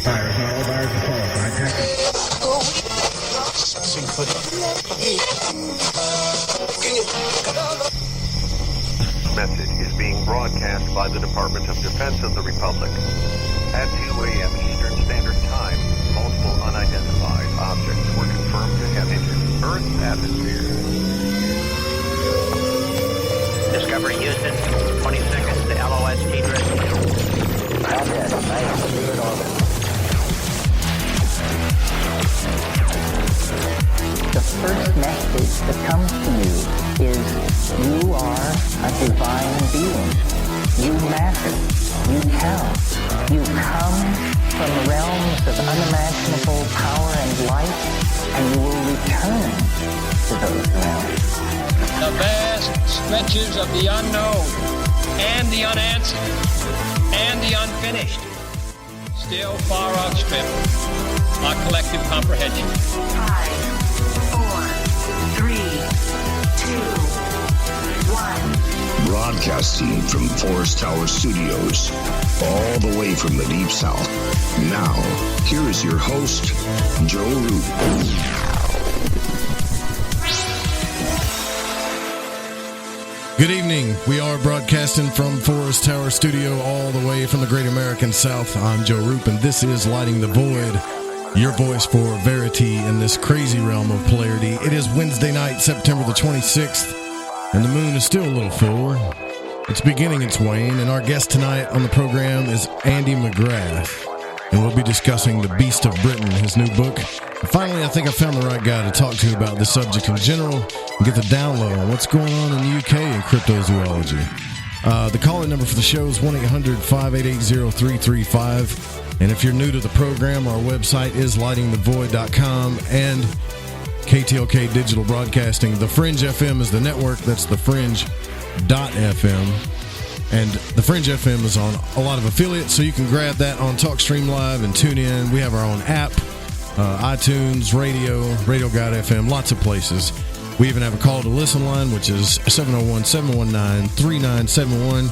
Message is being broadcast by the Department of Defense of the Republic. At 2 a.m. Eastern Standard Time, multiple unidentified objects were confirmed to have entered Earth's atmosphere. Discovery Houston, 20 seconds to LOS T-Drift. Contact, nice, in orbit. The first message that comes to you is you are a divine being. You matter. You count. You come from realms of unimaginable power and light, and you will return to those realms. The vast stretches of the unknown and the unanswered and the unfinished still far outstrip our collective comprehension. 5, 4, 3, 2, 1. Broadcasting from Forest Tower Studios, all the way from the Deep South. Now, here is your host, Joe Root. Good evening. We are broadcasting from Forest Tower Studio all the way from the Great American South. I'm Joe Roop, and this is Lighting the Void, your voice for verity in this crazy realm of polarity. It is Wednesday night, September the 26th, and the moon is still a little full. It's beginning its wane, and our guest tonight on the program is Andy McGrath, and we'll be discussing The Beast of Britain, his new book. And finally, I think I found the right guy to talk to about this subject in general and get the download on what's going on in the UK in cryptozoology. The call-in number for the show is 1-800-588-0335. And if you're new to the program, our website is lightingthevoid.com and KTLK Digital Broadcasting. The Fringe FM is the network. That's the Fringe.fm. And the Fringe FM is on a lot of affiliates, so you can grab that on TalkStream Live and tune in. We have our own app, iTunes, Radio Guide FM, lots of places. We even have a call to listen line, which is 701-719-3971.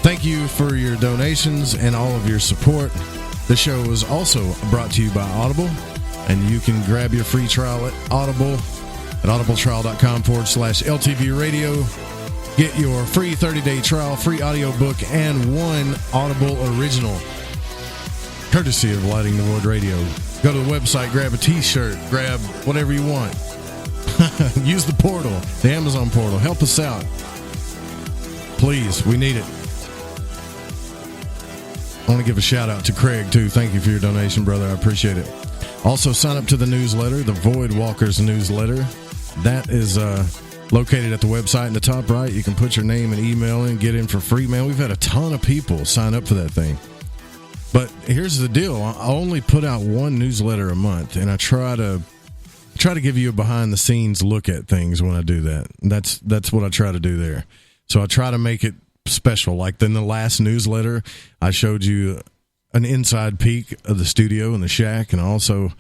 Thank you for your donations and all of your support. The show is also brought to you by Audible, and you can grab your free trial at Audible at audibletrial.com/LTV radio. Get your free 30-day trial, free audiobook, and one Audible original, courtesy of Lighting the Void Radio. Go to the website, grab a t-shirt, grab whatever you want. Use the portal, the Amazon portal. Help us out. Please, we need it. I want to give a shout out to Craig, too. Thank you for your donation, brother. I appreciate it. Also, sign up to the newsletter, the Void Walkers newsletter. That is located at the website in the top right. You can put your name and email in, get in for free. Man, we've had a ton of people sign up for that thing. But here's the deal. I only put out one newsletter a month, and I try to give you a behind-the-scenes look at things when I do that. That's what I try to do there. So I try to make it special. Like in the last newsletter, I showed you an inside peek of the studio and the shack, and I also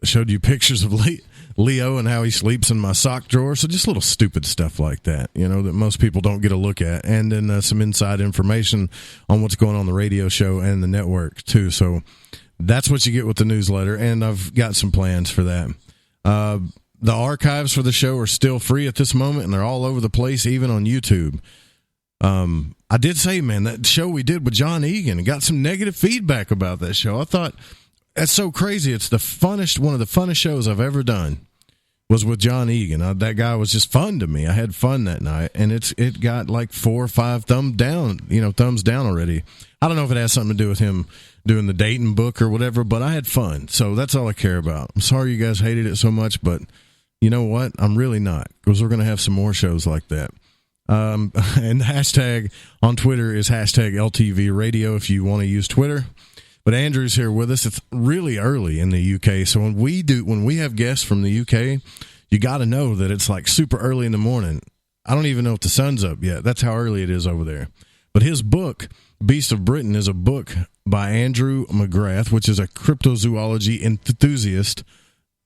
showed you pictures of Leo and how he sleeps in my sock drawer. So just little stupid stuff like that, that most people don't get a look at. And then some inside information on what's going on the radio show and the network, too. So that's what you get with the newsletter, and I've got some plans for that. The archives for the show are still free at this moment, and they're all over the place, even on YouTube. I did say, man, that show we did with John Egan, got some negative feedback about that show. I thought, that's so crazy. It's one of the funnest shows I've ever done was with John Egan. That guy was just fun to me. I had fun that night, and it got like 4 or 5 thumbs down already. I don't know if it has something to do with him doing the Dayton book or whatever, but I had fun, so that's all I care about. I'm sorry you guys hated it so much, but you know what? I'm really not, because we're going to have some more shows like that. And the hashtag on Twitter is hashtag LTV Radio if you want to use Twitter. But Andrew's here with us. It's really early in the UK, so when we have guests from the UK, you got to know that it's like super early in the morning. I don't even know if the sun's up yet. That's how early it is over there. But his book, Beast of Britain, is a book by Andrew McGrath, which is a cryptozoology enthusiast,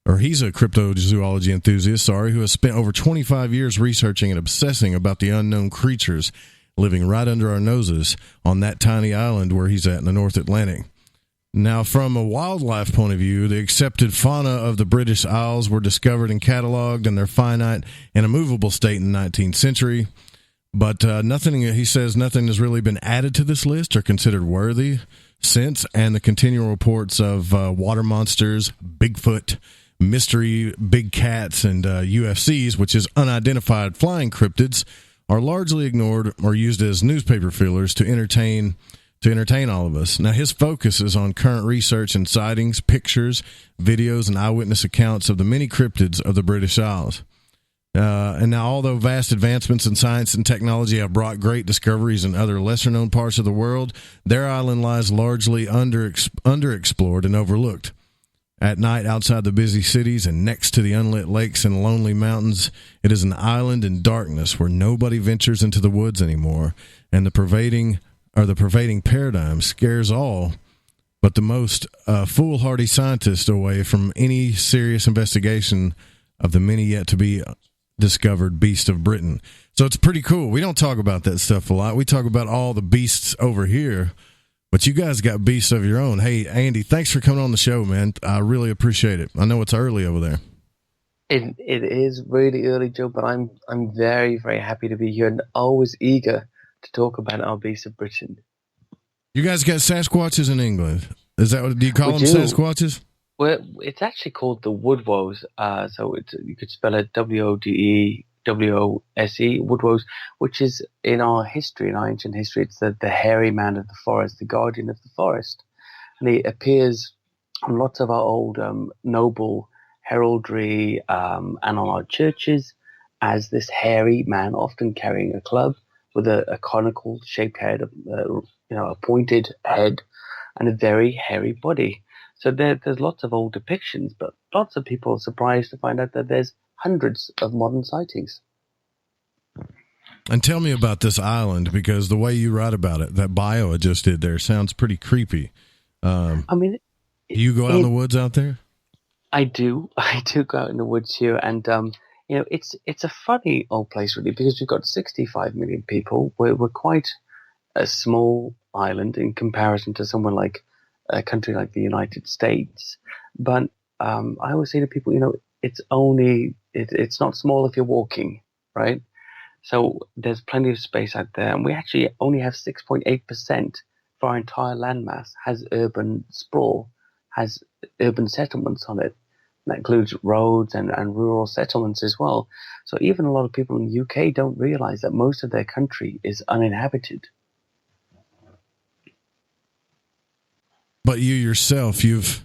or he's a cryptozoology enthusiast, who has spent over 25 years researching and obsessing about the unknown creatures living right under our noses on that tiny island where he's at in the North Atlantic. Now, from a wildlife point of view, the accepted fauna of the British Isles were discovered and cataloged in their finite and immovable state in the 19th century. But he says nothing has really been added to this list or considered worthy since, and the continual reports of water monsters, Bigfoot, mystery big cats, and U.F.Cs, which is unidentified flying cryptids, are largely ignored or used as newspaper fillers to entertain all of us. Now, his focus is on current research and sightings, pictures, videos, and eyewitness accounts of the many cryptids of the British Isles. And now, although vast advancements in science and technology have brought great discoveries in other lesser-known parts of the world, their island lies largely underexplored and overlooked. At night, outside the busy cities and next to the unlit lakes and lonely mountains, it is an island in darkness where nobody ventures into the woods anymore, and the pervading paradigm scares all but the most foolhardy scientist away from any serious investigation of the many yet to be discovered beast of Britain. So it's pretty cool. We don't talk about that stuff a lot. We talk about all the beasts over here, but you guys got beasts of your own. Hey, Andy, thanks for coming on the show, man. I really appreciate it. I know it's early over there. It is really early, Joe, but I'm very, very happy to be here and always eager to talk about our beasts of Britain. You guys got Sasquatches in England. Is that what, do you call them Sasquatches? Well, it's actually called the Woodwoes. So you could spell it Wodewose, Woodwoes, which is in our ancient history, it's the hairy man of the forest, the guardian of the forest. And he appears on lots of our old noble heraldry and on our churches as this hairy man, often carrying a club with a conical shaped head, a pointed head, and a very hairy body. So there's lots of old depictions, but lots of people are surprised to find out that there's hundreds of modern sightings. And tell me about this island, because the way you write about it, that bio I just did there sounds pretty creepy. You go out in the woods out there? I do. I do go out in the woods here, and it's a funny old place really, because we've got 65 million people. We're quite a small island in comparison to someone like a country like the United States. But I always say to people, it's not small if you're walking, right? So there's plenty of space out there, and we actually only have 6.8% of our entire landmass has urban sprawl, has urban settlements on it. That includes roads and rural settlements as well. So even a lot of people in the UK don't realize that most of their country is uninhabited. But you yourself, you've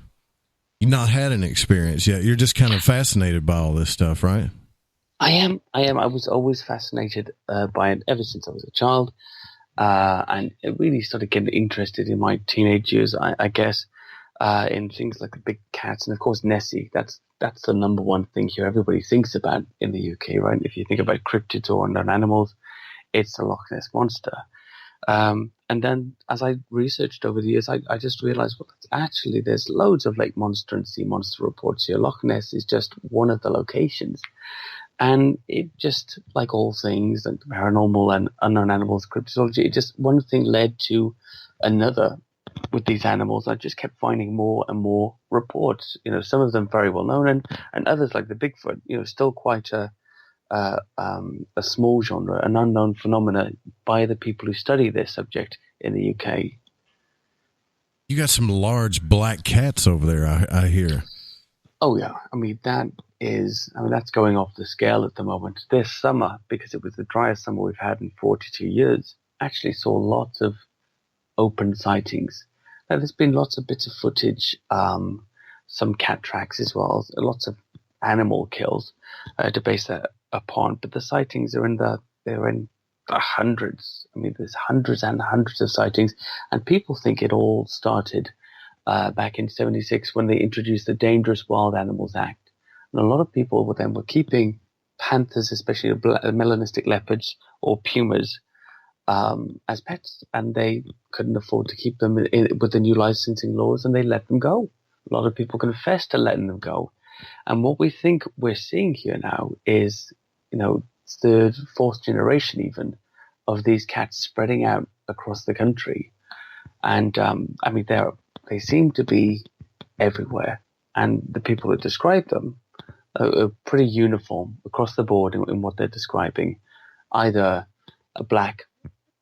not had an experience yet. You're just kind of fascinated by all this stuff, right? I am. I was always fascinated by it ever since I was a child. And it really started getting interested in my teenage years, I guess, in things like the big cats and, of course, Nessie. That's the number one thing here everybody thinks about in the UK, right? If you think about cryptids or unknown animals, it's the Loch Ness Monster. And then as I researched over the years, I just realized, well, actually there's loads of lake monster and sea monster reports here. Loch Ness is just one of the locations. And it just, like all things, like paranormal and unknown animals, cryptozoology, it just one thing led to another with these animals. I just kept finding more and more reports, some of them very well known and others like the Bigfoot, still quite a small genre, an unknown phenomena by the people who study this subject in the UK. You got some large black cats over there, I hear. Oh yeah, that's going off the scale at the moment. This summer, because it was the driest summer we've had in 42 years, actually saw lots of open sightings. Now, there's been lots of bits of footage, some cat tracks as well, lots of animal kills to base that upon. But the sightings are in the hundreds. There's hundreds and hundreds of sightings, and people think it all started back in '76 when they introduced the Dangerous Wild Animals Act. And a lot of people were keeping panthers, especially melanistic leopards or pumas, as pets, and they couldn't afford to keep them with the new licensing laws, and they let them go. A lot of people confess to letting them go. And what we think we're seeing here now is, third, fourth generation even of these cats spreading out across the country. And they're they seem to be everywhere, and the people that describe them are pretty uniform across the board in what they're describing. Either a black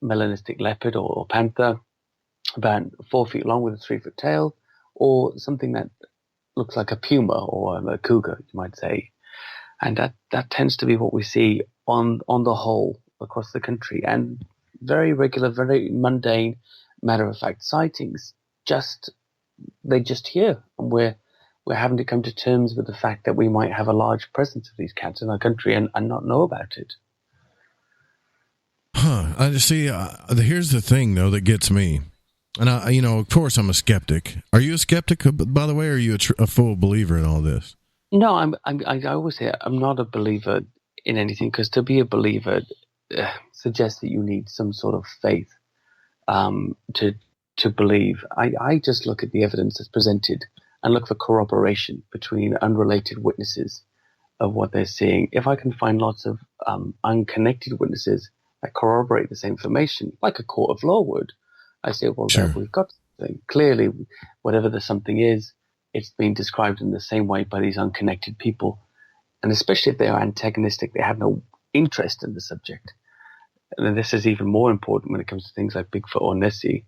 melanistic leopard or panther, about 4 feet long with a 3-foot tail, or something that looks like a puma or a cougar, you might say. And that tends to be what we see on the whole across the country, and very regular, very mundane, matter-of-fact sightings. They're just here, and we're having to come to terms with the fact that we might have a large presence of these cats in our country and not know about it. I just see. Here's the thing, though, that gets me, and of course, I'm a skeptic. Are you a skeptic, by the way, or are you a full believer in all this? No, I always say I'm not a believer in anything, because to be a believer suggests that you need some sort of faith to believe. I just look at the evidence that's presented and look for corroboration between unrelated witnesses of what they're seeing. If I can find lots of unconnected witnesses that corroborate the same information, like a court of law would, I say, well, sure, we've got something. Clearly, whatever the something is, it's been described in the same way by these unconnected people. And especially if they are antagonistic, they have no interest in the subject. And this is even more important when it comes to things like Bigfoot or Nessie.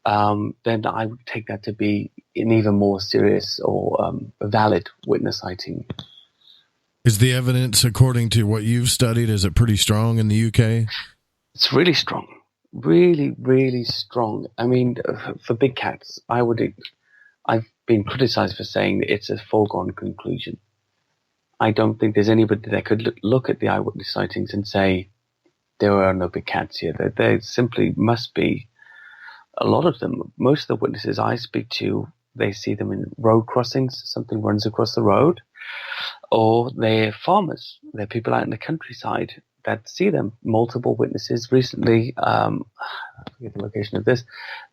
Then I would take that to be an even more serious or valid witness sighting. Is the evidence, according to what you've studied, is it pretty strong in the UK? It's really strong. Really, really strong. I mean, for big cats, I've been criticized for saying that it's a foregone conclusion. I don't think there's anybody that could look at the eyewitness sightings and say there are no big cats here. There simply must be a lot of them. Most of the witnesses I speak to, they see them in road crossings. Something runs across the road. Or they're farmers. They're people out in the countryside that see them. Multiple witnesses. Recently, I forget the location of this,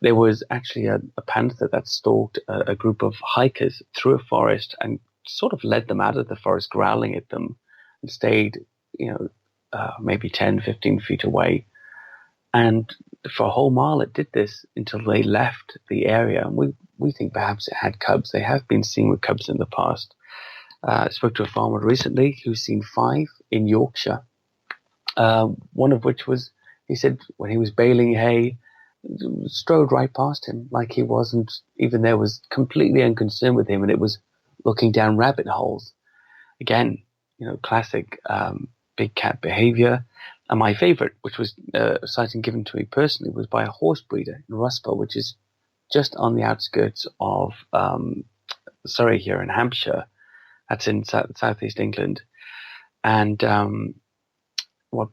there was actually a panther that stalked a group of hikers through a forest and sort of led them out of the forest, growling at them, and stayed, maybe 10, 15 feet away. And for a whole mile it did this until they left the area. And we think perhaps it had cubs. They have been seen with cubs in the past. I spoke to a farmer recently who's seen 5 in Yorkshire. One of which was, he said, when he was baling hay, strode right past him like he wasn't even there, was completely unconcerned with him, and it was looking down rabbit holes. Again, classic big cat behavior. And my favorite, which was a sighting given to me personally, was by a horse breeder in Rusper, which is just on the outskirts of Surrey here in Hampshire. That's in southeast England. And what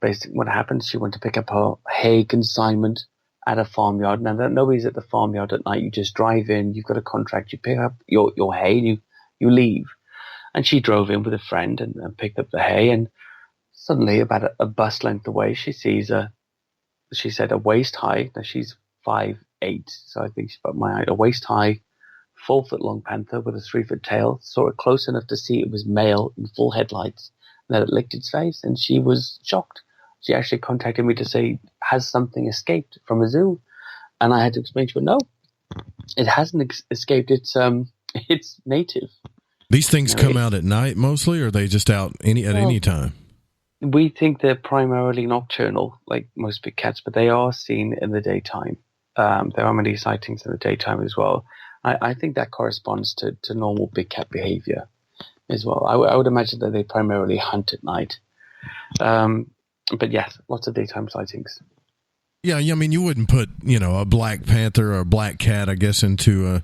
happened, she went to pick up her hay consignment at a farmyard. Now, nobody's at the farmyard at night. You just drive in, you've got a contract, you pick up your hay, and you leave. And she drove in with a friend and picked up the hay, and suddenly, about a bus length away, she sees she said a waist high. Now, she's 5'8", so I think she's about my height. A waist high, 4-foot long panther with a 3-foot tail. Saw it close enough to see it was male in full headlights. And then it licked its face, and she was shocked. She actually contacted me to say, has something escaped from a zoo? And I had to explain to her, no, it hasn't escaped. It's native. These things come out at night mostly, or are they just out at any time? We think they're primarily nocturnal, like most big cats, but they are seen in the daytime. There are many sightings in the daytime as well. I think that corresponds to normal big cat behavior as well. I would imagine that they primarily hunt at night. But yes, lots of daytime sightings. Yeah, I mean, you wouldn't put, a black panther or a black cat, I guess, into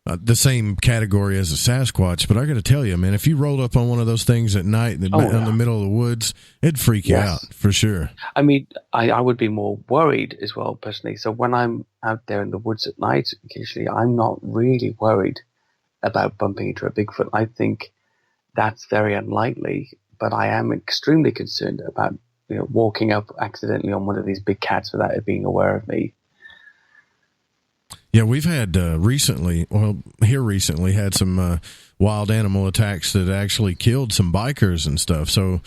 the same category as a Sasquatch. But I got to tell you, man, if you rolled up on one of those things at night in the middle of the woods, it'd freak you out for sure. I mean, I would be more worried as well, personally. So when I'm out there in the woods at night, occasionally, I'm not really worried about bumping into a Bigfoot. I think that's very unlikely, but I am extremely concerned about walking up accidentally on one of these big cats without it being aware of me. Yeah, we've had recently had some wild animal attacks that actually killed some bikers and stuff. So,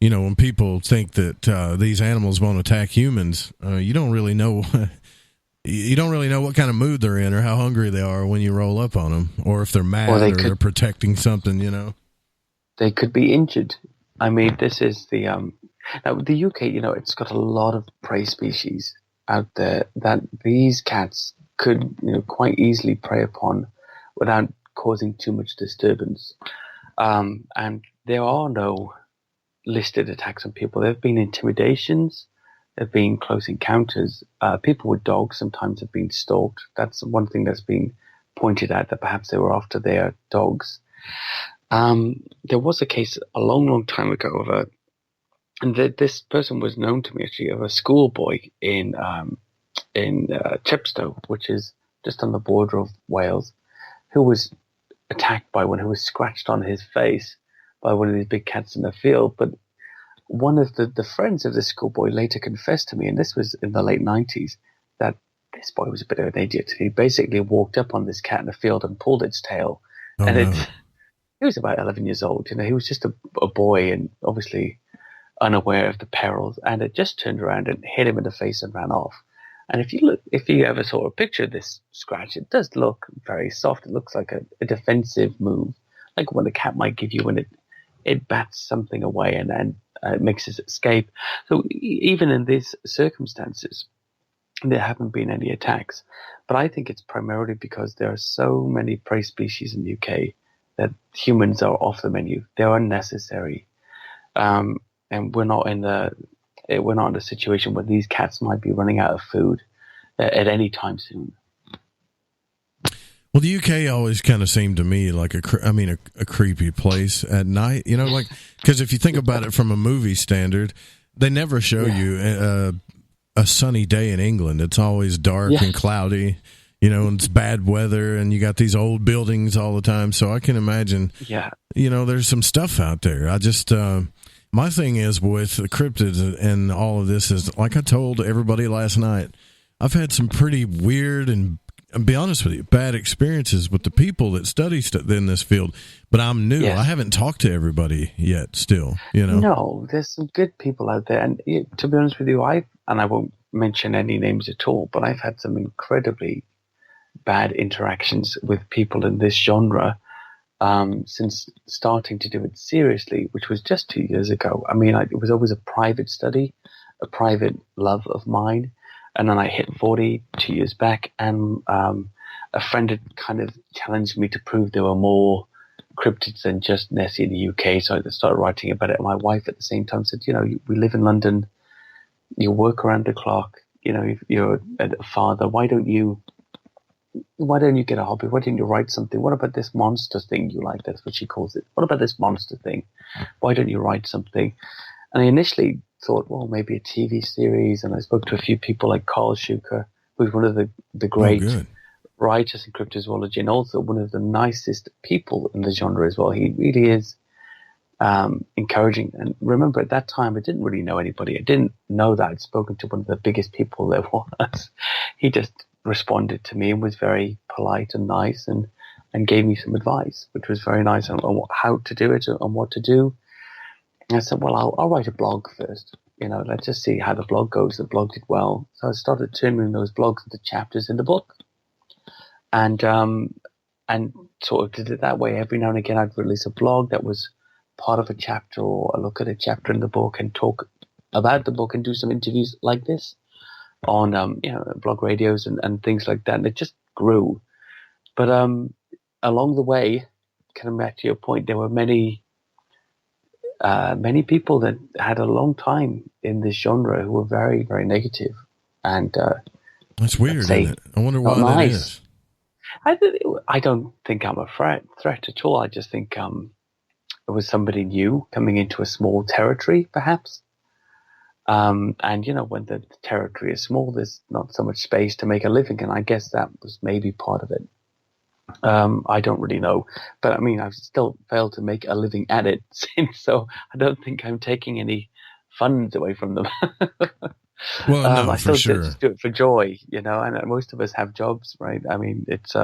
when people think that these animals won't attack humans, you don't really know you don't really know what kind of mood they're in or how hungry they are when you roll up on them, or if they're mad or they're protecting something, you know. They could be injured. I mean, this is now the UK, you know, it's got a lot of prey species out there that these cats could, you know, quite easily prey upon without causing too much disturbance. And there are no listed attacks on people. There have been intimidations. There have been close encounters. People with dogs sometimes have been stalked. That's one thing that's been pointed out, that perhaps they were after their dogs. There was a case a long, long time ago and this person was known to me actually, of a schoolboy in Chepstow, which is just on the border of Wales, who was attacked by one, who was scratched on his face by one of these big cats in the field. But one of the friends of the schoolboy later confessed to me, and this was in the late 90s, that this boy was a bit of an idiot. He basically walked up on this cat in the field and pulled its tail. He was about 11 years old. You know, he was just a boy and obviously unaware of the perils, and it just turned around and hit him in the face and ran off. And if you ever saw a picture of this scratch, it does look very soft. It looks like a defensive move, like what a cat might give you when it bats something away and then it makes its escape. So even in these circumstances, there haven't been any attacks. But I think it's primarily because there are so many prey species in the UK that humans are off the menu. They're unnecessary. And we're not in a situation where these cats might be running out of food at any time soon. Well, the UK always kind of seemed to me like a creepy place at night. You know, like, because if you think about it from a movie standard, they never show you a sunny day in England. It's always dark and cloudy. You know, and it's bad weather, and you got these old buildings all the time. So I can imagine, you know, there's some stuff out there. I just, my thing is with the cryptids and all of this is, like I told everybody last night, I've had some pretty weird and, I'll be honest with you, bad experiences with the people that study in this field. But I'm new. I haven't talked to everybody yet still, you know. No, there's some good people out there. And to be honest with you, I won't mention any names at all, but I've had some incredibly bad interactions with people in this genre since starting to do it seriously, which was just 2 years ago. I mean, it was always a private study, a private love of mine. And then I hit 40 2 years back, and a friend had kind of challenged me to prove there were more cryptids than just Nessie in the UK. So I started writing about it. And my wife at the same time said, you know, we live in London, you work around the clock, you know, you're a father, why don't you get a hobby? Why don't you write something? What about this monster thing you like? That's what she calls it. What about this monster thing? Why don't you write something? And I initially thought, well, maybe a TV series. And I spoke to a few people like Carl Schuker, who's one of the great writers in cryptozoology, and also one of the nicest people in the genre as well. He really is encouraging. And remember, at that time, I didn't really know anybody. I didn't know that I'd spoken to one of the biggest people there was. He just responded to me and was very polite and nice and gave me some advice, which was very nice on how to do it and what to do. And I said, well, I'll write a blog first. You know, let's just see how the blog goes. The blog did well. So I started turning those blogs into chapters in the book. And sort of did it that way. Every now and again, I'd release a blog that was part of a chapter, or I look at a chapter in the book and talk about the book and do some interviews like this on, blog radios and things like that. And it just grew. But along the way, coming back to your point, there were many people that had a long time in this genre who were very, very negative. And that's weird, isn't it? I wonder why that is. I don't think I'm a threat at all. I just think it was somebody new coming into a small territory, perhaps. And, you know, when the territory is small, there's not so much space to make a living. And I guess that was maybe part of it. I don't really know. But, I mean, I've still failed to make a living at it since, so I don't think I'm taking any funds away from them. Well, no, I still for sure. just do it for joy, you know, and most of us have jobs, right? I mean, it's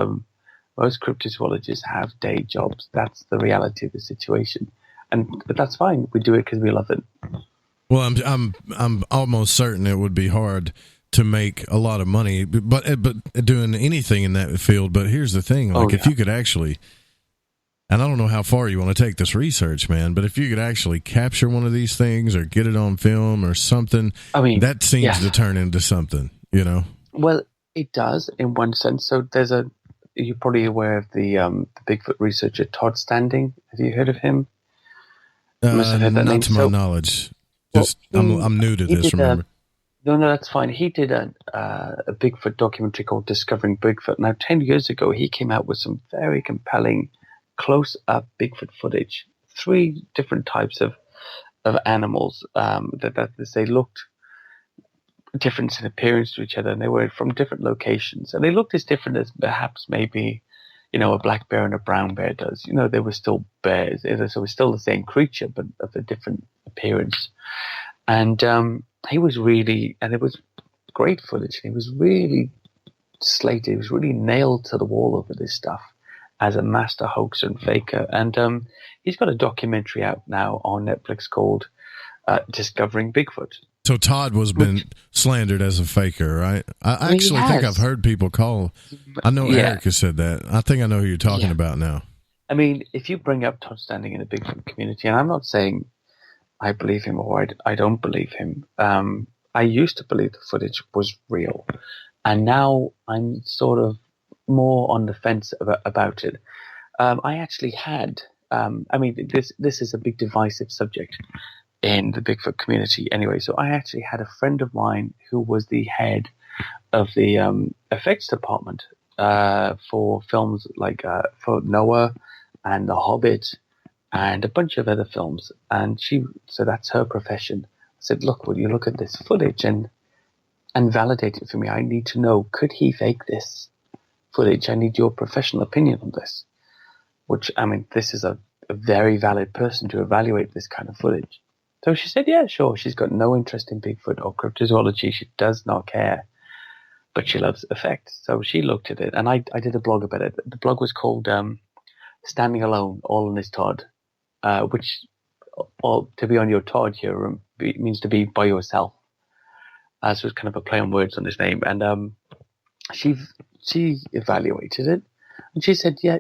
most cryptozoologists have day jobs. That's the reality of the situation. But that's fine. We do it because we love it. Well, I'm almost certain it would be hard to make a lot of money, but doing anything in that field. But here's the thing, like if you could actually, and I don't know how far you want to take this research, man, but if you could actually capture one of these things or get it on film or something, I mean, that seems to turn into something, you know? Well, it does in one sense. So you're probably aware of the Bigfoot researcher Todd Standing. Have you heard of him? Not to my knowledge. Just I'm new to this. Remember? No, that's fine. He did a Bigfoot documentary called Discovering Bigfoot. Now, 10 years ago, he came out with some very compelling close-up Bigfoot footage. 3 different types of animals that they looked different in appearance to each other, and they were from different locations. And they looked as different as perhaps maybe, a black bear and a brown bear does. They were still bears. So it was still the same creature, but of a different appearance. And he was really, and it was great footage. He was really slated. He was really nailed to the wall over this stuff as a master hoaxer and faker. And he's got a documentary out now on Netflix called Discovering Bigfoot. So Todd been slandered as a faker, right? I actually think I've heard people call. I know Eric has said that. I think I know who you're talking about now. I mean, if you bring up Todd Standing in the Bigfoot community, and I'm not saying I believe him or I don't believe him. I used to believe the footage was real, and now I'm sort of more on the fence about it. I actually had. This is a big divisive subject in the Bigfoot community anyway. So I actually had a friend of mine who was the head of the effects department for films like for Noah and The Hobbit and a bunch of other films. And so that's her profession. I said, look, will you look at this footage and validate it for me? I need to know, could he fake this footage? I need your professional opinion on this. Which, this is a very valid person to evaluate this kind of footage. So she said, yeah, sure. She's got no interest in Bigfoot or cryptozoology. She does not care. But she loves effects. So she looked at it, and I did a blog about it. The blog was called Standing Alone, All in His Todd, which, to be on your Todd here, means to be by yourself. So it's kind of a play on words on his name. And she evaluated it, and she said, yeah,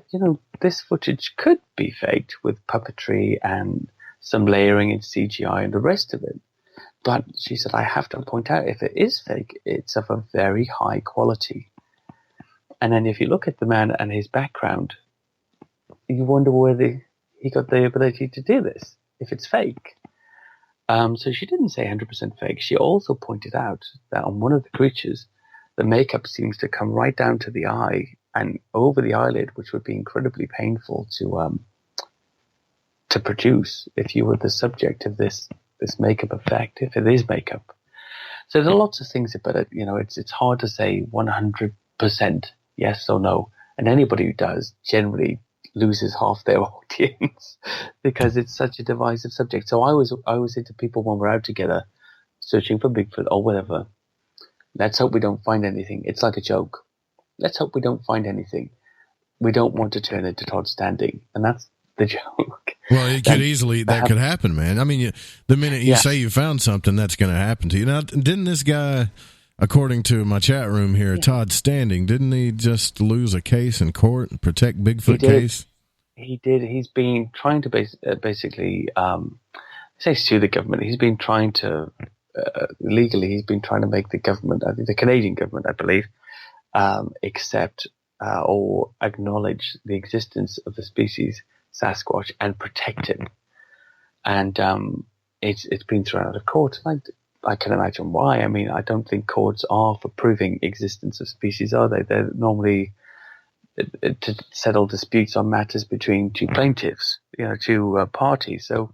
this footage could be faked with puppetry and some layering in CGI and the rest of it. But she said, I have to point out, if it is fake, it's of a very high quality. And then if you look at the man and his background, you wonder where he got the ability to do this, if it's fake. So she didn't say 100% fake. She also pointed out that on one of the creatures, the makeup seems to come right down to the eye and over the eyelid, which would be incredibly painful to produce if you were the subject of this makeup effect, if it is makeup. So there are lots of things about it. It's hard to say 100% yes or no. And anybody who does generally loses half their audience because it's such a divisive subject. So I always say to people when we're out together searching for Bigfoot or whatever, let's hope we don't find anything. It's like a joke. Let's hope we don't find anything. We don't want to turn into Todd Standing. And that's the joke. Well, it could easily, that could happen, man. I mean, the minute you say you found something, that's going to happen to you. Now, didn't this guy, according to my chat room here, Todd Standing, didn't he just lose a case in court and protect Bigfoot case? He did. He's been trying to basically, say sue the government. He's been trying to, legally, he's been trying to make the government, I think the Canadian government, I believe, accept or acknowledge the existence of the species Sasquatch and protect it. And it's been thrown out of court. And I can imagine why. I mean, I don't think courts are for proving existence of species, are they? They're normally to settle disputes on matters between two plaintiffs, two parties. So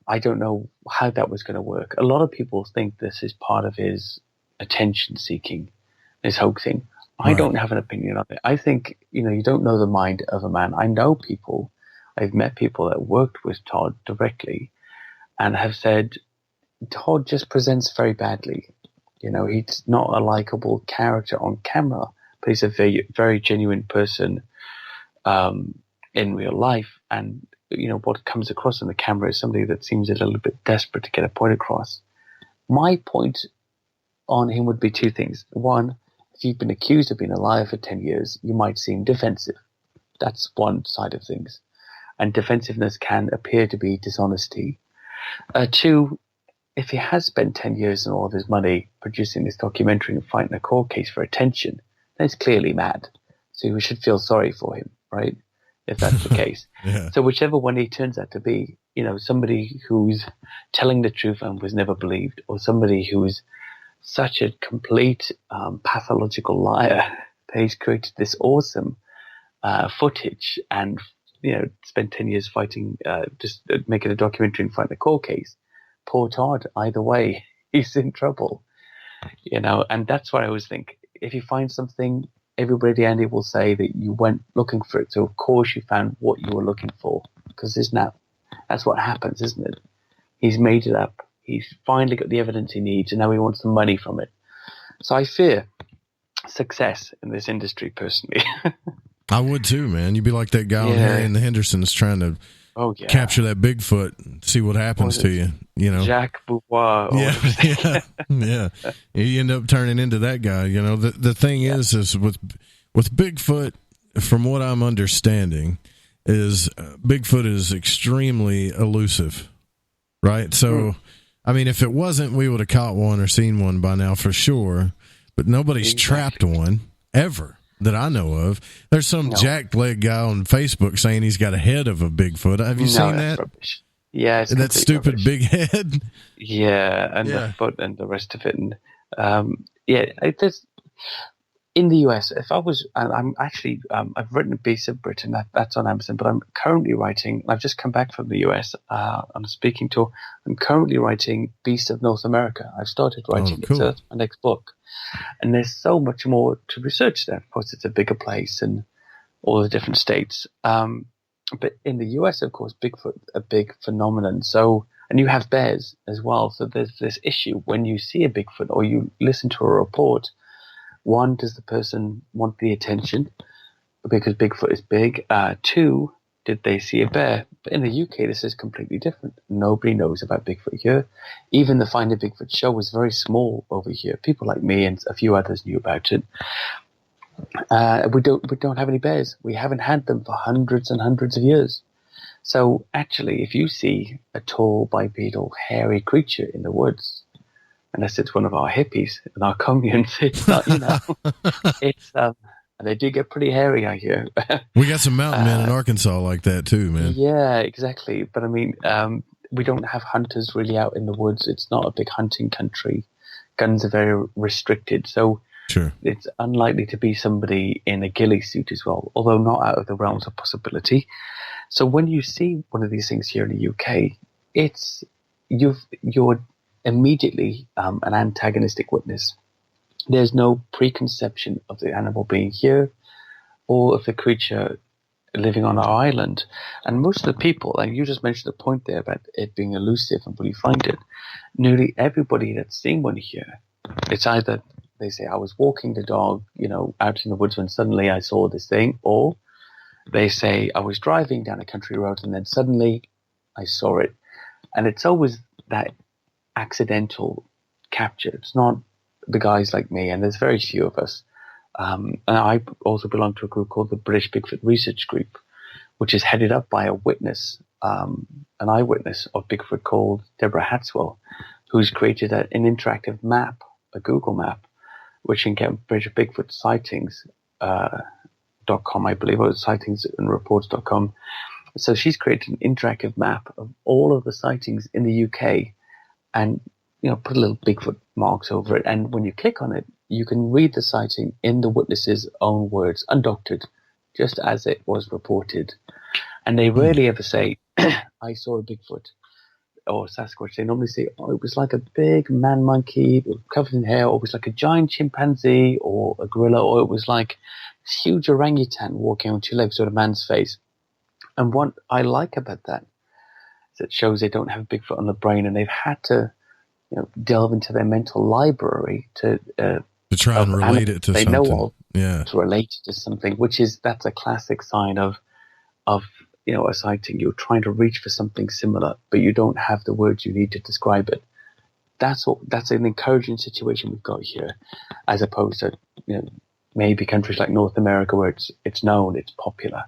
I don't know how that was going to work. A lot of people think this is part of his attention seeking, his hoaxing. I don't have an opinion on it. I think, you don't know the mind of a man. I know people, I've met people that worked with Todd directly and have said, Todd just presents very badly. He's not a likable character on camera, but he's a very, very genuine person in real life. And, what comes across on the camera is somebody that seems a little bit desperate to get a point across. My point on him would be two things. One, if you've been accused of being a liar for 10 years, you might seem defensive. That's one side of things. And defensiveness can appear to be dishonesty. Two, if he has spent 10 years and all of his money producing this documentary and fighting a court case for attention, then he's clearly mad. So we should feel sorry for him, right? If that's the case. Yeah. So whichever one he turns out to be, somebody who's telling the truth and was never believed, or somebody who's such a complete pathological liar that he's created this awesome footage and, spent 10 years fighting, just making a documentary and fighting a court case. Poor Todd, either way, he's in trouble, and that's what I always think. If you find something, everybody, Andy, will say that you went looking for it. So of course you found what you were looking for, because that's what happens, isn't it? He's made it up. He's finally got the evidence he needs, and now he wants the money from it. So I fear success in this industry, personally. I would too, man. You'd be like that guy on Harry and the Hendersons trying to capture that Bigfoot and see what happens to you. Jacques Boubois. Yeah. You end up turning into that guy. The thing is with Bigfoot, from what I'm understanding, is Bigfoot is extremely elusive, right? So, I mean, if it wasn't, we would have caught one or seen one by now for sure. But nobody's trapped one ever that I know of. There's some jackleg guy on Facebook saying he's got a head of a Bigfoot. Have you seen that? Rubbish. Yeah, it's that stupid rubbish. Big head. Yeah, and the foot and the rest of it. And there's in the US. If I was, I'm actually, I've written a piece of Britain that's on Amazon, but I'm currently writing. I've just come back from the US on a speaking tour. I'm currently writing Beasts of North America. I've started writing it, so that's my next book. And there's so much more to research there. Of course, it's a bigger place and all the different states. But in the US, of course, Bigfoot, a big phenomenon. So, and you have bears as well. So there's this issue when you see a Bigfoot or you listen to a report. One, does the person want the attention because Bigfoot is big? Two, did they see a bear? But in the UK, this is completely different. Nobody knows about Bigfoot here. Even the Find a Bigfoot show was very small over here. People like me and a few others knew about it. We don't have any bears. We haven't had them for hundreds and hundreds of years. So actually, if you see a tall, bipedal, hairy creature in the woods, unless it's one of our hippies in our communes, it's not, it's and they do get pretty hairy, I hear. We got some mountain men in Arkansas like that too, man. Yeah, exactly. But I mean, we don't have hunters really out in the woods. It's not a big hunting country. Guns are very restricted. So sure, it's unlikely to be somebody in a ghillie suit as well, although not out of the realms of possibility. So when you see one of these things here in the UK, you're immediately an antagonistic witness. There's no preconception of the animal being here or of the creature living on our island. And most of the people, and you just mentioned the point there about it being elusive and will you find it, nearly everybody that's seen one here, it's either they say, I was walking the dog, out in the woods when suddenly I saw this thing, or they say, I was driving down a country road and then suddenly I saw it. And it's always that accidental capture. It's not the guys like me, and there's very few of us. And I also belong to a group called the British Bigfoot Research Group, which is headed up by a witness, an eyewitness of Bigfoot called Deborah Hatswell, who's created an interactive map, a Google map, which you can get British Bigfoot sightings, .com, I believe, or sightings&reports.com. So she's created an interactive map of all of the sightings in the UK and, put a little Bigfoot marks over it. And when you click on it, you can read the sighting in the witness's own words, undoctored, just as it was reported. And they rarely ever say, I saw a Bigfoot or Sasquatch. They normally say, it was like a big man monkey covered in hair, or it was like a giant chimpanzee or a gorilla, or it was like this huge orangutan walking on two legs with a man's face. And what I like about that is it shows they don't have Bigfoot on the brain, and they've had to delve into their mental library to try and relate it to they something. Know of, to relate it to something, that's a classic sign of a sighting. You're trying to reach for something similar, but you don't have the words you need to describe it. that's an encouraging situation we've got here, as opposed to maybe countries like North America where it's known, it's popular.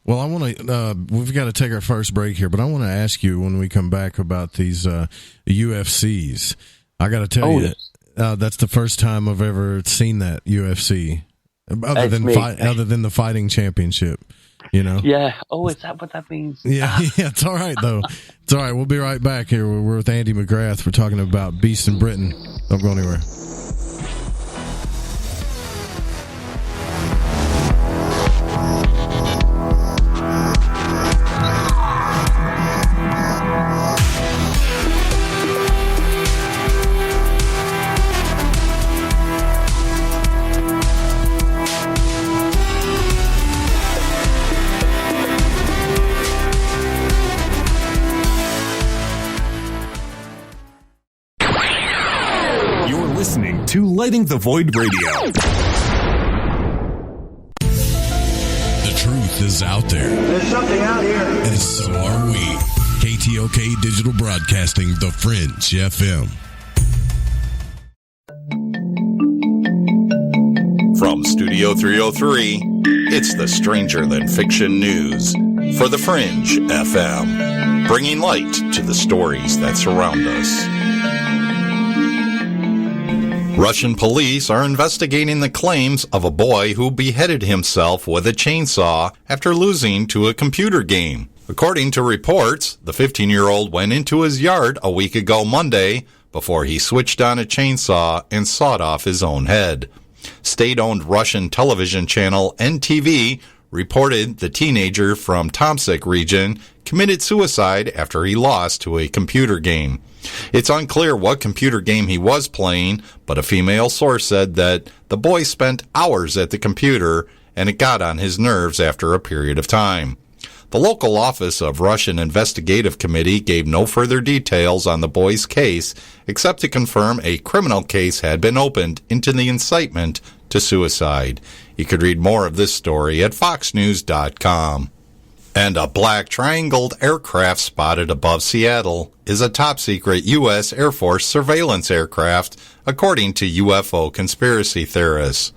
Well, I want to. We've got to take our first break here, but I want to ask you when we come back about these UFCs. I got to tell you, that's the first time I've ever seen that UFC, other than the fighting championship. Yeah. Oh, is that what that means? Yeah. It's all right though. It's all right. We'll be right back here. We're with Andy McGrath. We're talking about beasts in Britain. Don't go anywhere. To Lighting the Void Radio. The truth is out there. There's something out here. And so are we. KTOK Digital Broadcasting, The Fringe FM. From Studio 303, it's the Stranger Than Fiction News for The Fringe FM, bringing light to the stories that surround us. Russian police are investigating the claims of a boy who beheaded himself with a chainsaw after losing to a computer game. According to reports, the 15-year-old went into his yard a week ago Monday before he switched on a chainsaw and sawed off his own head. State-owned Russian television channel NTV reported the teenager from Tomsk region committed suicide after he lost to a computer game. It's unclear what computer game he was playing, but a female source said that the boy spent hours at the computer and it got on his nerves after a period of time. The local office of Russian Investigative Committee gave no further details on the boy's case except to confirm a criminal case had been opened into the incitement to suicide. You could read more of this story at foxnews.com. And a black triangled aircraft spotted above Seattle is a top-secret U.S. Air Force surveillance aircraft, according to UFO conspiracy theorists.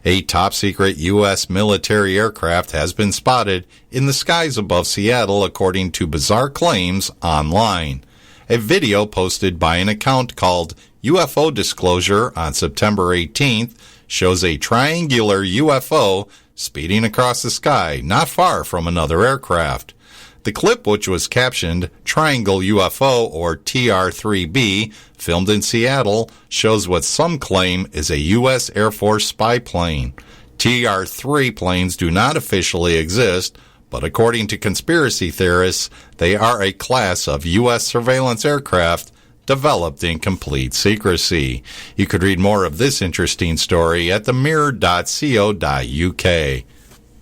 A top-secret U.S. military aircraft has been spotted in the skies above Seattle, according to bizarre claims online. A video posted by an account called UFO Disclosure on September 18th shows a triangular UFO speeding across the sky not far from another aircraft. The clip, which was captioned Triangle UFO or TR-3B, filmed in Seattle, shows what some claim is a U.S. Air Force spy plane. TR-3 planes do not officially exist, but according to conspiracy theorists, they are a class of U.S. surveillance aircraft developed in complete secrecy. You could read more of this interesting story at themirror.co.uk.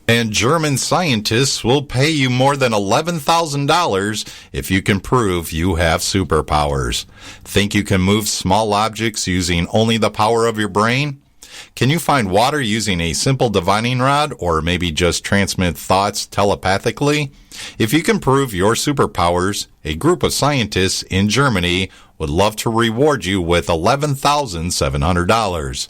And German scientists will pay you more than $11,000 if you can prove you have superpowers. Think you can move small objects using only the power of your brain? Can you find water using a simple divining rod, or maybe just transmit thoughts telepathically? If you can prove your superpowers, a group of scientists in Germany would love to reward you with $11,700.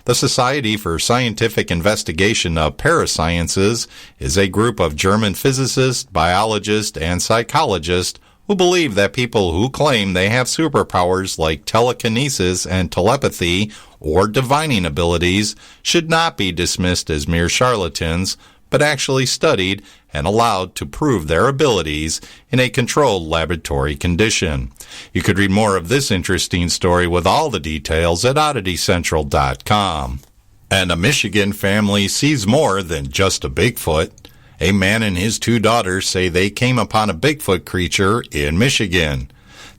The Society for Scientific Investigation of Parasciences is a group of German physicists, biologists, and psychologists who believe that people who claim they have superpowers like telekinesis and telepathy or divining abilities should not be dismissed as mere charlatans, but actually studied and allowed to prove their abilities in a controlled laboratory condition. You could read more of this interesting story with all the details at odditycentral.com. And a Michigan family sees more than just a Bigfoot. A man and his two daughters say they came upon a Bigfoot creature in Michigan.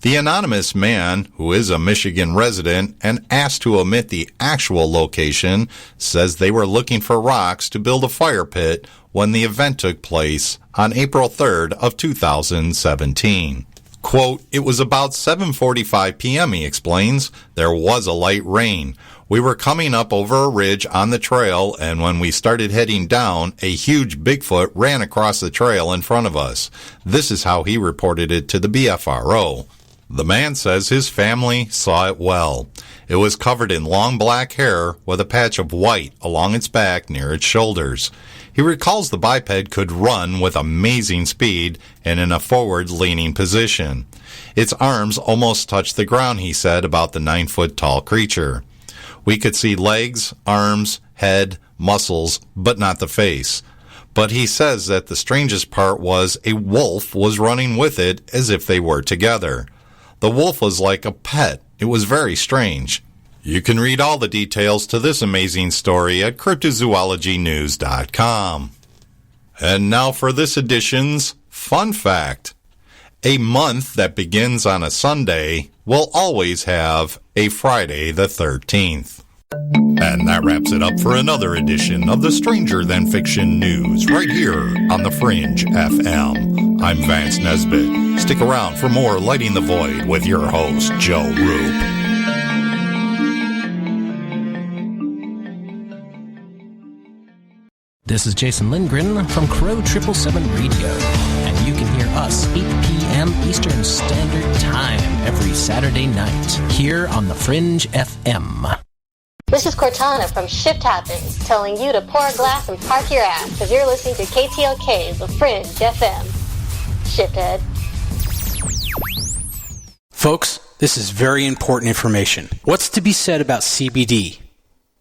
The anonymous man, who is a Michigan resident and asked to omit the actual location, says they were looking for rocks to build a fire pit when the event took place on April 3rd of 2017. Quote, "It was about 7:45 p.m., he explains. There was a light rain. We were coming up over a ridge on the trail, and when we started heading down, a huge Bigfoot ran across the trail in front of us. This is how he reported it to the BFRO. The man says his family saw it well. It was covered in long black hair with a patch of white along its back near its shoulders. He recalls the biped could run with amazing speed and in a forward-leaning position. Its arms almost touched the ground, he said, about the 9-foot-tall creature. We could see legs, arms, head, muscles, but not the face. But he says that the strangest part was a wolf was running with it as if they were together. The wolf was like a pet. It was very strange. You can read all the details to this amazing story at cryptozoologynews.com. And now for this edition's Fun Fact. A month that begins on a Sunday will always have a Friday the 13th. And that wraps it up for another edition of the Stranger Than Fiction News right here on The Fringe FM. I'm Vance Nesbitt. Stick around for more Lighting the Void with your host, Joe Roop. This is Jason Lindgren from Crow 777 Radio, and you can hear us 8 p.m. Eastern Standard Time every Saturday night here on The Fringe FM. This is Cortana from Shift Happens, telling you to pour a glass and park your ass because you're listening to KTLK, The Fringe FM. Shifthead. Folks, this is very important information. What's to be said about CBD?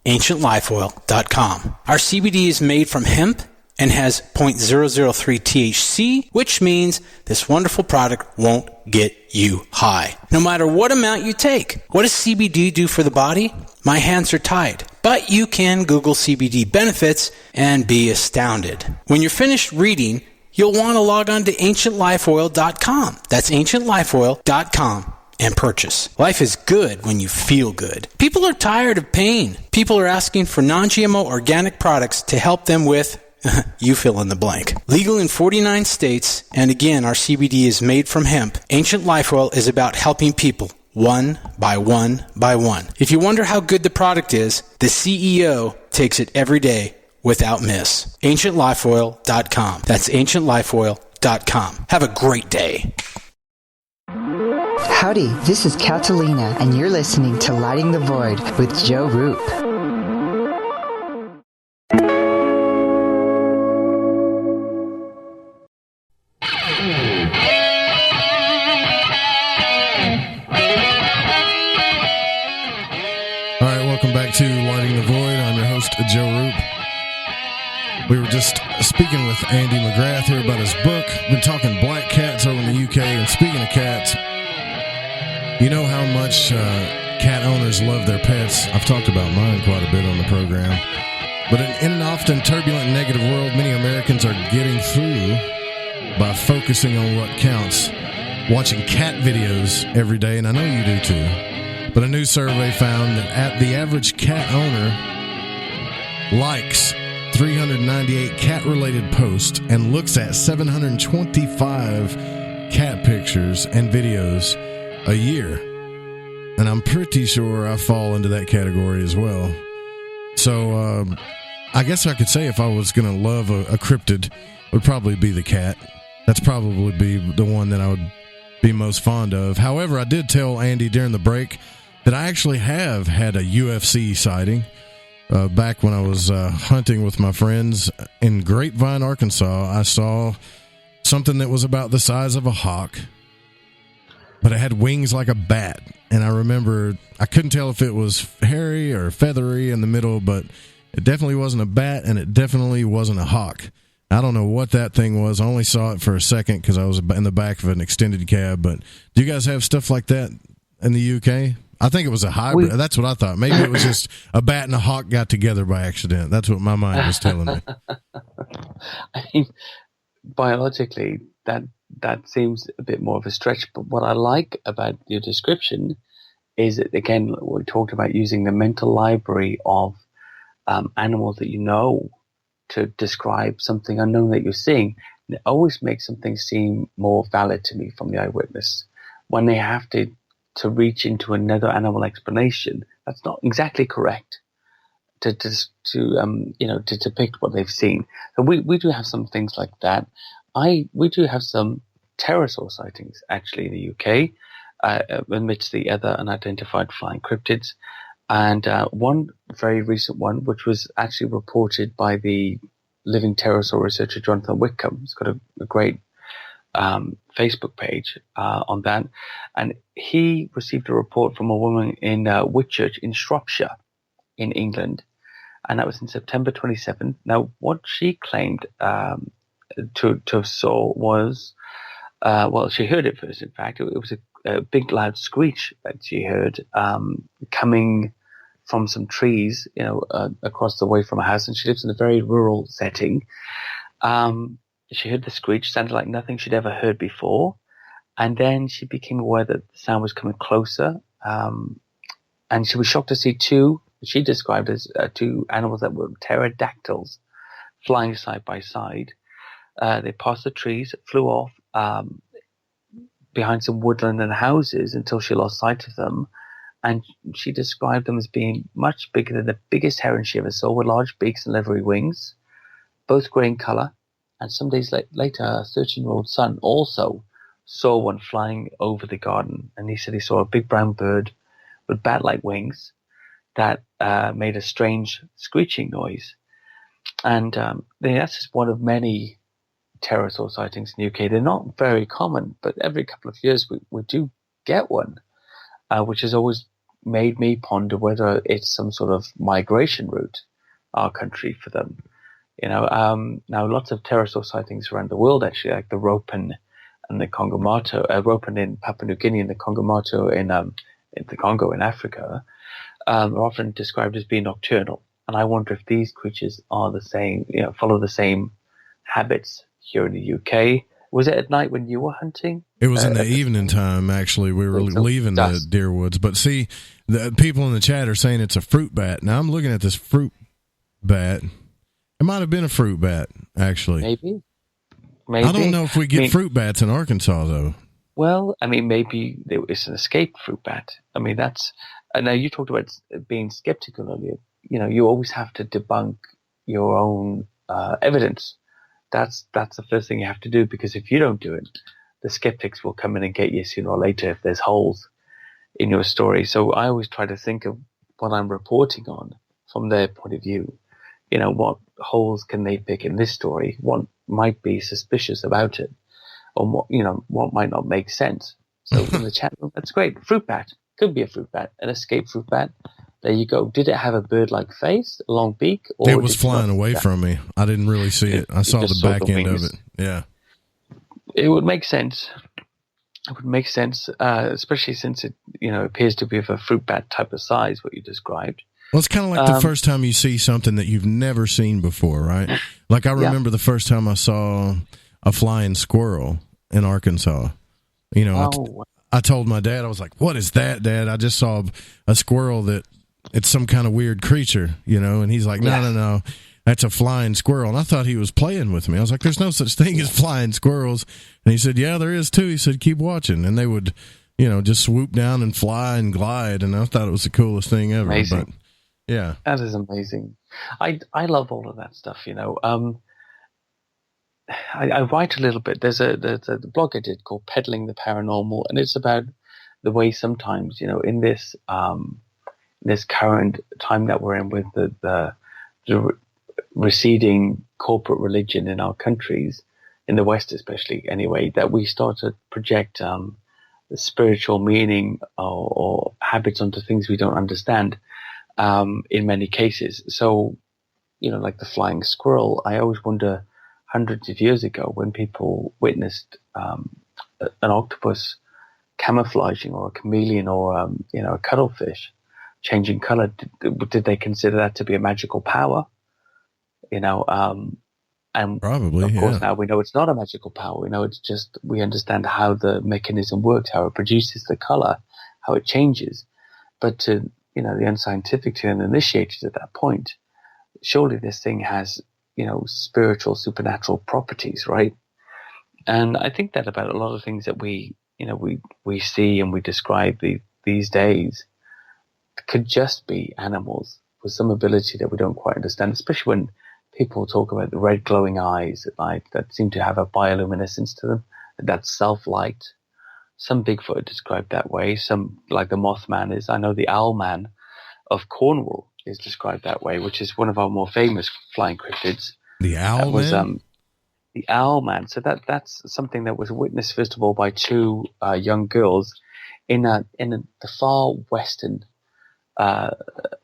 AncientLifeOil.com. Our CBD is made from hemp and has 0.003 THC, which means this wonderful product won't get you high, no matter what amount you take. What does CBD do for the body? My hands are tied, but you can Google CBD benefits and be astounded. When you're finished reading, you'll want to log on to AncientLifeOil.com. That's AncientLifeOil.com. And purchase. Life is good when you feel good. People are tired of pain. People are asking for non-GMO organic products to help them with, you fill in the blank. Legal in 49 states, and again, our CBD is made from hemp. Ancient Life Oil is about helping people one by one by one. If you wonder how good the product is, the CEO takes it every day without miss. AncientLifeOil.com. That's AncientLifeOil.com. Have a great day. Howdy, this is Catalina, and you're listening to Lighting the Void with Joe Roop. All right, welcome back to Lighting the Void. I'm your host, Joe Roop. We were just speaking with Andy McGrath here about his book. Been talking black cats over in the UK, and speaking of cats, you know how much cat owners love their pets. I've talked about mine quite a bit on the program. But in an often turbulent, negative world, many Americans are getting through by focusing on what counts, watching cat videos every day, and I know you do too. But a new survey found that the average cat owner likes 398 cat-related posts and looks at 725 cat pictures and videos a year. And I'm pretty sure I fall into that category as well. So I guess I could say if I was going to love a cryptid, it would probably be the cat. That's probably be the one that I would be most fond of. However, I did tell Andy during the break that I actually have had a U.F.C. sighting. Back when I was hunting with my friends in Grapevine, Arkansas, I saw something that was about the size of a hawk, but it had wings like a bat. And I remember, I couldn't tell if it was hairy or feathery in the middle, but it definitely wasn't a bat, and it definitely wasn't a hawk. I don't know what that thing was. I only saw it for a second because I was in the back of an extended cab. But do you guys have stuff like that in the UK? I think it was a hybrid. That's what I thought. Maybe it was just a bat and a hawk got together by accident. That's what my mind was telling me. I mean, biologically, that seems a bit more of a stretch. But what I like about your description is that, again, we talked about using the mental library of animals that you know to describe something unknown that you're seeing. And it always makes something seem more valid to me from the eyewitness. When they have to reach into another animal explanation, that's not exactly correct to depict what they've seen. So we do have some things like that. We do have some pterosaur sightings actually in the UK. amidst the other unidentified flying cryptids. And one very recent one, which was actually reported by the living pterosaur researcher Jonathan Whitcomb. He's got a great Facebook page on that. And he received a report from a woman in Whitchurch in Shropshire in England. And that was in September 27th. Now, what she claimed to have saw was, she heard it first, in fact. It was a big loud screech that she heard coming from some trees, across the way from her house. And she lives in a very rural setting. She heard the screech, sounded like nothing she'd ever heard before. And then she became aware that the sound was coming closer. And she was shocked to see two, she described as two animals that were pterodactyls flying side by side. They passed the trees, flew off behind some woodland and houses until she lost sight of them. And she described them as being much bigger than the biggest heron she ever saw, with large beaks and leathery wings, both grey in colour. And some days later, her 13-year-old son also saw one flying over the garden. And he said he saw a big brown bird with bat-like wings that made a strange screeching noise. And that's just one of many pterosaur sightings in the UK. They're not very common, but every couple of years we do get one, which has always made me ponder whether it's some sort of migration route, our country, for them. Now lots of pterosaur sightings around the world, actually, like the ropen and the Congomato, ropen in Papua New Guinea and the Congomato in the Congo in Africa, are often described as being nocturnal. And I wonder if these creatures are the same, follow the same habits here in the UK. Was it at night when you were hunting? It was in the evening time, actually. We were leaving the deer woods. But see, the people in the chat are saying it's a fruit bat. Now, I'm looking at this fruit bat. It might have been a fruit bat, actually. Maybe. I don't know if we get fruit bats in Arkansas, though. Well, maybe it's an escaped fruit bat. That's... now, you talked about being skeptical earlier. You always have to debunk your own evidence. That's the first thing you have to do, because if you don't do it, the skeptics will come in and get you sooner or later if there's holes in your story. So I always try to think of what I'm reporting on from their point of view. What holes can they pick in this story? What might be suspicious about it? Or what might not make sense? So in the chat room, that's great. Fruit bat. Could be a fruit bat. An escaped fruit bat. There you go. Did it have a bird-like face, a long beak? Or it was flying away from me. I didn't really see it. I saw the back end of it. Yeah. It would make sense. It would make sense, especially since it, appears to be of a fruit bat type of size, what you described. Well, it's kind of like the first time you see something that you've never seen before, right? Like I remember the first time I saw a flying squirrel in Arkansas. I told my dad, I was like, "What is that, Dad? I just saw a squirrel that it's some kind of weird creature, And he's like, no, that's a flying squirrel. And I thought he was playing with me. I was like, there's no such thing as flying squirrels. And he said, yeah, there is too. He said, keep watching. And they would, just swoop down and fly and glide. And I thought it was the coolest thing ever. Amazing. But yeah. That is amazing. I love all of that stuff, I write a little bit. There's a blog I did called Peddling the Paranormal, and it's about the way sometimes, in this current time that we're in with the receding corporate religion in our countries, in the West especially anyway, that we start to project the spiritual meaning or habits onto things we don't understand in many cases. So, like the flying squirrel, I always wonder, hundreds of years ago, when people witnessed an octopus camouflaging, or a chameleon, or a cuttlefish changing color, did they consider that to be a magical power? And probably, of course, now we know it's not a magical power. We know it's just, we understand how the mechanism works, how it produces the color, how it changes. But to the unscientific, to the uninitiated at that point, surely this thing has spiritual, supernatural properties, right? And I think that about a lot of things that we see and we describe these days could just be animals with some ability that we don't quite understand, especially when people talk about the red glowing eyes at night that seem to have a bioluminescence to them, that's self-light. Some Bigfoot are described that way. Some, like the Mothman is. I know the Owlman of Cornwall is described that way, which is one of our more famous flying cryptids. The Owlman? The Owlman. So that's something that was witnessed, first of all, by two young girls in the far western, the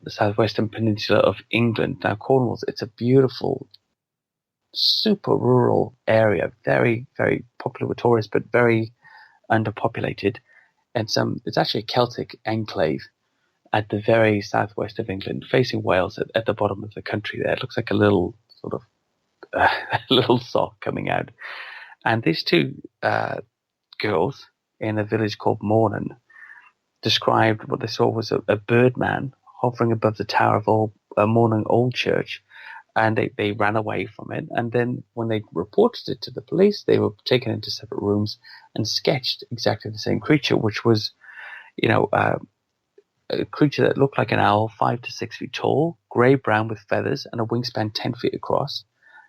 southwestern peninsula of England. Now, Cornwall, it's a beautiful, super rural area, very, very popular with tourists, but very underpopulated. And it's actually a Celtic enclave at the very southwest of England, facing Wales at the bottom of the country there. It looks like a little sort of a little sock coming out. And these two girls in a village called Mornan described what they saw was a birdman hovering above the tower of Mornan Old Church, and they ran away from it. And then when they reported it to the police, they were taken into separate rooms and sketched exactly the same creature, which was, a creature that looked like an owl, 5 to 6 feet tall, grey-brown with feathers, and a wingspan 10 feet across.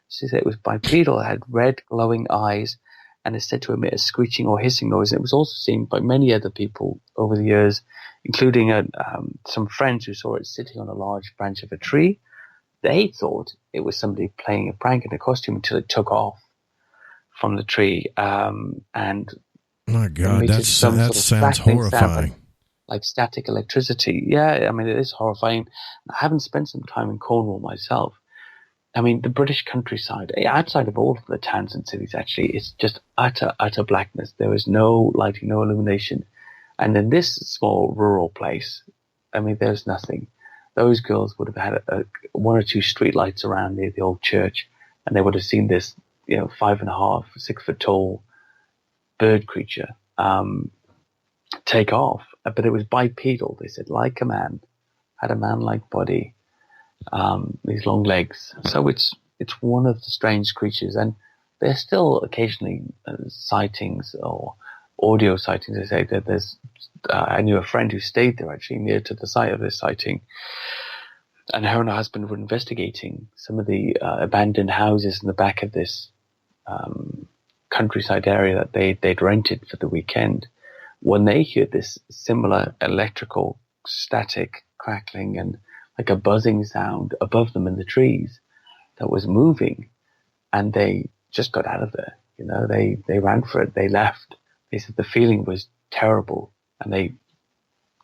She said it was bipedal, it had red glowing eyes, and is said to emit a screeching or hissing noise. And it was also seen by many other people over the years, including some friends who saw it sitting on a large branch of a tree. They thought it was somebody playing a prank in a costume until it took off from the tree. And my God, that sounds horrifying. Like static electricity. Yeah, I mean, it is horrifying. I haven't spent some time in Cornwall myself. I mean, the British countryside, outside of all of the towns and cities, actually, it's just utter blackness. There is no lighting, no illumination. And in this small rural place, I mean, there's nothing. Those girls would have had one or two street lights around near the old church, and they would have seen this, 5.5, 6 foot tall bird creature take off. But it was bipedal, they said, like a man, had a man-like body. These long legs. So it's one of the strange creatures, and there's still occasionally sightings or audio sightings. They say that there's. I knew a friend who stayed there actually near to the site of this sighting, and her and her husband were investigating some of the abandoned houses in the back of this countryside area that they'd rented for the weekend. When they heard this similar electrical static crackling and like a buzzing sound above them in the trees that was moving, and they just got out of there. They ran for it. They left. They said the feeling was terrible, and they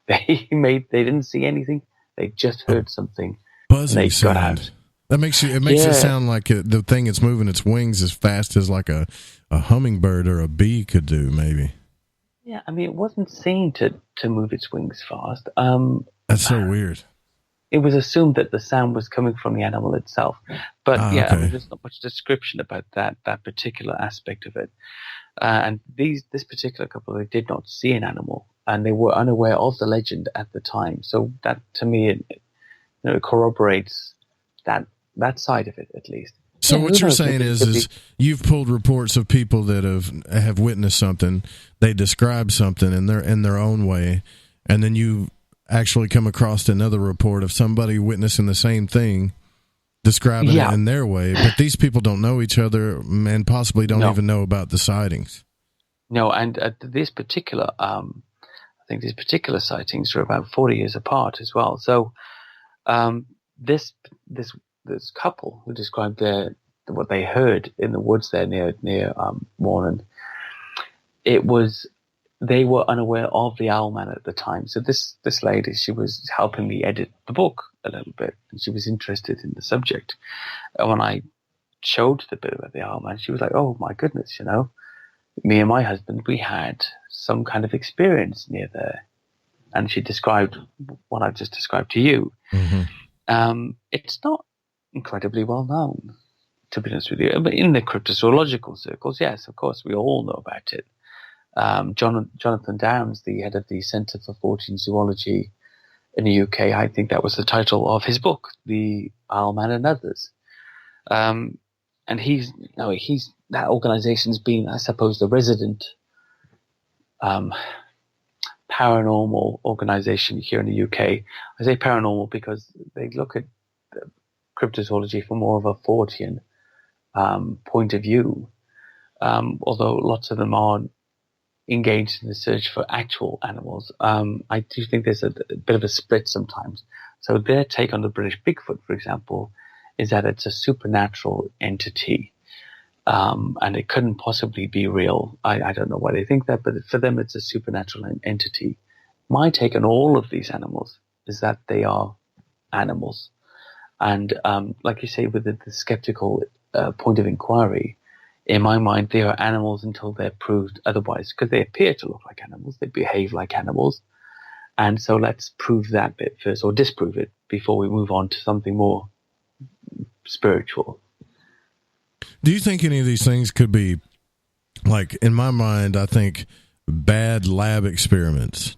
didn't see anything. They just heard something. Buzzing sound. Got out. That makes it sound like the thing that's moving its wings as fast as like a hummingbird or a bee could do, maybe. Yeah, I mean, it wasn't seen to move its wings fast. That's so weird. It was assumed that the sound was coming from the animal itself. But okay. I mean, there's not much description about that particular aspect of it. And this particular couple, they did not see an animal, and they were unaware of the legend at the time. So that, to me, it corroborates that side of it, at least. So what you're saying is you've pulled reports of people that have witnessed something, they describe something in their own way, and then you actually come across another report of somebody witnessing the same thing, describing it in their way, but these people don't know each other and possibly don't even know about the sightings. No, and this particular, I think these particular sightings are about 40 years apart as well. So this couple who described what they heard in the woods there near Mornan, they were unaware of the Owlman at the time. So this lady, she was helping me edit the book a little bit, and she was interested in the subject. And when I showed the bit about the Owlman, she was like, "Oh my goodness, me and my husband, we had some kind of experience near there." And she described what I've just described to you. Mm-hmm. It's not incredibly well known, to be honest with you. But in the cryptozoological circles, yes, of course, we all know about it. Jonathan Downes, the head of the Centre for Fortean Zoology in the UK, I think that was the title of his book, The Owlman and Others. And that organization's been, I suppose, the resident paranormal organization here in the UK. I say paranormal because they look at cryptozoology from more of a Fortean point of view, although lots of them are engaged in the search for actual animals. I do think there's a bit of a split sometimes. So their take on the British Bigfoot, for example, is that it's a supernatural entity, and it couldn't possibly be real. I don't know why they think that, but for them it's a supernatural entity. My take on all of these animals is that they are animals. And like you say, with the skeptical point of inquiry, in my mind, they are animals until they're proved otherwise, because they appear to look like animals, they behave like animals. And so let's prove that bit first, or disprove it, before we move on to something more spiritual. Do you think any of these things could be, like, in my mind, I think bad lab experiments?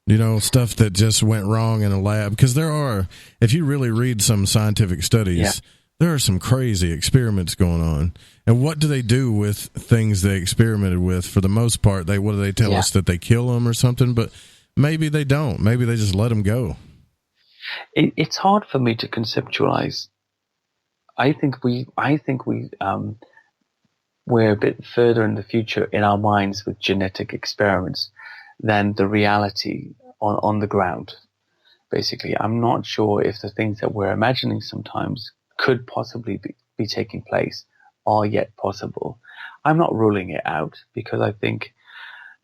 You know, stuff that just went wrong in a lab. Because there are, if you really read some scientific studies, there are some crazy experiments going on. And what do they do with things they experimented with? For the most part, what do they tell us? That they kill them or something? But maybe they don't. Maybe they just let them go. It's hard for me to conceptualize. I think we're a bit further in the future in our minds with genetic experiments than the reality on the ground. Basically, I'm not sure if the things that we're imagining sometimes could possibly be taking place are yet possible. I'm not ruling it out, because I think,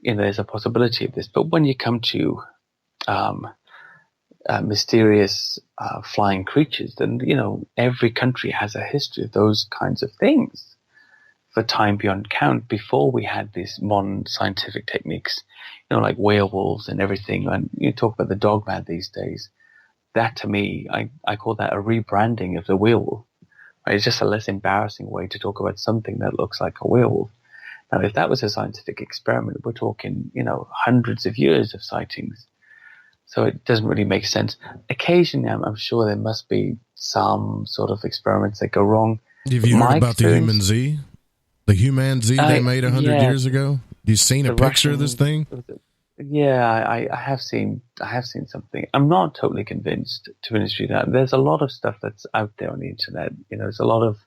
there's a possibility of this. But when you come to mysterious flying creatures, then, every country has a history of those kinds of things for time beyond count, before we had these modern scientific techniques, like werewolves and everything. And you talk about the dogman these days. That, to me, I call that a rebranding of the werewolf. Right? It's just a less embarrassing way to talk about something that looks like a werewolf. Now, if that was a scientific experiment, we're talking, hundreds of years of sightings. So it doesn't really make sense. Occasionally, I'm sure there must be some sort of experiments that go wrong. Have you heard about the human Z? The human Z they made 100 years ago? You seen a picture of this thing? Yeah, I have seen something. I'm not totally convinced, to be honest with you. There's a lot of stuff that's out there on the internet. There's a lot of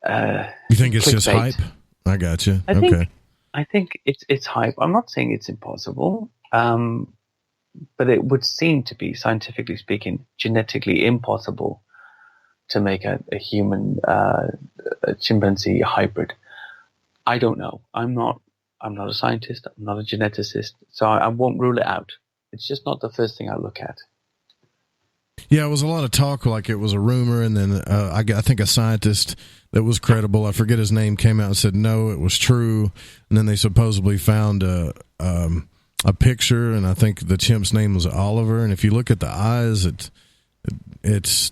you think it's just hype? I got you. I think it's hype. I'm not saying it's impossible, but it would seem to be, scientifically speaking, genetically impossible to make a human a chimpanzee hybrid. I don't know. I'm not a scientist. I'm not a geneticist, so I won't rule it out. It's just not the first thing I look at. Yeah, it was a lot of talk, like it was a rumor, and then I think a scientist that was credible, I forget his name, came out and said no, it was true, and then they supposedly found a picture, and I think the chimp's name was Oliver, and if you look at the eyes, it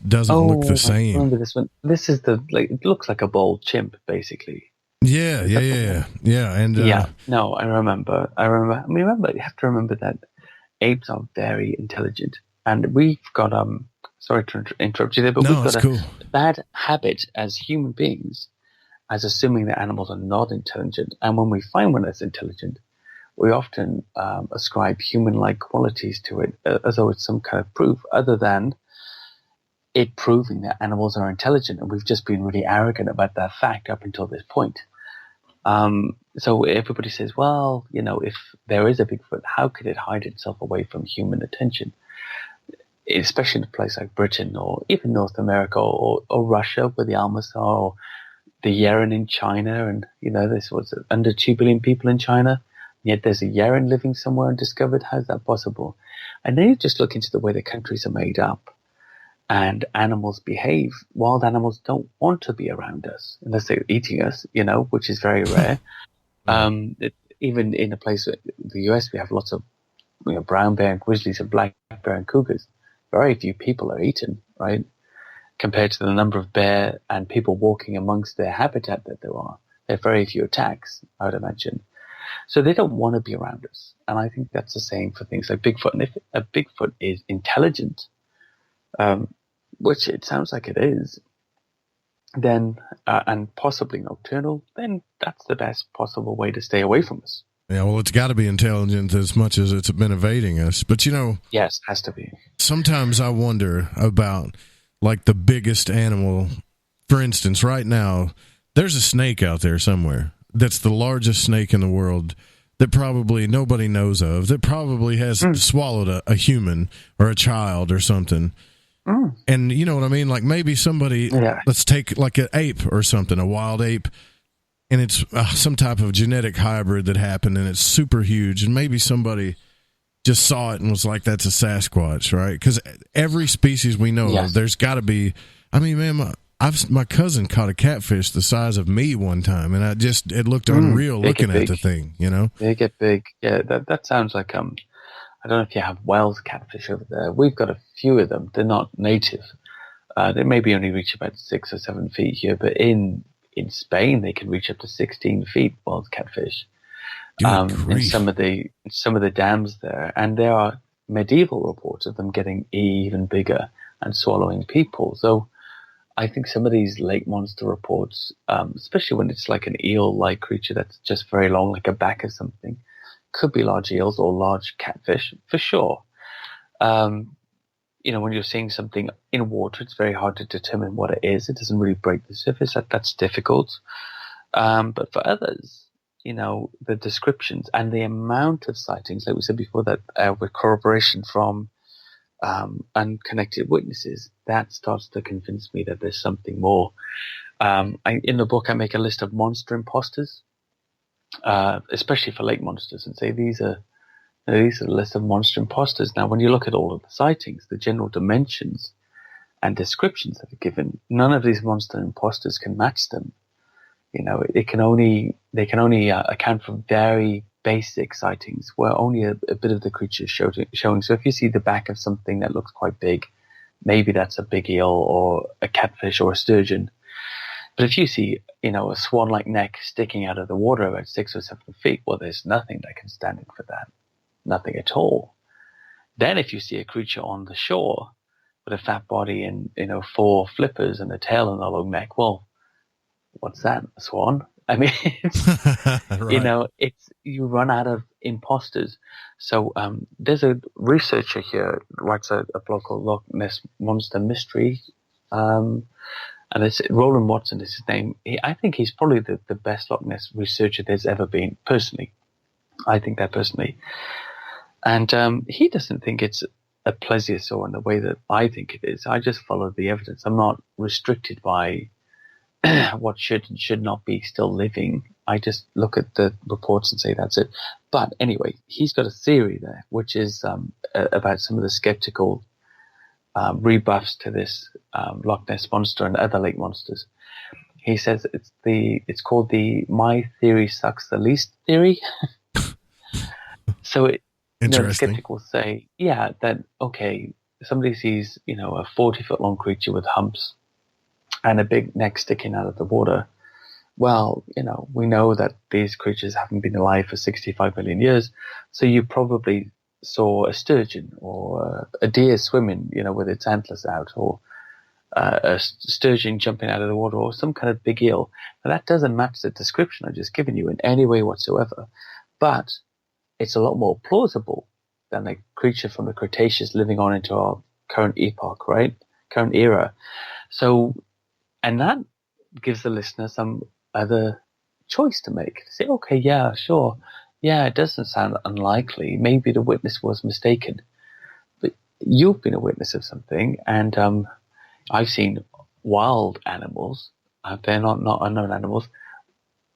doesn't look the same. I remember this one. This is it looks like a bald chimp, basically. Yeah. And no, I remember. You have to remember that apes are very intelligent, and we've got sorry to interrupt you there, but we've got a bad habit as human beings, as assuming that animals are not intelligent. And when we find one that's intelligent, we often ascribe human-like qualities to it, as though it's some kind of proof, other than it proving that animals are intelligent, and we've just been really arrogant about that fact up until this point. So everybody says, well, if there is a Bigfoot, how could it hide itself away from human attention? Especially in a place like Britain, or even North America, or Russia, where the Almas are, or the Yeren in China, and there's under 2 billion people in China, yet there's a Yeren living somewhere undiscovered. How's that possible? And then you just look into the way the countries are made up, and animals behave. Wild animals don't want to be around us unless they're eating us, which is very rare. Even in a place like the US, we have lots of brown bear and grizzlies and black bear and cougars. Very few people are eaten, right? Compared to the number of bear and people walking amongst their habitat that there are. There are very few attacks, I would imagine. So they don't want to be around us. And I think that's the same for things like Bigfoot. And if a Bigfoot is intelligent, which it sounds like it is, then and possibly nocturnal, then that's the best possible way to stay away from us. Yeah, well, it's got to be intelligent as much as it's been evading us. But, yes, has to be. Sometimes I wonder about, like, the biggest animal. For instance, right now, there's a snake out there somewhere that's the largest snake in the world that probably nobody knows of, that probably has swallowed a human or a child or something. And you know what I mean? Like maybe somebody, let's take like an ape or something, a wild ape, and it's some type of genetic hybrid that happened and it's super huge. And maybe somebody just saw it and was like, that's a Sasquatch, right? Because every species we know of, there's got to be, I mean, man, my cousin caught a catfish the size of me one time, and it looked unreal looking at the thing, you know? They get big. Yeah, that sounds like, I don't know if you have Wells catfish over there. We've got a few of them. They're not native. They maybe only reach about 6 or 7 feet here, but in Spain, they can reach up to 16 feet, Wells catfish. In some of the dams there, and there are medieval reports of them getting even bigger and swallowing people. So I think some of these lake monster reports, especially when it's like an eel-like creature that's just very long, like a back or something, could be large eels or large catfish for sure. You know, when you're seeing something in water, it's very hard to determine what it is. It doesn't really break the surface. That's difficult. But for others, you know, the descriptions and the amount of sightings, like we said before, that with corroboration from unconnected witnesses, that starts to convince me that there's something more. In the book, I make a list of monster imposters, especially for lake monsters, and say these are the list of monster imposters. Now, when you look at all of the sightings, the general dimensions and descriptions that are given, none of these monster imposters can match them. You know, they can only account for very basic sightings where only a bit of the creature is showing. So if you see the back of something that looks quite big, maybe that's a big eel or a catfish or a sturgeon. But if you see, you know, a swan-like neck sticking out of the water about 6 or 7 feet, well, there's nothing that can stand in for that. Nothing at all. Then if you see a creature on the shore with a fat body and, you know, 4 flippers and a tail and a long neck, well, what's that? A swan? I mean, right. You know, you run out of imposters. So there's a researcher here who writes a blog called Loch Ness Monster Mystery, and it's Roland Watson is his name. I think he's probably the best Loch Ness researcher there's ever been. Personally, I think that personally, and he doesn't think it's a plesiosaur in the way that I think it is. I just follow the evidence. I'm not restricted by what should and should not be still living. I just look at the reports and say that's it. But anyway, he's got a theory there, which is about some of the skeptical rebuffs to this Loch Ness monster and other lake monsters. He says it's called the "my theory sucks the least" theory. So the skeptic will say, yeah, that okay, somebody sees, you know, a 40-foot long creature with humps and a big neck sticking out of the water. Well, you know, we know that these creatures haven't been alive for 65 million years, so you probably saw a sturgeon or a deer swimming, you know, with its antlers out, or a sturgeon jumping out of the water, or some kind of big eel. Now, that doesn't match the description I've just given you in any way whatsoever, but it's a lot more plausible than a creature from the Cretaceous living on into our current epoch, right? Current era. So, and that gives the listener some other choice to make. Say, okay, yeah, sure. Yeah, it doesn't sound unlikely. Maybe the witness was mistaken. But you've been a witness of something, and I've seen wild animals. They're not unknown animals.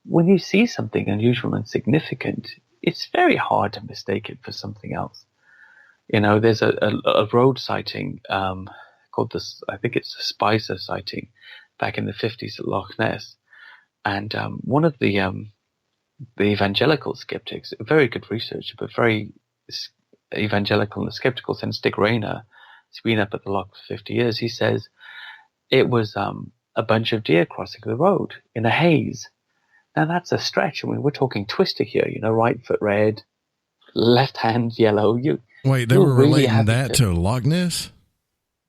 When you see something unusual and significant, it's very hard to mistake it for something else. You know, there's a road sighting called this, I think it's the Spicer sighting, back in the 50s at Loch Ness. And one of the evangelical skeptics, a very good researcher, but very evangelical in the skeptical sense, Dick Rayner, he's been up at the Loch for 50 years, he says it was a bunch of deer crossing the road in a haze. Now that's a stretch. I mean, we're talking twister here, you know, right foot red, left hand yellow. Wait, they were really relating that to Loch Ness?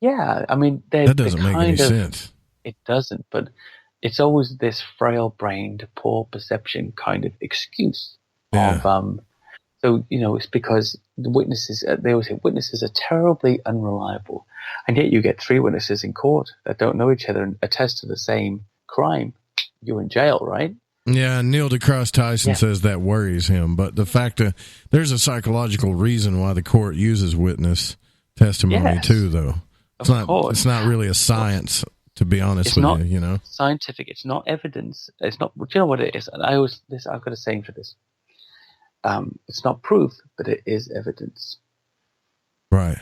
Yeah, I mean, that doesn't make any sense. It doesn't, but it's always this frail-brained, poor perception kind of excuse of, so, you know, it's because the witnesses, they always say witnesses are terribly unreliable, and yet you get 3 witnesses in court that don't know each other and attest to the same crime. You're in jail, right? Yeah, Neil deGrasse Tyson says that worries him, but the fact that there's a psychological reason why the court uses witness testimony too, though. It's not really a science, to be honest with you. You know, scientific. It's not evidence. It's not. Do you know what it is? And I've got a saying for this. It's not proof, but it is evidence. Right.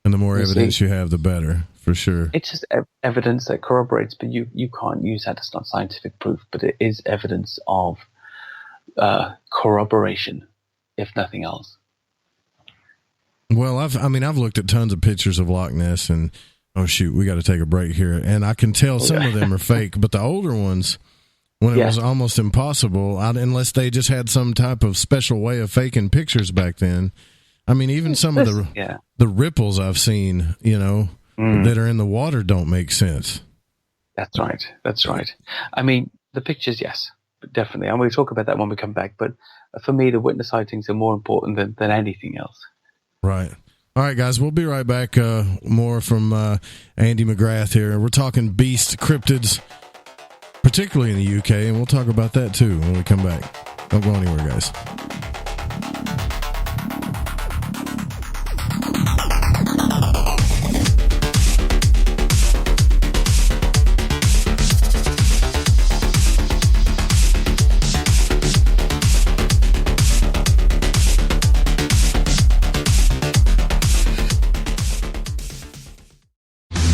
And the more evidence you have, the better, for sure. It's just evidence that corroborates, but you can't use that as not scientific proof, but it is evidence of corroboration, if nothing else. Well, I've looked at tons of pictures of Loch Ness, and oh shoot, we got to take a break here. And I can tell some of them are fake, but the older ones, when it was almost impossible, unless they just had some type of special way of faking pictures back then. I mean, even some of the ripples I've seen, that are in the water don't make sense. That's right. I mean, the pictures, yes, definitely. And we'll talk about that when we come back. But for me, the witness sightings are more important than anything else. Right. All right, guys, we'll be right back. More from Andy McGrath here. We're talking beast cryptids, particularly in the UK, and we'll talk about that too when we come back. Don't go anywhere, guys.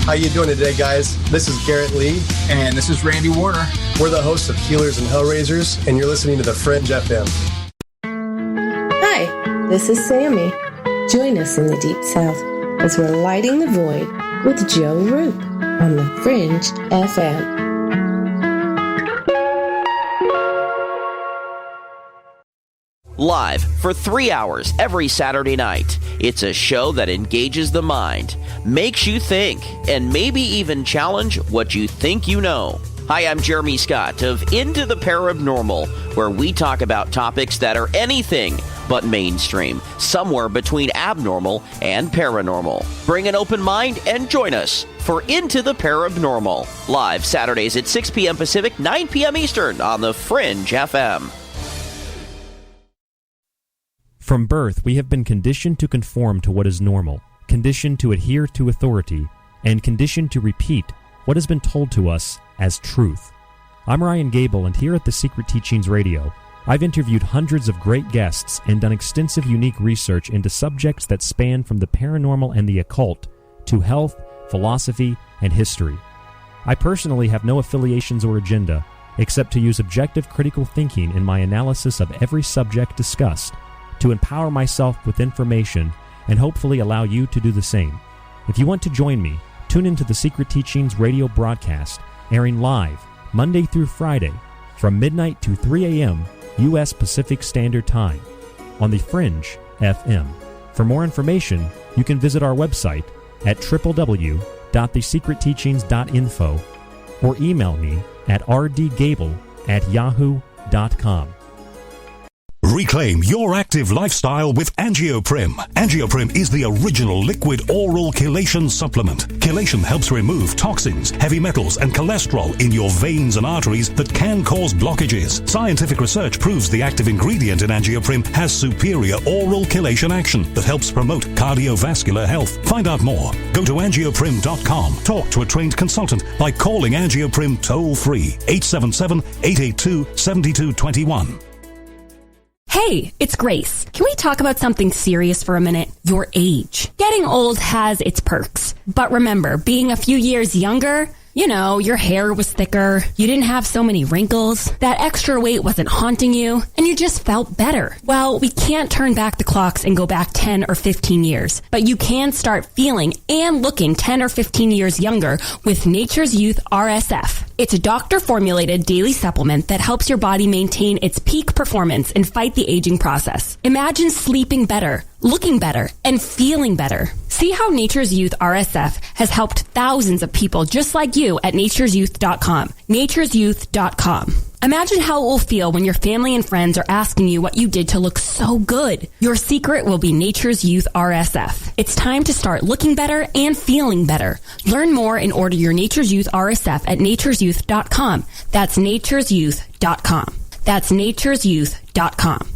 How you doing today, guys? This is Garrett Lee. And this is Randy Warner. We're the hosts of Healers and Hellraisers, and you're listening to The Fringe FM. Hi, this is Sammy. Join us in the Deep South as we're lighting the void with Joe Roop on The Fringe FM. Live for 3 hours every Saturday night. It's a show that engages the mind, makes you think, and maybe even challenge what you think you know. Hi, I'm Jeremy Scott of Into the Paranormal, where we talk about topics that are anything but mainstream, somewhere between abnormal and paranormal. Bring an open mind and join us for Into the Paranormal, live Saturdays at 6 p.m. Pacific, 9 p.m. Eastern on The Fringe FM. From birth, we have been conditioned to conform to what is normal, conditioned to adhere to authority, and conditioned to repeat what has been told to us as truth. I'm Ryan Gable, and here at The Secret Teachings Radio, I've interviewed hundreds of great guests and done extensive unique research into subjects that span from the paranormal and the occult to health, philosophy, and history. I personally have no affiliations or agenda, except to use objective critical thinking in my analysis of every subject discussed, to empower myself with information and hopefully allow you to do the same. If you want to join me, tune into the Secret Teachings radio broadcast, airing live Monday through Friday from midnight to 3 a.m. U.S. Pacific Standard Time on the Fringe FM. For more information, you can visit our website at www.thesecretteachings.info or email me at rdgable@yahoo.com. Reclaim your active lifestyle with Angioprim. Angioprim is the original liquid oral chelation supplement. Chelation helps remove toxins, heavy metals, and cholesterol in your veins and arteries that can cause blockages. Scientific research proves the active ingredient in Angioprim has superior oral chelation action that helps promote cardiovascular health. Find out more. Go to angioprim.com. Talk to a trained consultant by calling Angioprim toll-free 877-882-7221. Hey, it's Grace. Can we talk about something serious for a minute? Your age. Getting old has its perks. But remember, being a few years younger, your hair was thicker, you didn't have so many wrinkles, that extra weight wasn't haunting you, and you just felt better. Well, we can't turn back the clocks and go back 10 or 15 years, but you can start feeling and looking 10 or 15 years younger with Nature's Youth RSF. It's a doctor-formulated daily supplement that helps your body maintain its peak performance and fight the aging process. Imagine sleeping better, looking better, and feeling better. See how Nature's Youth RSF has helped thousands of people just like you at naturesyouth.com. naturesyouth.com. Imagine how it will feel when your family and friends are asking you what you did to look so good. Your secret will be Nature's Youth RSF. It's time to start looking better and feeling better. Learn more and order your Nature's Youth RSF at nature'syouth.com. That's nature'syouth.com. That's nature'syouth.com.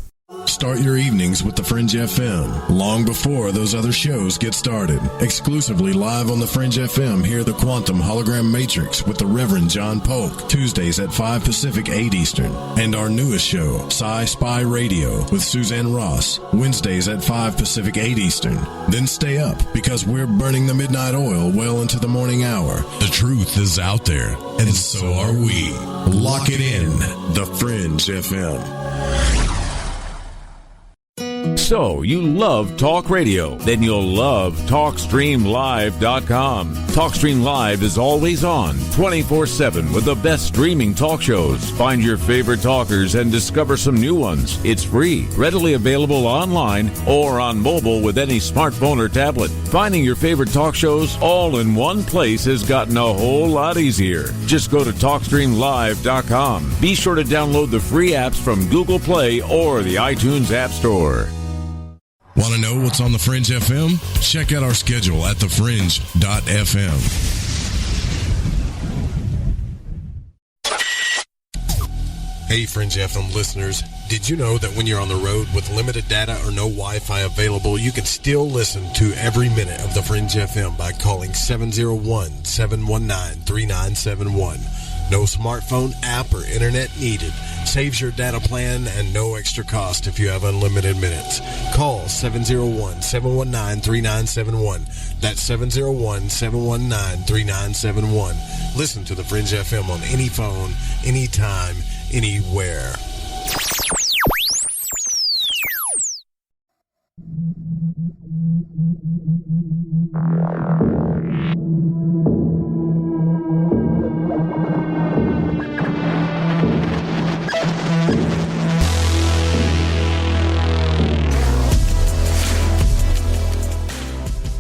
Start your evenings with The Fringe FM long before those other shows get started. Exclusively live on The Fringe FM, hear the Quantum Hologram Matrix with the Reverend John Polk, Tuesdays at 5 Pacific, 8 Eastern. And our newest show, Sci-Spy Radio with Suzanne Ross, Wednesdays at 5 Pacific, 8 Eastern. Then stay up because we're burning the midnight oil well into the morning hour. The truth is out there, and so are we. Lock it in, The Fringe FM. So, you love talk radio? Then you'll love TalkStreamLive.com. TalkStream Live is always on, 24/7 with the best streaming talk shows. Find your favorite talkers and discover some new ones. It's free, readily available online or on mobile with any smartphone or tablet. Finding your favorite talk shows all in one place has gotten a whole lot easier. Just go to TalkStreamLive.com. Be sure to download the free apps from Google Play or the iTunes App Store. Want to know what's on The Fringe FM? Check out our schedule at thefringe.fm. Hey, Fringe FM listeners. Did you know that when you're on the road with limited data or no Wi-Fi available, you can still listen to every minute of The Fringe FM by calling 701-719-3971. No smartphone app or internet needed. Saves your data plan and no extra cost if you have unlimited minutes. Call 701-719-3971. That's 701-719-3971. Listen to The Fringe FM on any phone, anytime, anywhere.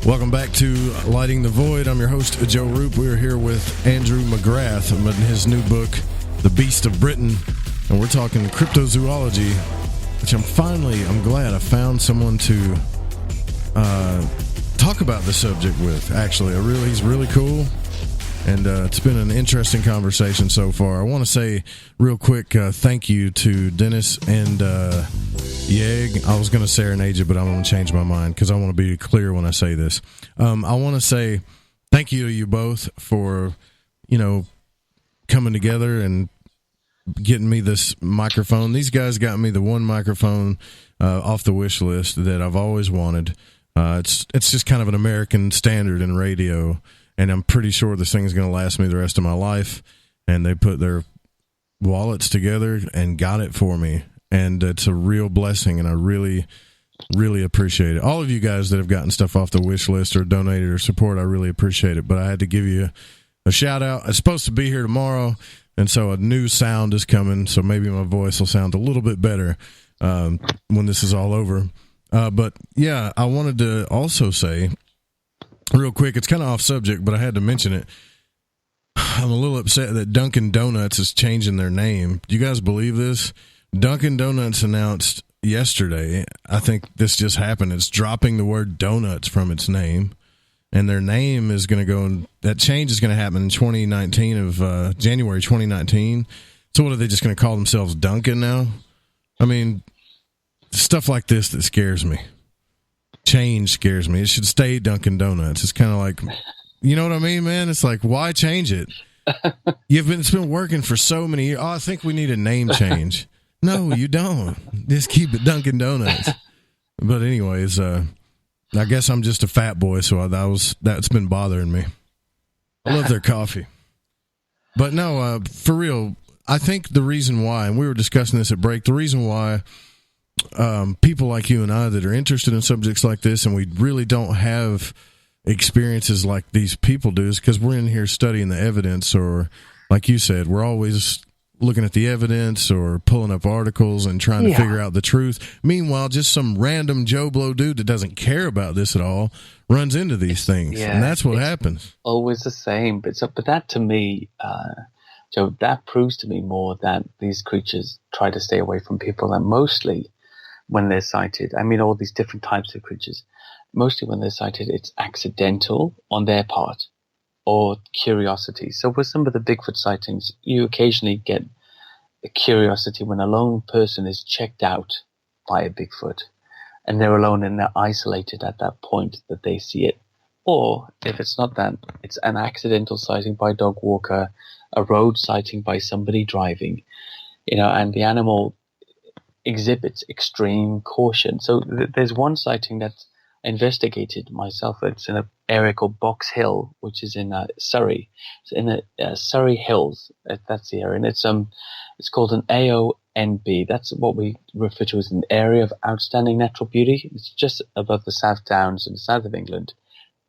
Welcome back to Lighting the Void. I'm your host, Joe Roop. We're here with Andrew McGrath in his new book, The Beast of Britain. And we're talking cryptozoology, which I'm glad I found someone to talk about the subject with. Actually, he's really cool. And it's been an interesting conversation so far. I want to say real quick thank you to Dennis and Yeg. I was going to serenade you, but I'm going to change my mind because I want to be clear when I say this. I want to say thank you to you both for, coming together and getting me this microphone. These guys got me the one microphone off the wish list that I've always wanted. It's just kind of an American standard in radio. And I'm pretty sure this thing's going to last me the rest of my life. And they put their wallets together and got it for me. And it's a real blessing, and I really, really appreciate it. All of you guys that have gotten stuff off the wish list or donated or support, I really appreciate it. But I had to give you a shout-out. It's supposed to be here tomorrow, and so a new sound is coming, so maybe my voice will sound a little bit better when this is all over. But, yeah, I wanted to also say, real quick, it's kind of off subject, but I had to mention it. I'm a little upset that Dunkin' Donuts is changing their name. Do you guys believe this? Dunkin' Donuts announced yesterday, I think this just happened, it's dropping the word donuts from its name, and their name is going to go, and that change is going to happen in 2019 of January 2019. So what, are they just going to call themselves Dunkin' now? I mean, stuff like this that scares me. Change scares me. It should stay Dunkin' Donuts. It's kind of like, you know what I mean, man? It's like, why change it? It's been working for so many years. Oh, I think we need a name change. No, you don't. Just keep it Dunkin' Donuts. But anyways, I guess I'm just a fat boy, so that's been bothering me. I love their coffee. But no, for real, I think the reason why, and we were discussing this at break, the reason why people like you and I that are interested in subjects like this, and we really don't have experiences like these people do, is because we're in here studying the evidence, or like you said, we're always looking at the evidence or pulling up articles and trying to figure out the truth. Meanwhile, just some random Joe Blow dude that doesn't care about this at all runs into these things, and that's what happens. Always the same. But that to me, So that proves to me more that these creatures try to stay away from people, and mostly when they're sighted, I mean all these different types of creatures, mostly when they're sighted, it's accidental on their part or curiosity. So with some of the Bigfoot sightings, you occasionally get a curiosity when a lone person is checked out by a Bigfoot and they're alone and they're isolated at that point that they see it. Or if it's not that, it's an accidental sighting by a dog walker, a road sighting by somebody driving, and the animal exhibits extreme caution. So there's one sighting that I investigated myself. It's in an area called Box Hill, which is in Surrey. It's in the Surrey Hills. That's the area, and it's called an AONB. That's what we refer to as an area of outstanding natural beauty. It's just above the South Downs in the south of England.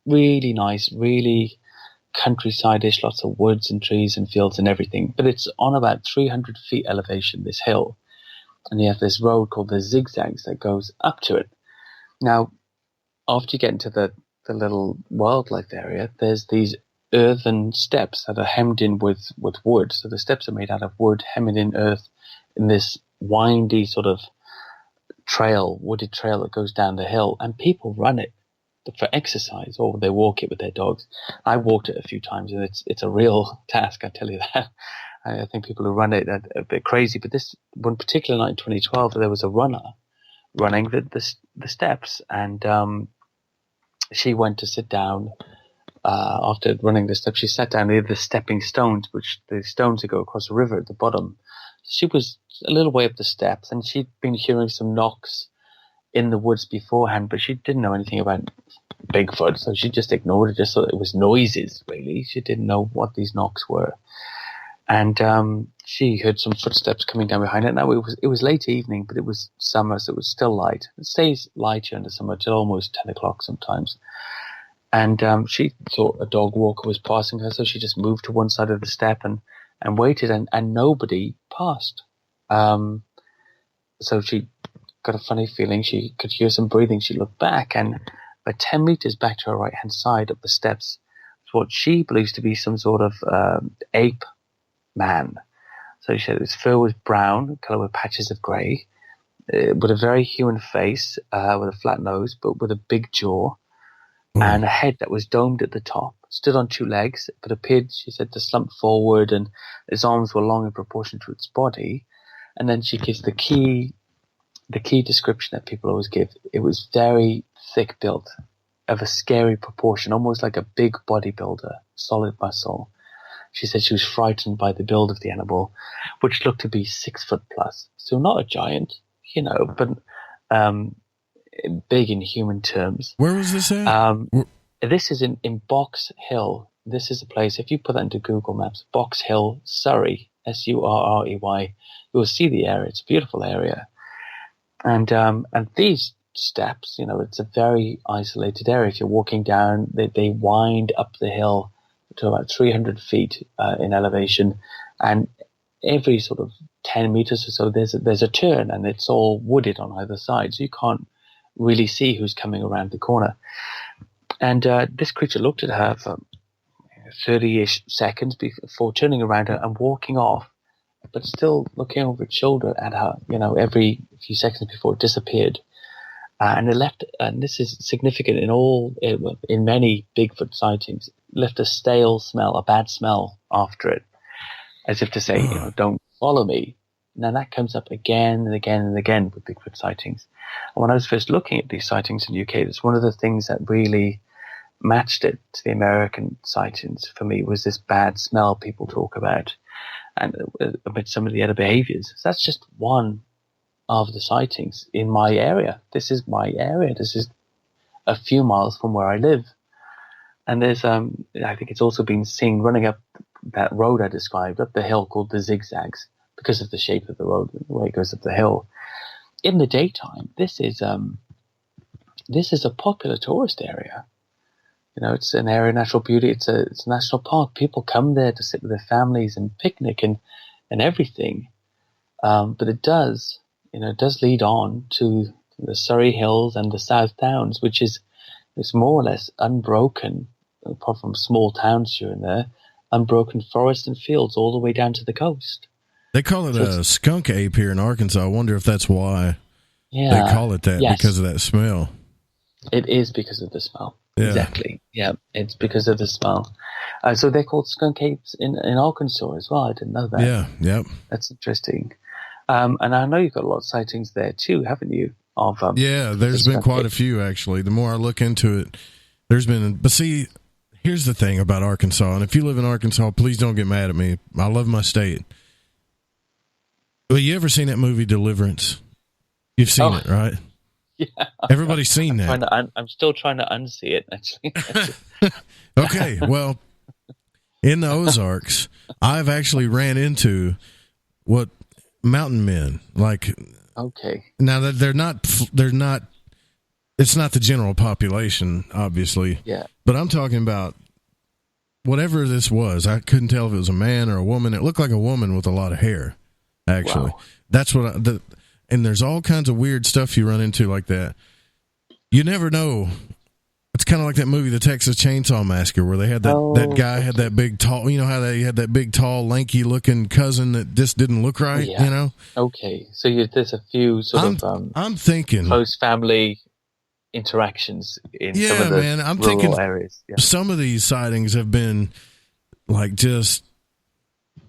Really nice, really countryside-ish, lots of woods and trees and fields and everything. But it's on about 300 feet elevation, this hill. And you have this road called the Zigzags that goes up to it. Now, after you get into the little wildlife area, there's these earthen steps that are hemmed in with wood. So the steps are made out of wood, hemmed in earth, in this windy sort of wooded trail that goes down the hill. And people run it for exercise, or they walk it with their dogs. I walked it a few times, and it's a real task, I tell you that. I think people who run it are a bit crazy, but this one particular night in 2012, there was a runner running the steps, and she went to sit down after running the steps. She sat down near the stepping stones, which the stones that go across the river at the bottom. She was a little way up the steps, and she'd been hearing some knocks in the woods beforehand, but she didn't know anything about Bigfoot, so she just ignored it, just thought it was noises, really. She didn't know what these knocks were. And she heard some footsteps coming down behind her. Now, it was late evening, but it was summer, so it was still light. It stays light here in the summer till almost 10 o'clock sometimes. And she thought a dog walker was passing her, so she just moved to one side of the step and waited, and nobody passed. So she got a funny feeling. She could hear some breathing. She looked back, and about 10 meters back to her right-hand side up the steps was what she believes to be some sort of ape man. So she said his fur was brown, coloured with patches of grey, with a very human face, with a flat nose, but with a big jaw, and a head that was domed at the top, stood on two legs, but appeared, she said, to slump forward, and its arms were long in proportion to its body. And then she gives the key description that people always give. It was very thick built, of a scary proportion, almost like a big bodybuilder, solid muscle. She said she was frightened by the build of the animal, which looked to be 6 foot plus. So not a giant, but big in human terms. Where was this at? This is in Box Hill. This is a place, if you put that into Google Maps, Box Hill, Surrey, Surrey, you'll see the area. It's a beautiful area. And these steps, it's a very isolated area. If you're walking down, they wind up the hill to about 300 feet in elevation, and every sort of 10 meters or so, there's a turn, and it's all wooded on either side, so you can't really see who's coming around the corner. And this creature looked at her for 30-ish seconds before turning around her and walking off, but still looking over its shoulder at her, every few seconds before it disappeared. And it left, and this is significant in many Bigfoot sightings, left a stale smell, a bad smell after it, as if to say, don't follow me. Now that comes up again and again and again with Bigfoot sightings. And when I was first looking at these sightings in the UK, it's one of the things that really matched it to the American sightings for me was this bad smell people talk about, and amid some of the other behaviors. So that's just one of the sightings in my area. This is my area. This is a few miles from where I live. And there's, I think it's also been seen running up that road I described, up the hill called the Zigzags, because of the shape of the road, the way it goes up the hill. In the daytime, this is a popular tourist area. It's an area of natural beauty. It's a national park. People come there to sit with their families and picnic and everything. But it does lead on to the Surrey Hills and the South Downs, which is more or less unbroken, apart from small towns here and there, unbroken forests and fields all the way down to the coast. They call it a skunk ape here in Arkansas. I wonder if that's why they call it that, because of that smell. It is because of the smell. Yeah. Exactly. Yeah, it's because of the smell. So they're called skunk apes in Arkansas as well. I didn't know that. Yeah, yep. That's interesting. And I know you've got a lot of sightings there too, haven't you? There's been quite a few, actually. The more I look into it, there's been... But see, here's the thing about Arkansas, and if you live in Arkansas, please don't get mad at me. I love my state. But you ever seen that movie Deliverance? You've seen it, right? Yeah. Everybody's seen that. I'm still trying to unsee it, actually. Okay, well, in the Ozarks, I've actually ran into what mountain men, like... Okay. Now, that they're not, it's not the general population, obviously. Yeah. But I'm talking about whatever this was. I couldn't tell if it was a man or a woman. It looked like a woman with a lot of hair, actually. Wow. That's what and there's all kinds of weird stuff you run into like that. You never know. It's kind of like that movie, The Texas Chainsaw Massacre, where they had that guy had that big tall, you know how he had that big tall lanky looking cousin that just didn't look right, you know? Okay. So there's a few I'm thinking close family interactions in some of the I'm rural thinking areas. Yeah. Some of these sightings have been like just,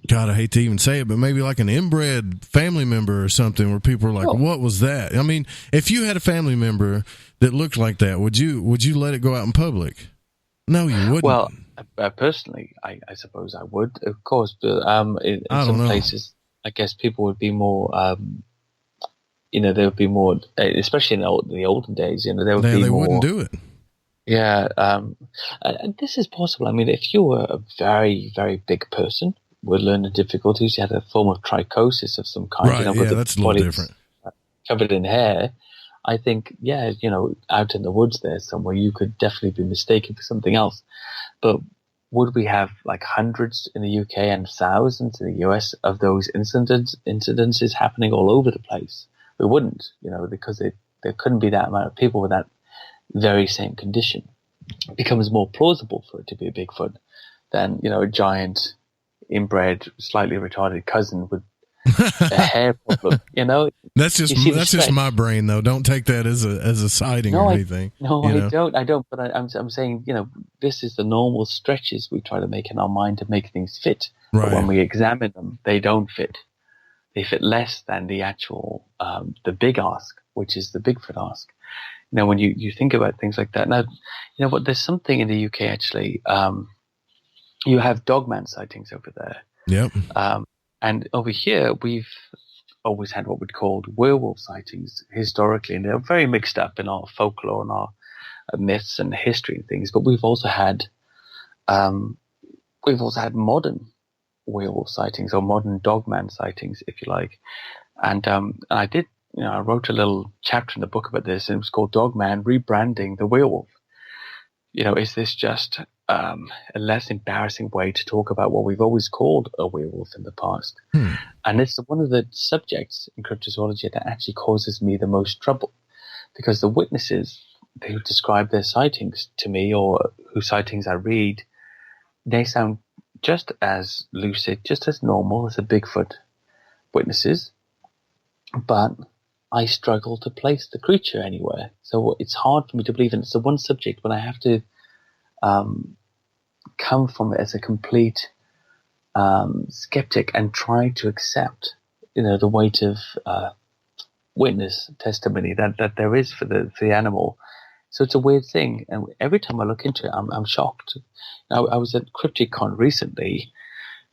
God, I hate to even say it, but maybe like an inbred family member or something where people are like, what was that? I mean, if you had a family member that looked like that, would you let it go out in public? No, you wouldn't. Well, personally, I suppose I would, of course. But in some places, I guess people would be more, there would be more, especially in the olden days, there would be more. They wouldn't do it. Yeah. And this is possible. I mean, if you were a very, very big person with learning difficulties, you had a form of trichosis of some kind. Right, that's a little different. Covered in hair. I think, out in the woods there somewhere, you could definitely be mistaken for something else. But would we have like hundreds in the UK and thousands in the US of those incidences happening all over the place? We wouldn't, because there couldn't be that amount of people with that very same condition. It becomes more plausible for it to be a Bigfoot than, a giant, inbred, slightly retarded cousin with a hair problem, That's just my brain, though. Don't take that as a sighting or anything. I don't. But I'm saying, this is the normal stretches we try to make in our mind to make things fit. Right. But when we examine them, they don't fit. They fit less than the actual, the big ask, which is the Bigfoot ask. When you think about things like that. Now, what? There's something in the UK actually. You have dogman sightings over there. Yep. And over here, we've always had what we'd called werewolf sightings historically, and they're very mixed up in our folklore and our myths and history and things. But we've also had modern werewolf sightings or modern dogman sightings, if you like. And I did, I wrote a little chapter in the book about this, and it was called Dogman Rebranding the Werewolf. Is this just a less embarrassing way to talk about what we've always called a werewolf in the past? And it's one of the subjects in cryptozoology that actually causes me the most trouble, because the witnesses who describe their sightings to me, or whose sightings I read, they sound just as lucid, just as normal as the Bigfoot witnesses, but I struggle to place the creature anywhere. So it's hard for me to believe, and it's the one subject when I have to come from it as a complete skeptic and try to accept, the weight of witness testimony that there is for the animal. So it's a weird thing, and every time I look into it, I'm shocked. I was at CryptiCon recently,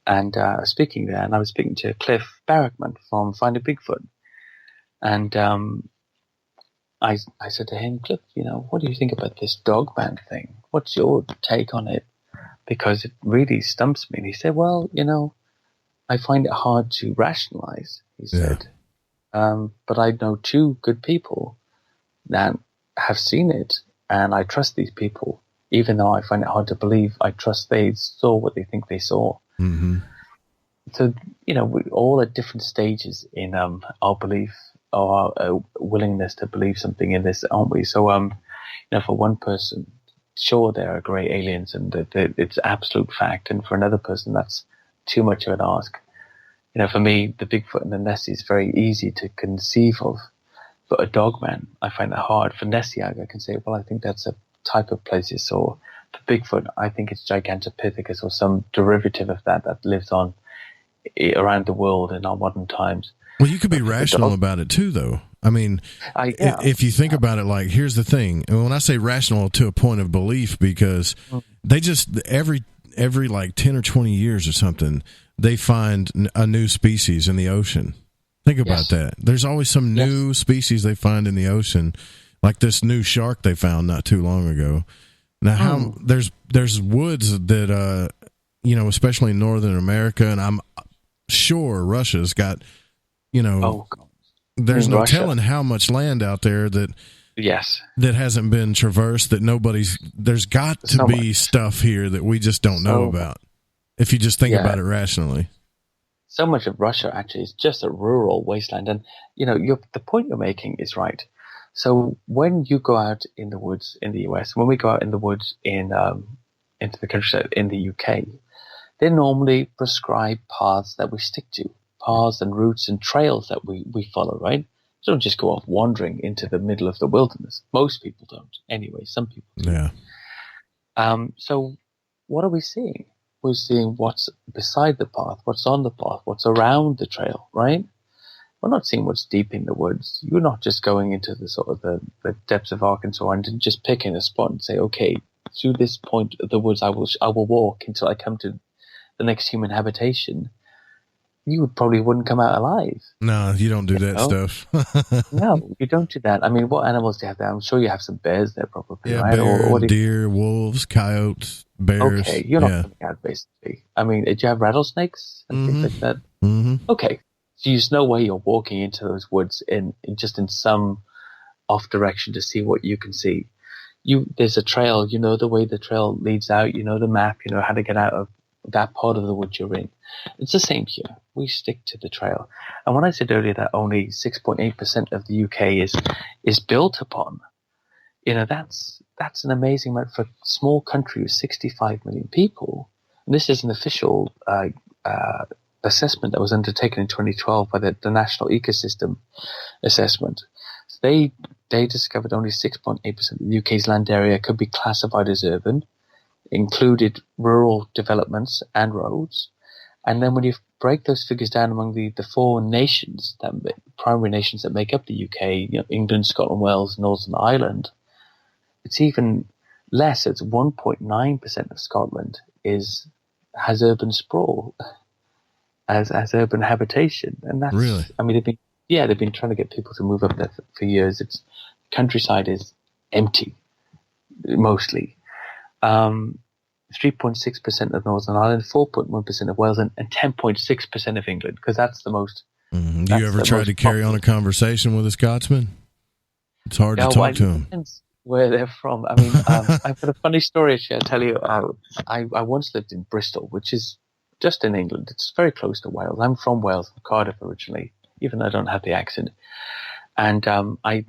and speaking there, and I was speaking to Cliff Barrickman from Finding Bigfoot, and I said to him, Cliff, what do you think about this dogman thing? What's your take on it? Because it really stumps me. And he said, well, I find it hard to rationalize, he said. But I know two good people that have seen it, and I trust these people. Even though I find it hard to believe, I trust they saw what they think they saw. Mm-hmm. So, we're all at different stages in our belief, or our willingness to believe something in this, aren't we? So, for one person, sure there are grey aliens and that it's absolute fact, and for another person that's too much of an ask. For me, the Bigfoot and the Nessie is very easy to conceive of, but a dogman, I find that hard. For Nessie, I can say, well, I think that's a type of plesiosaur. For Bigfoot, I think it's Gigantopithecus or some derivative of that lives on around the world in our modern times. Well, you could be rational about it too, though. I mean, if you think about it, like, here's the thing. And when I say rational, to a point of belief, because they just, every like 10 or 20 years or something, they find a new species in the ocean. Think about that. There's always some new species they find in the ocean, like this new shark they found not too long ago. Now, there's woods that, especially in Northern America, and I'm sure Russia's got, there's no telling how much land out there that hasn't been traversed, that there's got to be stuff here that we just don't know about, if you just think about it rationally. So much of Russia actually is just a rural wasteland, and the point you're making is right. So when you go out in the woods in the US, when we go out in the woods into the countryside in the UK, they normally prescribe paths that we stick to, paths and routes and trails that we follow, right? So don't just go off wandering into the middle of the wilderness. Most people don't. Anyway, some people do. Yeah. So what are we seeing? We're seeing what's beside the path, what's on the path, what's around the trail, right? We're not seeing what's deep in the woods. You're not just going into the sort of the depths of Arkansas and just picking a spot and say, okay, through this point of the woods, I will walk until I come to the next human habitation. You probably wouldn't come out alive. No, you don't do that stuff. No, you don't do that. I mean, what animals do you have there? I'm sure you have some bears there, probably, right? Bear, deer, wolves, coyotes, bears. Okay, you're not coming out, basically. I mean, did you have rattlesnakes and things like that? Mm-hmm. Okay, so there's no way you're walking into those woods in some off direction to see what you can see. There's a trail. You know the way the trail leads out. You know the map. You know how to get out of that part of the woods you're in. It's the same here. We stick to the trail. And when I said earlier that only 6.8% of the UK is built upon, that's an amazing amount for a small country with 65 million people. And this is an official assessment that was undertaken in 2012 by the National Ecosystem Assessment. So they discovered only 6.8% of the UK's land area could be classified as urban, included rural developments and roads. And then when you break those figures down among the four nations, primary nations that make up the UK, England, Scotland, Wales, Northern Ireland, it's even less. It's 1.9% of Scotland has urban sprawl as urban habitation. And that's really, I mean, they've been trying to get people to move up there for years. Countryside is empty, mostly. 3.6% of Northern Ireland, 4.1% of Wales, and 10.6% of England, because that's the most. Mm-hmm. Do you ever try to carry on a conversation with a Scotsman? It's hard to talk to him. Where they're from. I mean, I've got a funny story actually. I'll tell you. I once lived in Bristol, which is just in England. It's very close to Wales. I'm from Wales, Cardiff originally, even though I don't have the accent. And when I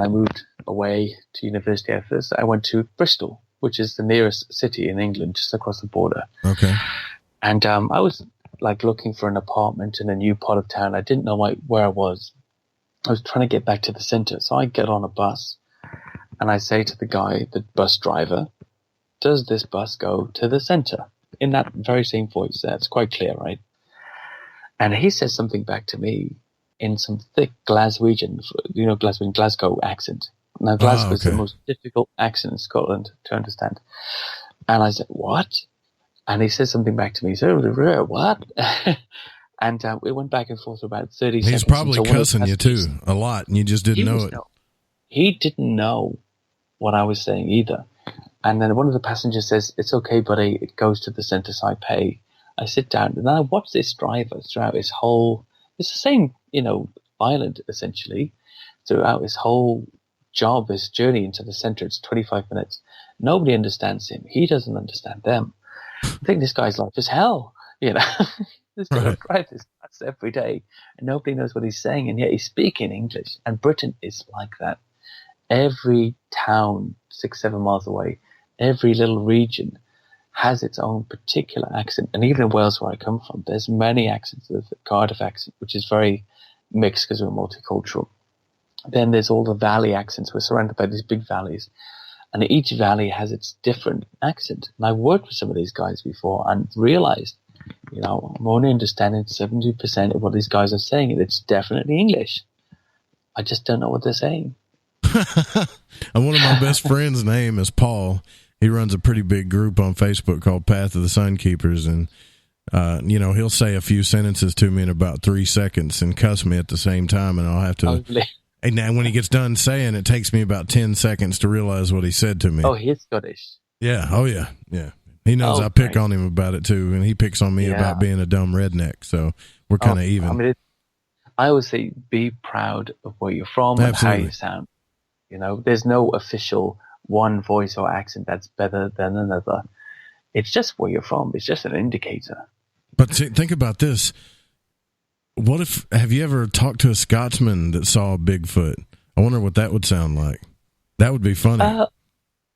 moved away to university, I went to Bristol, which is the nearest city in England, just across the border. Okay. And I was like looking for an apartment in a new part of town. I didn't know where I was. I was trying to get back to the center. So I get on a bus and I say to the bus driver, does this bus go to the center? In that very same voice. That's quite clear, right? And he says something back to me in some thick Glaswegian, Glasgow accent. Now, Glasgow is the most difficult accent in Scotland to understand. And I said, what? And he says something back to me. He said, what? And we went back and forth for about 30 seconds. He's probably cussing you, too, a lot, and you just didn't know it. He didn't know what I was saying either. And then one of the passengers says, it's okay, buddy. It goes to the center, so I pay. I sit down, and I watch this driver throughout his whole... It's the same, island, essentially, throughout his whole job, his journey into the center. It's 25 minutes. Nobody understands him. He doesn't understand them. I think this guy's life is hell, This guy drives this bus every day, and nobody knows what he's saying, and yet he's speaking English. And Britain is like that. every town 6-7 miles away, every little region has its own particular accent. And even in Wales, where I come from, there's many accents. There's the Cardiff accent, which is very mixed because we're multicultural. Then there's all the valley accents. We're surrounded by these big valleys, and each valley has its different accent. And I've worked with some of these guys before and realized, I'm only understanding 70% of what these guys are saying, and it's definitely English. I just don't know what they're saying. And one of my best friends' name is Paul. He runs a pretty big group on Facebook called Path of the Sunkeepers, and he'll say a few sentences to me in about 3 seconds and cuss me at the same time, and I'll have to. And then when he gets done saying, it takes me about 10 seconds to realize what he said to me. Oh, he's Scottish. Yeah. Oh, yeah. Yeah. He knows I pick on him about it too, and he picks on me about being a dumb redneck. So we're kind of even. I mean, I always say, be proud of where you're from and how you sound. There's no official one voice or accent that's better than another. It's just where you're from. It's just an indicator. But think about this. Have you ever talked to a Scotsman that saw a Bigfoot? I wonder what that would sound like. That would be funny.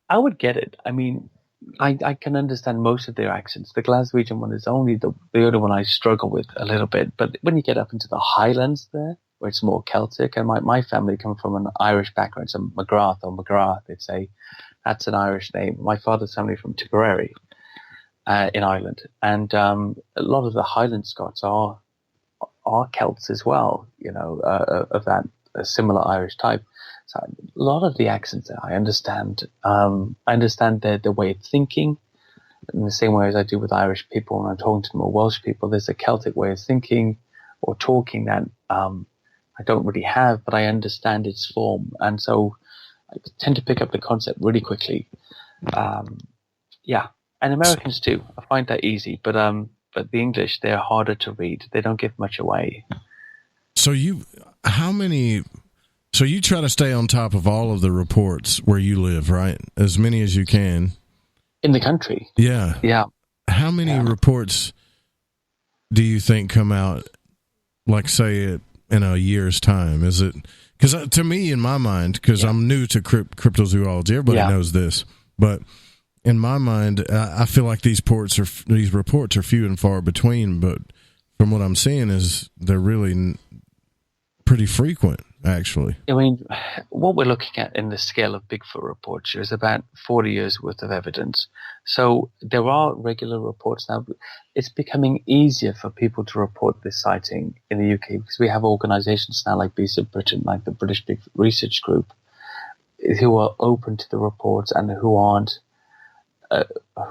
I would get it. I mean, I can understand most of their accents. The Glaswegian one is only the other one I struggle with a little bit. But when you get up into the Highlands there, where it's more Celtic, and my family come from an Irish background, so McGrath, they'd say that's an Irish name. My father's family from Tipperary in Ireland, and a lot of the Highland Scots are Celts as well, of that similar Irish type. So a lot of the accents that I understand their way of thinking in the same way as I do with Irish people when I'm talking to them, or Welsh people. There's a Celtic way of thinking or talking that I don't really have, but I understand its form. And so I tend to pick up the concept really quickly. And Americans too. I find that easy, but the English, they're harder to read. They don't give much away. So you try to stay on top of all of the reports where you live, right? As many as you can. In the country. Yeah. Yeah. How many reports do you think come out, like say in a year's time? Is it, because to me, in my mind, because I'm new to cryptozoology, everybody knows this, but in my mind, I feel like these reports are few and far between, but from what I'm seeing is they're really pretty frequent, actually. I mean, what we're looking at in the scale of Bigfoot reports is about 40 years worth of evidence. So there are regular reports now. It's becoming easier for people to report this sighting in the UK because we have organizations now like Beasts of Britain, like the British Bigfoot Research Group, who are open to the reports and who aren't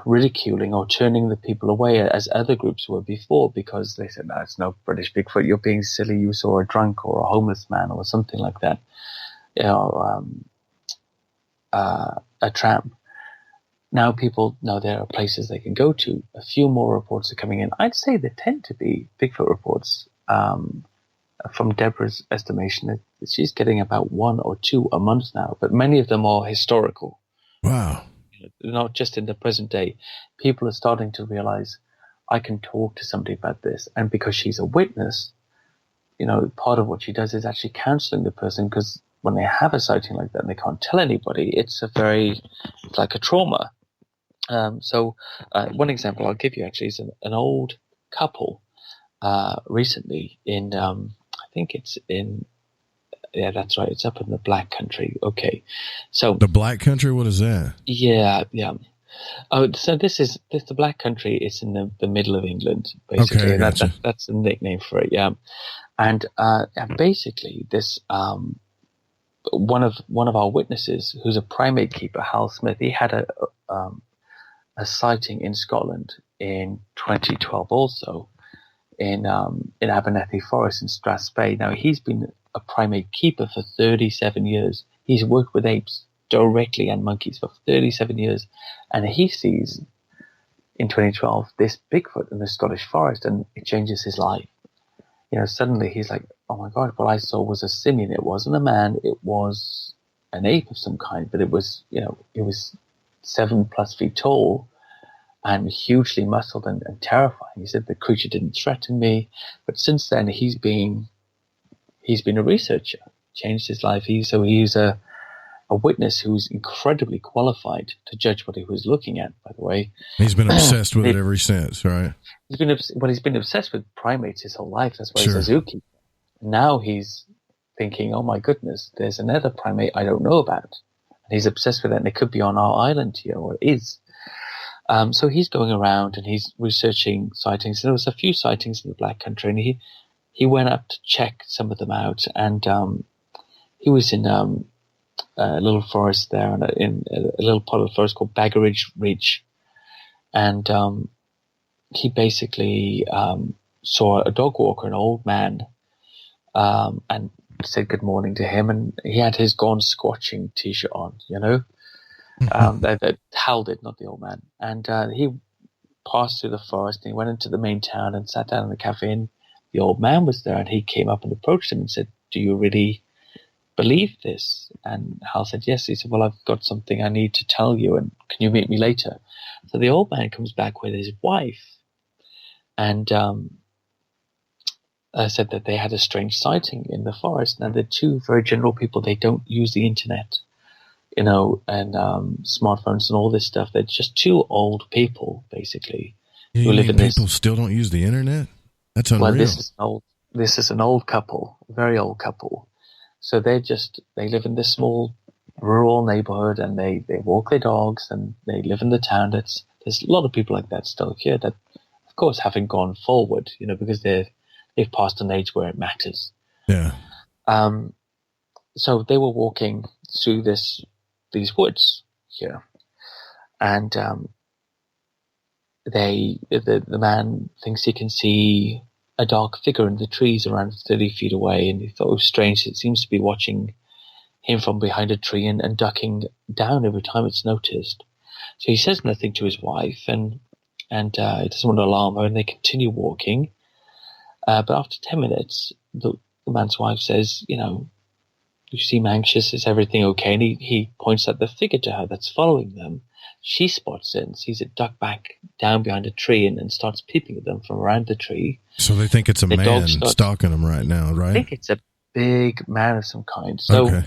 ridiculing or turning the people away as other groups were before, because they said, no, it's no British Bigfoot, you're being silly, you saw a drunk or a homeless man or something like that, a tramp. Now people know there are places they can go to. A few more reports are coming in. I'd say there tend to be Bigfoot reports. From Deborah's estimation, she's getting about 1 or 2 a month now, but many of them are historical. Wow. Not just in the present day. People are starting to realize I can talk to somebody about this. And because she's a witness, part of what she does is actually counseling the person, because when they have a sighting like that and they can't tell anybody, it's like a trauma. So one example I'll give you actually is an old couple recently in, I think it's in, yeah, that's right. It's up in the Black Country. Okay. So the Black Country, what is that? Yeah. Oh, so this is the Black Country. It's in the middle of England, basically. Okay, gotcha. That's the nickname for it. Yeah. And basically this, one of our witnesses, who's a primate keeper, Hal Smith, he had a sighting in Scotland in 2012 also in Abernethy Forest in Strathspey. Now he's been a primate keeper for 37 years. He's worked with apes directly and monkeys for 37 years. And he sees in 2012 this Bigfoot in the Scottish forest, and it changes his life. Suddenly he's like, oh my God, what I saw was a simian. It wasn't a man. It was an ape of some kind, but it was 7+ feet tall and hugely muscled and terrifying. He said the creature didn't threaten me. But since then he's been a researcher, changed his life. He's a a witness who's incredibly qualified to judge what he was looking at, by the way. He's been obsessed with it ever since, right? He's been obsessed with primates his whole life. That's why Sure. he's a zookeeper. Now he's thinking, oh my goodness, there's another primate I don't know about. And he's obsessed with it, and it could be on our island here, or it is. So he's going around and he's researching sightings. There was a few sightings in the Black Country, and he went up to check some of them out. And he was in a little forest there, in a little part of the forest called Baggeridge Ridge. And he basically saw a dog walker, an old man, and said good morning to him. And he had his Gone Squatching t-shirt on, you know. That howled it, not the old man. And he passed through the forest and he went into the main town and sat down in the cafe, and the old man was there, and he came up and approached him and said, do you really believe this? And Hal said, yes. He said, well, I've got something I need to tell you, and can you meet me later? So the old man comes back with his wife, and said that they had a strange sighting in the forest. Now, they're two very general people. They don't use the internet, you know, and smartphones and all this stuff. They're just two old people, basically, who live in people still don't use the internet? That's unreal. Well, this is an old couple, a very old couple. So they live in this small rural neighborhood, and they walk their dogs, and they live in the town. There's a lot of people like that still here that, of course, haven't gone forward, you know, because they've passed an age where it matters. Yeah. So they were walking through these woods here, and the man thinks he can see a dark figure in the trees around 30 feet away, and he thought it was strange. It seems to be watching him from behind a tree and ducking down every time it's noticed. So he says nothing to his wife, and he doesn't want to alarm her, and they continue walking. But after 10 minutes, the man's wife says, you know, you seem anxious. Is everything okay? And he points at the figure to her that's following them. She spots it and sees it duck back down behind a tree and starts peeping at them from around the tree. So they think it's a man stalking them right now, right? I think it's a big man of some kind. So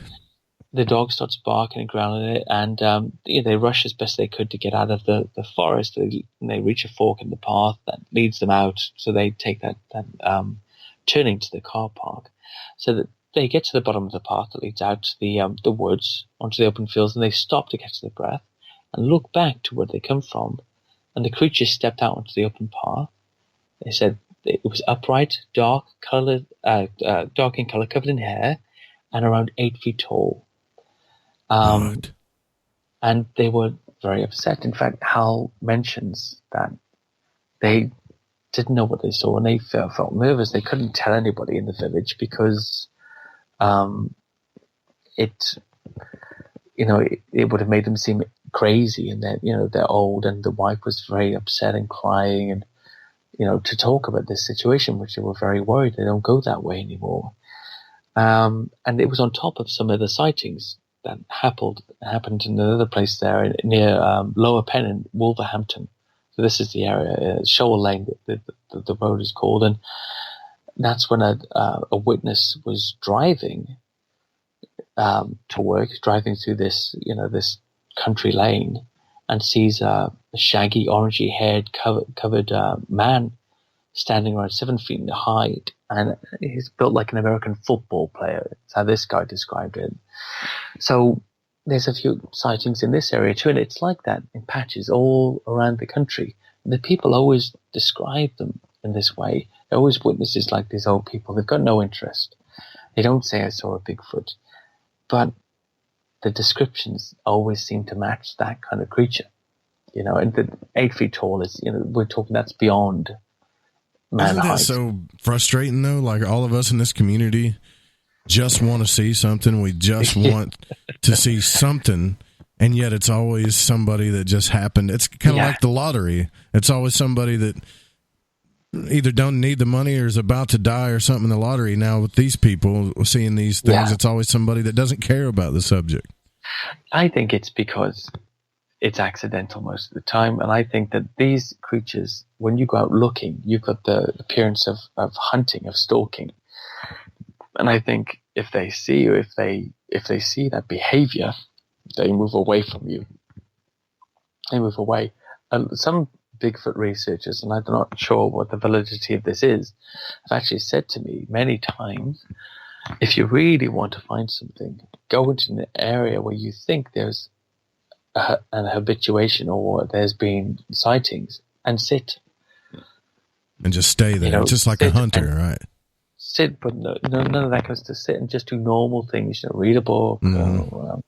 the dog starts barking and growling at it, and they rush as best they could to get out of the forest. They reach a fork in the path that leads them out, so they take that turning to the car park. So that they get to the bottom of the path that leads out to the woods, onto the open fields, and they stop to catch their breath and look back to where they come from. And the creature stepped out onto the open path. They said it was upright, dark in color, covered in hair, and around 8 feet tall. And they were very upset. In fact, Hal mentions that they didn't know what they saw, and they felt nervous. They couldn't tell anybody in the village because it would have made them seem crazy, and that, you know, they're old, and the wife was very upset and crying, and, you know, to talk about this situation, which they were very worried. They don't go that way anymore. And it was on top of some of the sightings that happened in another place there near Lower Penn in Wolverhampton. So this is the area, Shoal Lane, the road is called, and that's when a witness was driving to work, driving through this country lane, and sees a shaggy, orangey-haired, covered man standing around 7 feet in height, and he's built like an American football player. That's how this guy described it. So there's a few sightings in this area too, and it's like that in patches all around the country. The people always describe them in this way. They're always witnesses like these old people. They've got no interest. They don't say, I saw a Bigfoot. But the descriptions always seem to match that kind of creature. You know, and the 8 feet tall is, you know, we're talking that's beyond man height. Isn't that so frustrating, though? Like, all of us in this community just want to see something. We just want to see something, and yet it's always somebody that just happened. It's kind of like the lottery. It's always somebody that either don't need the money or is about to die or something in the lottery. Now, with these people seeing these things, it's always somebody that doesn't care about the subject. I think it's because it's accidental most of the time, and I think that these creatures, when you go out looking, you've got the appearance of hunting, of stalking. And I think if they see you, if they see that behavior, they move away from you. They move away. Some Bigfoot researchers, and I'm not sure what the validity of this is, have actually said to me many times, if you really want to find something, go into an area where you think there's an habituation or there's been sightings and sit. And just stay there, just like a hunter, right? Sit, but none of that goes to sit and just do normal things. Read a book, or,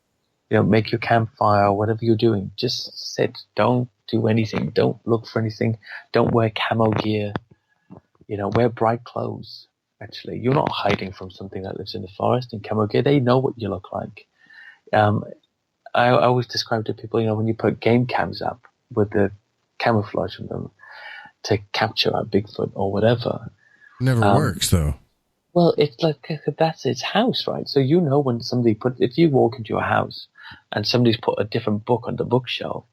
make your campfire, whatever you're doing. Just sit. Don't do anything. Don't look for anything. Don't wear camo gear. Wear bright clothes. Actually, you're not hiding from something that lives in the forest in camo gear. They know what you look like. I always describe to people, when you put game cams up with the camouflage on them to capture a Bigfoot or whatever. Never works, though. Well, it's like that's its house, right? So when somebody if you walk into your house and somebody's put a different book on the bookshelf,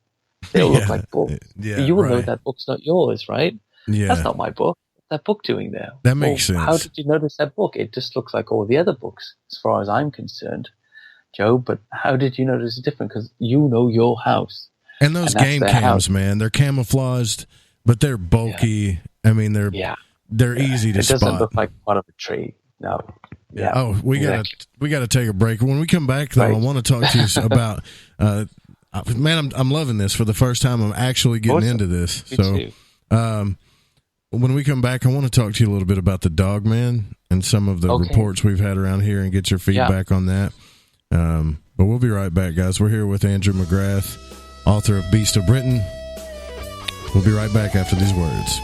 they'll look like books. Yeah, you will know that book's not yours, right? Yeah. That's not my book. What's that book doing there? That makes sense. How did you notice that book? It just looks like all the other books, as far as I'm concerned, Joe. But how did you notice it's different? Because you know your house. And those game cams, man, they're camouflaged, but they're bulky. Yeah. I mean, they're easy to spot. It doesn't look like part of a tree. No. Yeah. Oh, we gotta take a break. When we come back, though, I want to talk to you about. Man, I'm loving this. For the first time, I'm actually getting into this. Me too. When we come back, I want to talk to you a little bit about the dog man and some of the reports we've had around here and get your feedback on that. But we'll be right back, guys. We're here with Andrew McGrath, author of Beast of Britain. We'll be right back after these words.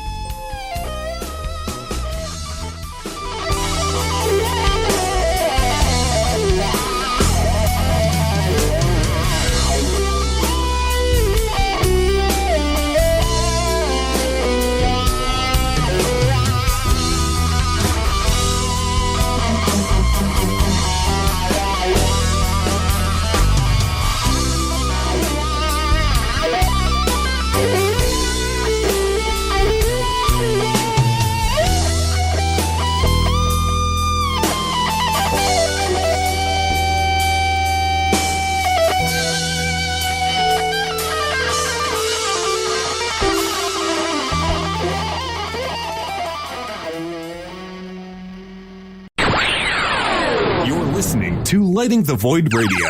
Lighting the Void Radio.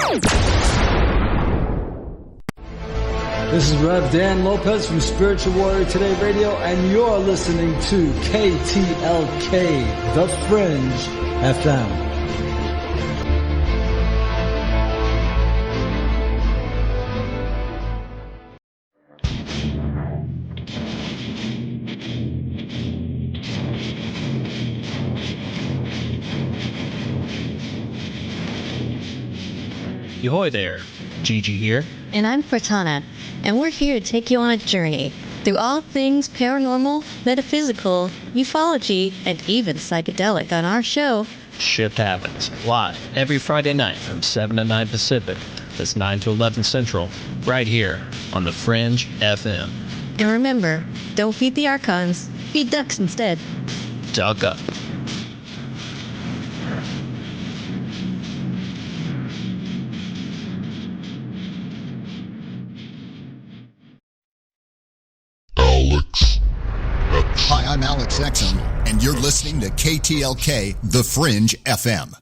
This is Rev Dan Lopez from Spiritual Warrior Today Radio, and you're listening to KTLK, The Fringe FM. Ahoy there, Gigi here. And I'm Cortana, and we're here to take you on a journey through all things paranormal, metaphysical, ufology, and even psychedelic on our show, Shift Happens, live every Friday night from 7 to 9 Pacific. That's 9 to 11 Central, right here on the Fringe FM. And remember, don't feed the archons, feed ducks instead. Duck up. Hi, I'm Alex Exum, and you're listening to KTLK, The Fringe FM.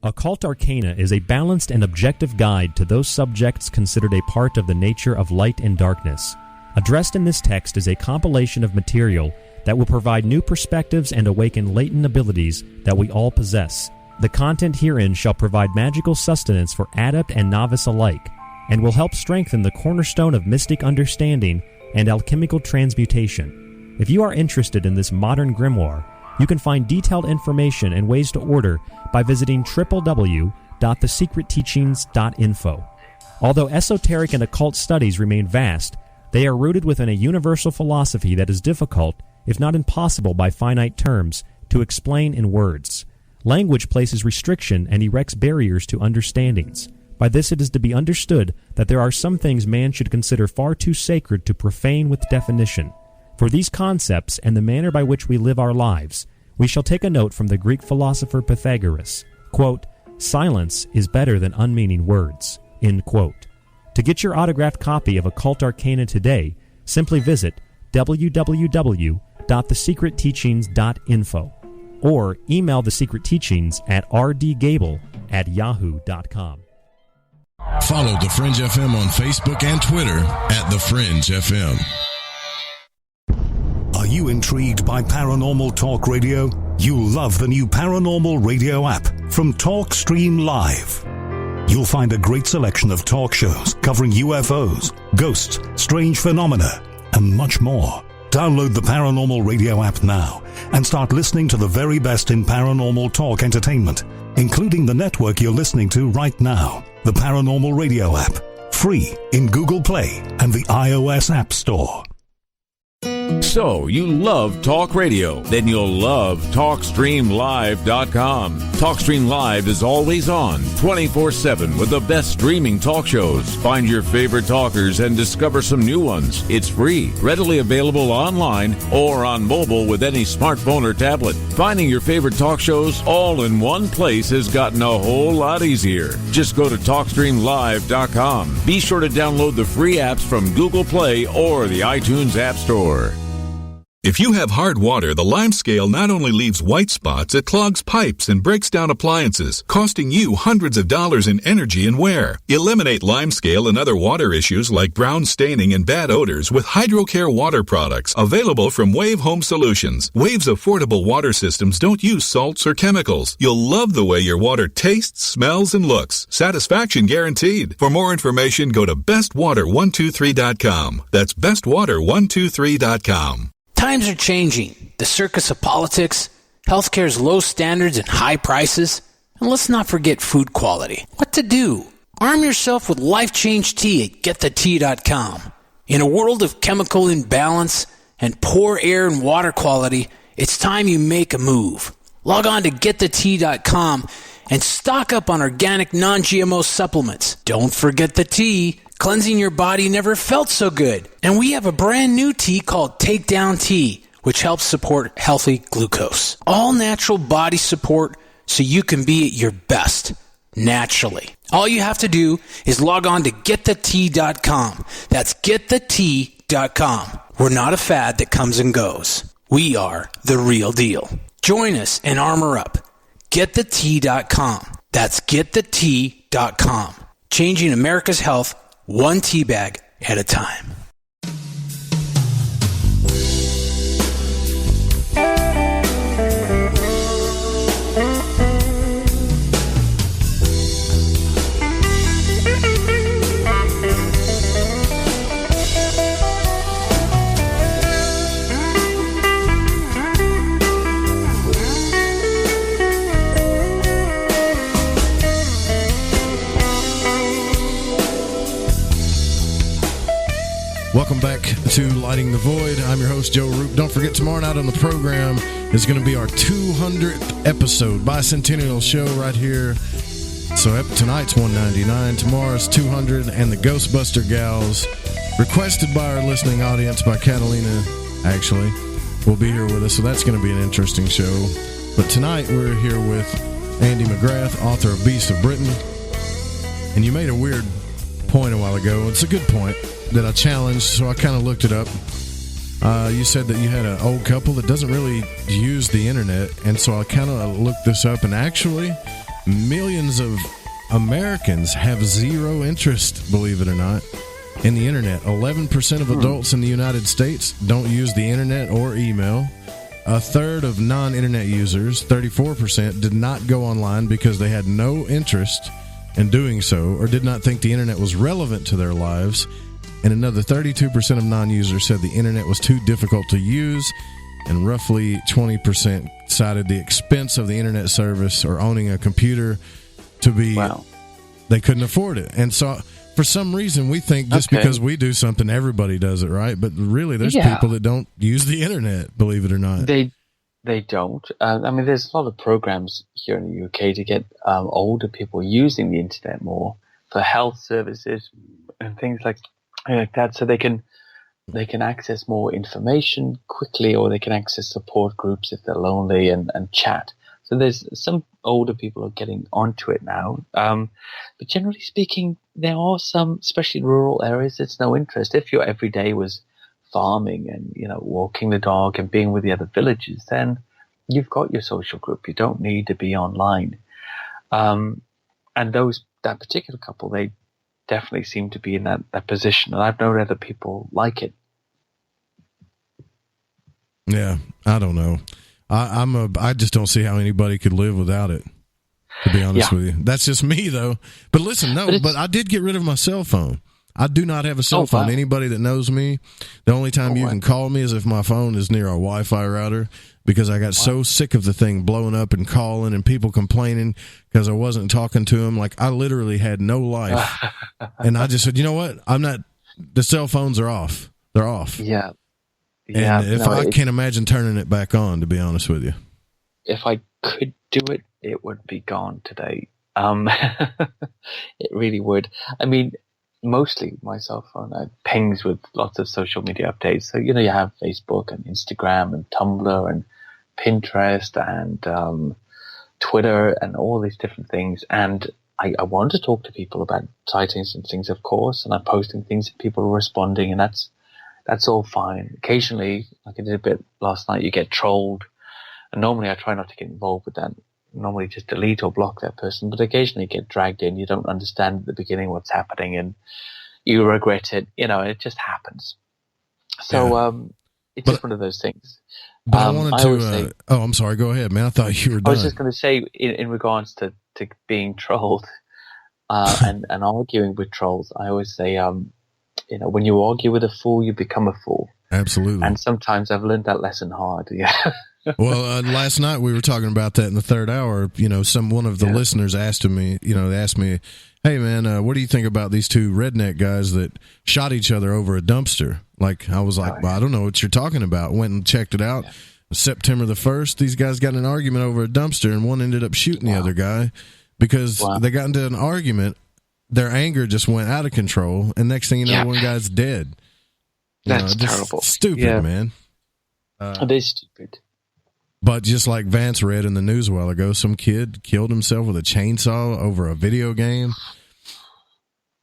Occult Arcana is a balanced and objective guide to those subjects considered a part of the nature of light and darkness. Addressed in this text is a compilation of material that will provide new perspectives and awaken latent abilities that we all possess. The content herein shall provide magical sustenance for adept and novice alike, and will help strengthen the cornerstone of mystic understanding and alchemical transmutation. If you are interested in this modern grimoire, you can find detailed information and ways to order by visiting www.thesecretteachings.info. Although esoteric and occult studies remain vast, they are rooted within a universal philosophy that is difficult, if not impossible by finite terms, to explain in words. Language places restriction and erects barriers to understandings. By this it is to be understood that there are some things man should consider far too sacred to profane with definition. For these concepts and the manner by which we live our lives, we shall take a note from the Greek philosopher Pythagoras. Quote, "Silence is better than unmeaning words." End quote. To get your autographed copy of Occult Arcana today, simply visit www.thesecretteachings.info or email The Secret Teachings at rdgable@yahoo.com. Follow The Fringe FM on Facebook and Twitter at The Fringe FM. Are you intrigued by Paranormal Talk Radio? You'll love the new Paranormal Radio app from TalkStream Live. You'll find a great selection of talk shows covering UFOs, ghosts, strange phenomena, and much more. Download the Paranormal Radio app now and start listening to the very best in paranormal talk entertainment, including the network you're listening to right now, the Paranormal Radio app, free in Google Play and the iOS App Store. So, you love talk radio? Then you'll love TalkStreamLive.com. TalkStream Live is always on, 24/7 with the best streaming talk shows. Find your favorite talkers and discover some new ones. It's free, readily available online or on mobile with any smartphone or tablet. Finding your favorite talk shows all in one place has gotten a whole lot easier. Just go to TalkStreamLive.com. Be sure to download the free apps from Google Play or the iTunes App Store. If you have hard water, the lime scale not only leaves white spots, it clogs pipes and breaks down appliances, costing you hundreds of dollars in energy and wear. Eliminate lime scale and other water issues like brown staining and bad odors with HydroCare water products available from Wave Home Solutions. Wave's affordable water systems don't use salts or chemicals. You'll love the way your water tastes, smells, and looks. Satisfaction guaranteed. For more information, go to bestwater123.com. That's bestwater123.com. Times are changing. The circus of politics, healthcare's low standards and high prices, and let's not forget food quality. What to do? Arm yourself with Life Change Tea at getthetea.com. In a world of chemical imbalance and poor air and water quality, it's time you make a move. Log on to getthetea.com and stock up on organic non-GMO supplements. Don't forget the tea. Cleansing your body never felt so good. And we have a brand new tea called Takedown Tea, which helps support healthy glucose. All natural body support so you can be at your best, naturally. All you have to do is log on to getthetea.com. That's getthetea.com. We're not a fad that comes and goes. We are the real deal. Join us and armor up. Getthetea.com. That's getthetea.com. Changing America's health one tea bag at a time. Welcome back to Lighting the Void. I'm your host, Joe Roop. Don't forget, tomorrow night on the program is going to be our 200th episode, bicentennial show right here. So tonight's 199, tomorrow's 200, and the Ghostbuster Gals, requested by our listening audience, by Catalina, actually, will be here with us. So that's going to be an interesting show. But tonight we're here with Andy McGrath, author of Beasts of Britain. And you made a weird point a while ago. It's a good point that I challenged, so I kind of looked it up. You said that you had an old couple that doesn't really use the internet, and so I kind of looked this up, and actually millions of Americans have zero interest, believe it or not, in the internet. 11% of adults in the United States don't use the internet or email. A third of non-internet users, 34%, did not go online because they had no interest in doing so or did not think the internet was relevant to their lives. And another 32% of non-users said the internet was too difficult to use, and roughly 20% cited the expense of the internet service or owning a computer to be they couldn't afford it. And so for some reason we think just because we do something, everybody does it, right? But really there's people that don't use the internet, believe it or not. They don't. I mean, there's a lot of programs here in the UK to get older people using the internet more for health services and things like that, so they can access more information quickly, or they can access support groups if they're lonely and chat. So there's some older people are getting onto it now. But generally speaking, there are some, especially in rural areas, it's no interest. If your everyday was farming and, walking the dog and being with the other villagers, then you've got your social group. You don't need to be online. And that particular couple, they definitely seem to be in that position. And I've known other people like it. Yeah, I don't know. I just don't see how anybody could live without it, to be honest with you. That's just me, though. But listen, but I did get rid of my cell phone. I do not have a cell phone. Wow. Anybody that knows me, the only time you can call me is if my phone is near our Wi-Fi router, because I got so sick of the thing blowing up and calling and people complaining because I wasn't talking to them. Like, I literally had no life. And I just said, you know what? The cell phones are off. They're off. Yeah. And I can't imagine turning it back on, to be honest with you. If I could do it, it would be gone today. It really would. I mean, mostly my cell phone pings with lots of social media updates. So, you have Facebook and Instagram and Tumblr and Pinterest and Twitter and all these different things. And I want to talk to people about sightings and things, of course, and I'm posting things and people are responding, and that's all fine. Occasionally, like I did a bit last night, you get trolled. And normally I try not to get involved with that. Normally just delete or block that person. But occasionally you get dragged in. You don't understand at the beginning what's happening and you regret it. It just happens. So it's just one of those things. But I wanted to... I'm sorry. Go ahead, man. I thought you were done. I was just going to say, in regards to being trolled and arguing with trolls, I always say... when you argue with a fool, you become a fool. Absolutely. And sometimes I've learned that lesson hard. Yeah. Well, last night we were talking about that in the third hour. One of the listeners asked me, hey man, what do you think about these two redneck guys that shot each other over a dumpster? Like, I was like, well, I don't know what you're talking about. Went and checked it out. Yeah. September the 1st, these guys got in an argument over a dumpster, and one ended up shooting the other guy because they got into an argument. Their anger just went out of control, and next thing you know, one guy's dead. That's terrible. Stupid, man. It is stupid. But just like Vance read in the news a while ago, some kid killed himself with a chainsaw over a video game.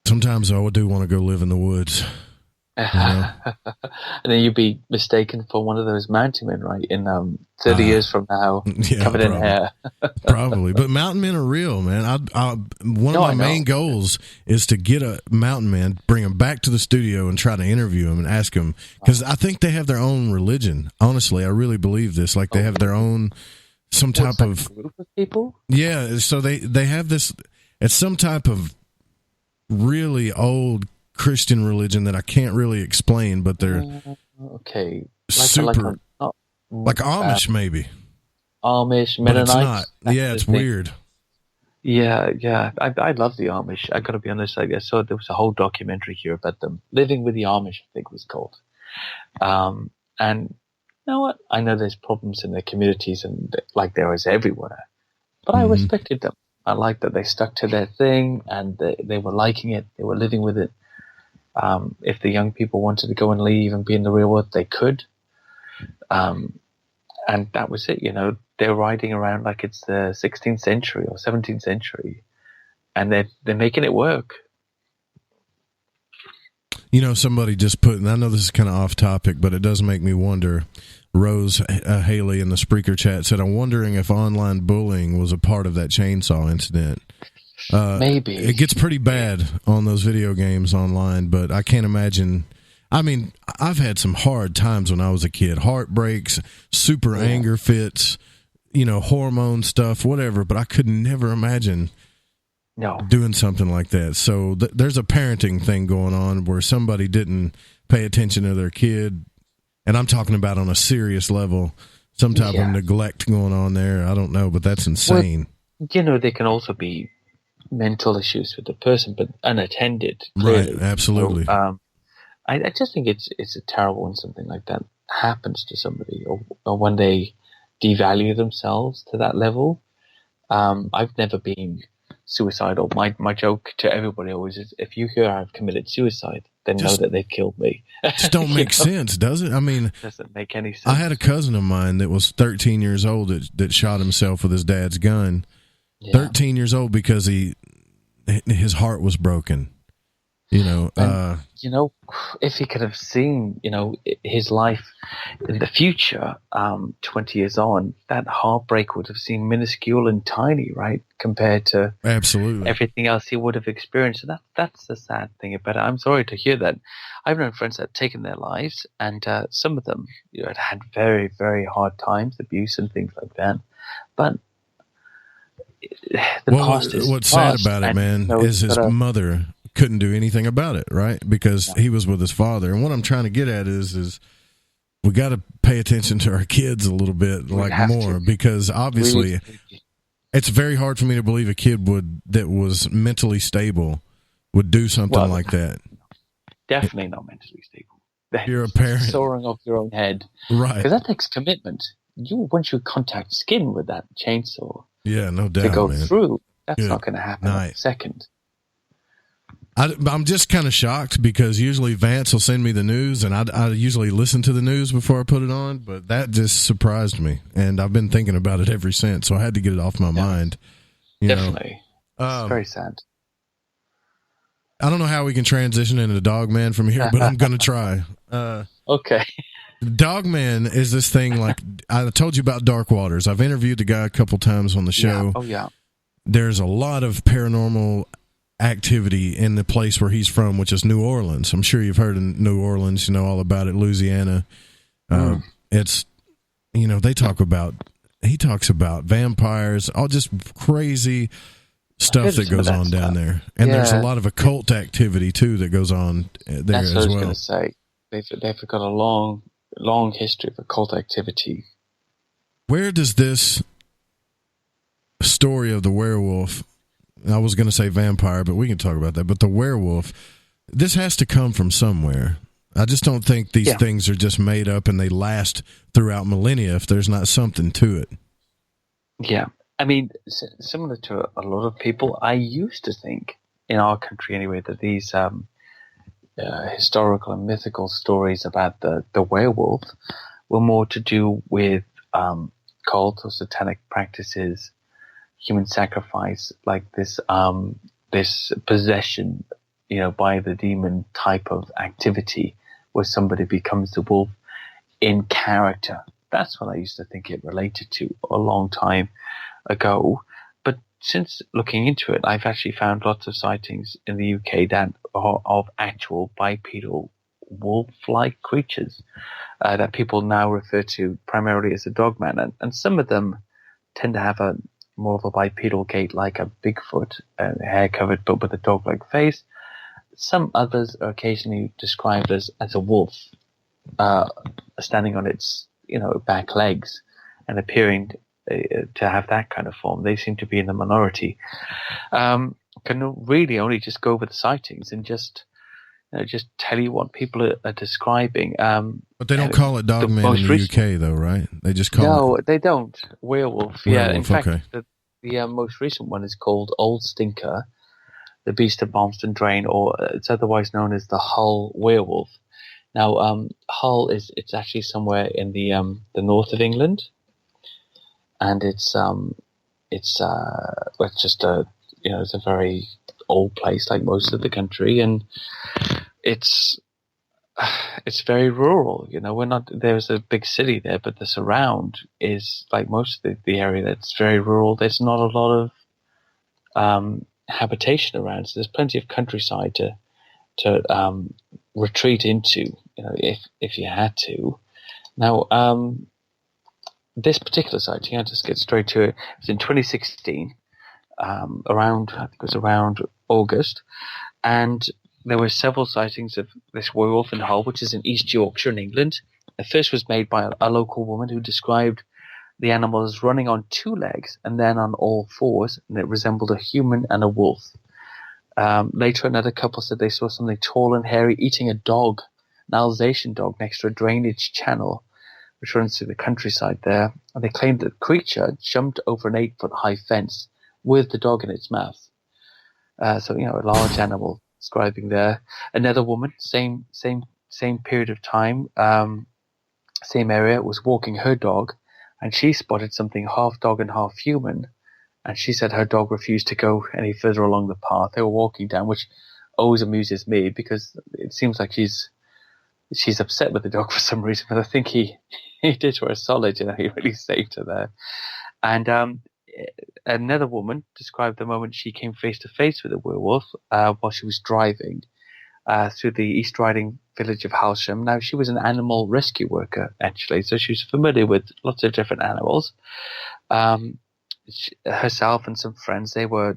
Sometimes I do want to go live in the woods. And then you'd be mistaken for one of those mountain men, right? In 30 years from now, covered in hair. Probably. But mountain men are real, man. One of my main goals is to get a mountain man, bring him back to the studio and try to interview him and ask him. Because I think they have their own religion. Honestly, I really believe this. Like, they have their own, some type of... group of people? Yeah, so they have this... It's some type of really old Christian religion that I can't really explain, but they're super like Amish, maybe Amish, Mennonites. But it's not. Yeah, it's weird. Yeah. I love the Amish. I got to be honest. I saw there was a whole documentary here about them living with the Amish, I think it was called. And you know what? I know there's problems in their communities, and like there is everywhere, but I respected them. I liked that they stuck to their thing, and they were liking it. They were living with it. If the young people wanted to go and leave and be in the real world, they could. And that was it, they're riding around like it's the 16th century or 17th century, and they're making it work. Somebody just put, and I know this is kind of off topic, but it does make me wonder. Rose Haley in the Spreaker chat said, I'm wondering if online bullying was a part of that chainsaw incident. Maybe. It gets pretty bad on those video games online, but I can't imagine. I mean, I've had some hard times when I was a kid. Heartbreaks, super anger fits, hormone stuff, whatever, but I could never imagine doing something like that. So there's a parenting thing going on where somebody didn't pay attention to their kid, and I'm talking about on a serious level, some type of neglect going on there. I don't know, but that's insane. Well, there can also be mental issues with the person, but unattended. Clearly. Right, absolutely. So, I just think it's a terrible when something like that happens to somebody, or when they devalue themselves to that level. I've never been suicidal. My joke to everybody always is, if you hear I've committed suicide, they know that they've killed me. Just don't make sense, does it? I mean, it doesn't make any sense. I had a cousin of mine that was 13 years old that shot himself with his dad's gun. Yeah. 13 years old because his heart was broken. And, if he could have seen, his life in the future, 20 years on, that heartbreak would have seemed minuscule and tiny, right? Compared to absolutely everything else he would have experienced. So that's the sad thing about it. I'm sorry to hear that. I've known friends that have taken their lives, and some of them, had very, very hard times, abuse and things like that. But the past is what's sad about it, man, is his mother couldn't do anything about it, right? Because he was with his father. And what I'm trying to get at is we got to pay attention to our kids a little bit, more, because obviously it's very hard for me to believe a kid that was mentally stable would do something like that. Definitely not mentally stable. You're a parent. Soaring off your own head. Right. Because that takes commitment. Once you contact skin with that chainsaw, yeah, no doubt, to go man. through, that's not going to happen in a second. I'm just kind of shocked because usually Vance will send me the news, and I usually listen to the news before I put it on, but that just surprised me, and I've been thinking about it ever since, so I had to get it off my mind. Definitely. It's very sad. I don't know how we can transition into Dogman from here, but I'm going to try. Okay. Dogman is this thing like I told you about Dark Waters. I've interviewed the guy a couple times on the show. Yeah. Oh, yeah. There's a lot of paranormal activity in the place where he's from, which is New Orleans. I'm sure you've heard of New Orleans, you know all about it, Louisiana. It's, he talks about vampires, all just crazy stuff that goes on down there. And there's a lot of occult activity, too, that goes on there as well. That's what I was going to say. They've got a long history of occult activity. Where does this story of the werewolf, I was going to say vampire, but we can talk about that, but the werewolf, this has to come from somewhere. I just don't think these things are just made up and they last throughout millennia if there's not something to it. Yeah. I mean, similar to a lot of people, I used to think, in our country anyway, that these historical and mythical stories about the werewolf were more to do with cult or satanic practices, human sacrifice, like this possession, by the demon type of activity where somebody becomes the wolf in character. That's what I used to think it related to a long time ago. But since looking into it, I've actually found lots of sightings in the UK that are of actual bipedal wolf-like creatures that people now refer to primarily as a dogman. And some of them tend to have more of a bipedal gait, like a Bigfoot, hair covered but with a dog-like face. Some others are occasionally described as a wolf, standing on its back legs and appearing to have that kind of form. They seem to be in the minority. Can really only just go over the sightings and just tell you what people are describing. But they don't call it Dogman in the UK, though, right? They just call it... No, they don't. Werewolf. Yeah, in fact, the most recent one is called Old Stinker, the Beast of Barmston Drain, or it's otherwise known as the Hull Werewolf. Now, Hull it's actually somewhere in the north of England, and it's just it's a very old place, like most of the country, and it's very rural. We're not, there's a big city there, but the surround is like most of the area that's very rural. There's not a lot of habitation around, so there's plenty of countryside to retreat into, if you had to. Now, this particular sighting, I'll just get straight to it. It was in 2016, around August, and there were several sightings of this werewolf in Hull, which is in East Yorkshire in England. The first was made by a local woman who described the animal as running on two legs and then on all fours, and it resembled a human and a wolf. Later, another couple said they saw something tall and hairy eating a dog, an Alsatian dog, next to a drainage channel which runs through the countryside there. And they claimed that the creature jumped over an 8-foot high fence with the dog in its mouth. So, a large animal describing there. Another woman, same period of time, same area, was walking her dog, and she spotted something half dog and half human, and she said her dog refused to go any further along the path they were walking down, which always amuses me because it seems like she's upset with the dog for some reason, but I think he did her a solid, he really saved her there. And another woman described the moment she came face to face with a werewolf while she was driving through the East Riding village of Halsham. Now, she was an animal rescue worker, actually, so she was familiar with lots of different animals. Herself and some friends, they were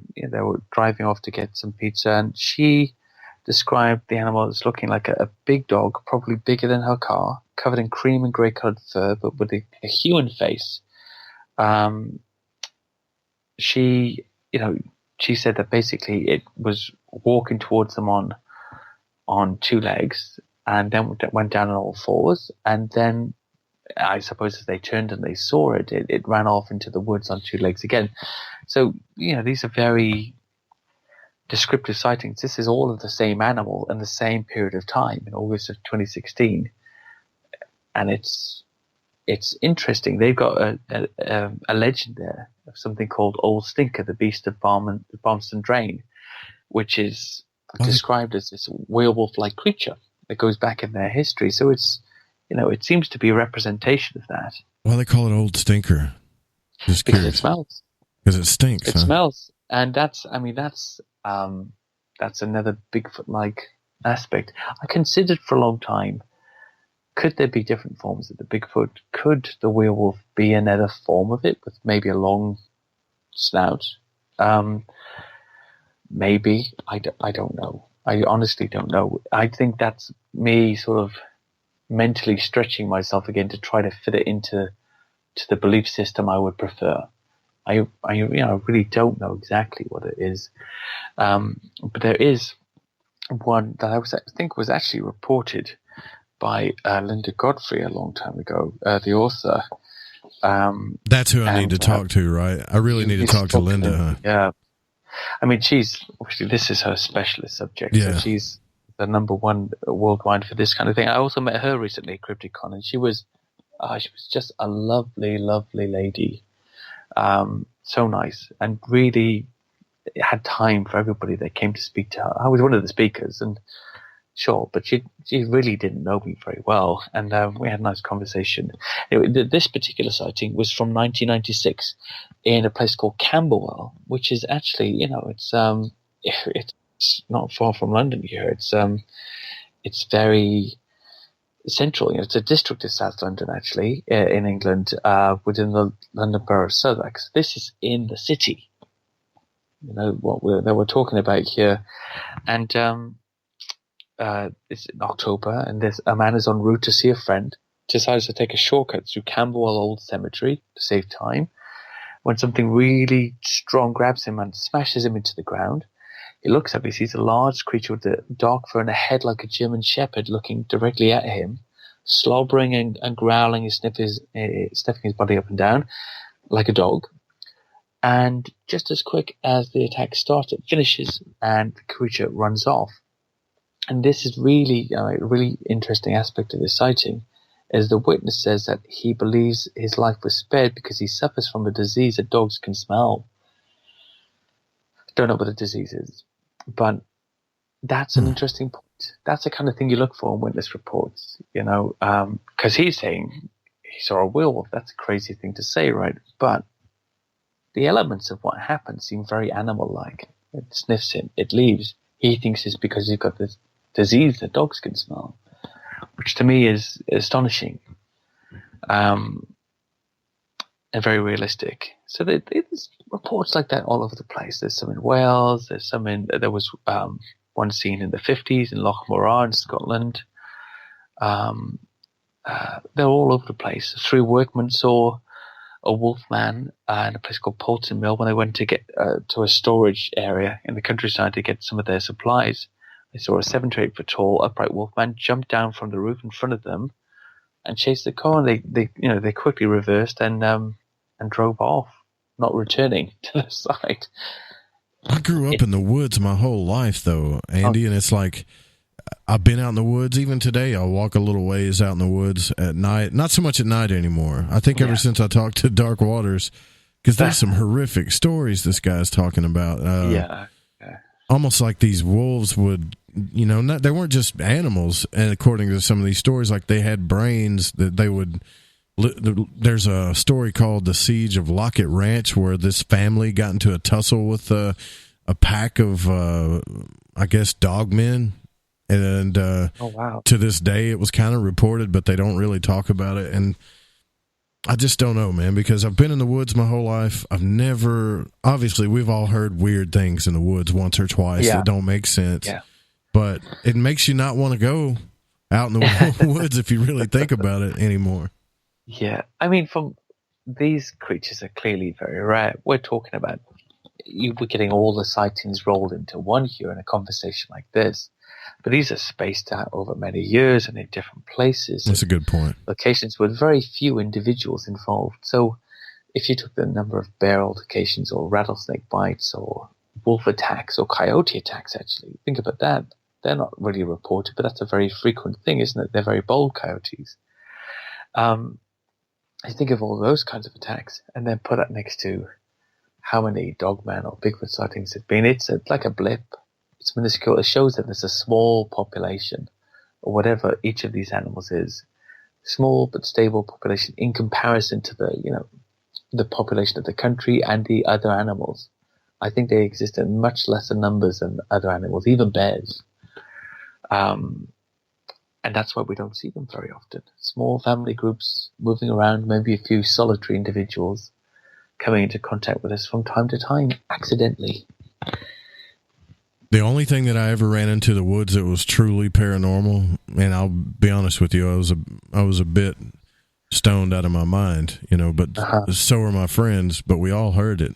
driving off to get some pizza, and she described the animal as looking like a big dog, probably bigger than her car, covered in cream and grey-coloured fur, but with a human face. She said that basically it was walking towards them on two legs, and then went down on all fours, and then I suppose as they turned and they saw it, it ran off into the woods on two legs again. So, these are very descriptive sightings. This is all of the same animal in the same period of time in August of 2016. And it's interesting. They've got a legend there of something called Old Stinker, the beast of Barmston Drain, which is described as this werewolf-like creature that goes back in their history. So it's, it seems to be a representation of that. Why they call it Old Stinker? Just curious. Because it smells. Because it stinks. It smells, and that's another Bigfoot-like aspect. I considered for a long time, could there be different forms of the Bigfoot? Could the werewolf be another form of it with maybe a long snout? Maybe. I don't know. I honestly don't know. I think that's me sort of mentally stretching myself again to try to fit it into the belief system I would prefer. I really don't know exactly what it is. But there is one that I think was actually reported by Linda Godfrey a long time ago, the author. That's who I need to talk to, right? I really need to talk to Linda. Huh? Yeah. I mean, obviously this is her specialist subject. Yeah. So she's the number one worldwide for this kind of thing. I also met her recently at Crypticon, and she was just a lovely, lovely lady. So nice, and really had time for everybody that came to speak to her. I was one of the speakers, and sure, but she really didn't know me very well, and we had a nice conversation. This particular sighting was from 1996 in a place called Camberwell, which is actually, it's not far from London here. It's very central. It's a district of South London, actually, in England, within the London Borough of Southwark. So this is in the city. What we're talking about here, and it's in October, and a man is en route to see a friend. Decides to take a shortcut through Camberwell Old Cemetery to save time. When something really strong grabs him and smashes him into the ground, he looks up. He sees a large creature with a dark fur and a head like a German shepherd looking directly at him, slobbering and growling and sniffing his body up and down like a dog. And just as quick as the attack starts, it finishes and the creature runs off. And this is really a really interesting aspect of this sighting, as the witness says that he believes his life was spared because he suffers from a disease that dogs can smell. Don't know what the disease is, but that's an interesting point. That's the kind of thing you look for in witness reports, because he's saying he saw a werewolf. That's a crazy thing to say, right? But the elements of what happened seem very animal-like. It sniffs him, it leaves. He thinks it's because he's got this disease that dogs can smell, which to me is astonishing, and very realistic. So there's reports like that all over the place. There's some in Wales. There was one seen in the 50s in Loch Morar in Scotland. They're all over the place. 3 workmen saw a wolf man in a place called Poulton Mill when they went to get to a storage area in the countryside to get some of their supplies. They saw a 7 to 8 foot tall upright wolf man jump down from the roof in front of them and chase the car. And they quickly reversed and drove off, not returning to the site. I grew up in the woods my whole life, though, Andy, and it's like I've been out in the woods. Even today, I'll walk a little ways out in the woods at night. Not so much at night anymore. I think ever since I talked to Dark Waters, because there's some horrific stories this guy's talking about. Almost like these wolves would, they weren't just animals. And according to some of these stories, like they had brains that they would. There's a story called The Siege of Lockett Ranch where this family got into a tussle with a pack of, I guess, dogmen. And to this day, it was kind of reported, but they don't really talk about it. And I just don't know, man, because I've been in the woods my whole life. Obviously, we've all heard weird things in the woods once or twice that don't make sense. Yeah. But it makes you not want to go out in the woods if you really think about it anymore. Yeah, I mean, these creatures are clearly very rare. We're talking about we're getting all the sightings rolled into one here in a conversation like this, but these are spaced out over many years and in different places. That's a good point. Locations with very few individuals involved. So, if you took the number of bear altercations or rattlesnake bites or wolf attacks or coyote attacks, actually think about that. They're not really reported, but that's a very frequent thing, isn't it? They're very bold coyotes. I think of all those kinds of attacks and then put that next to how many dogman or Bigfoot sightings have been. It's like a blip. It's minuscule. It shows that there's a small population or whatever each of these animals is. Small but stable population in comparison to the population of the country and the other animals. I think they exist in much lesser numbers than other animals, even bears. And that's why we don't see them very often. Small family groups moving around, maybe a few solitary individuals coming into contact with us from time to time, accidentally. The only thing that I ever ran into the woods that was truly paranormal, and I'll be honest with you, I was a bit stoned out of my mind, but so were my friends, but we all heard it.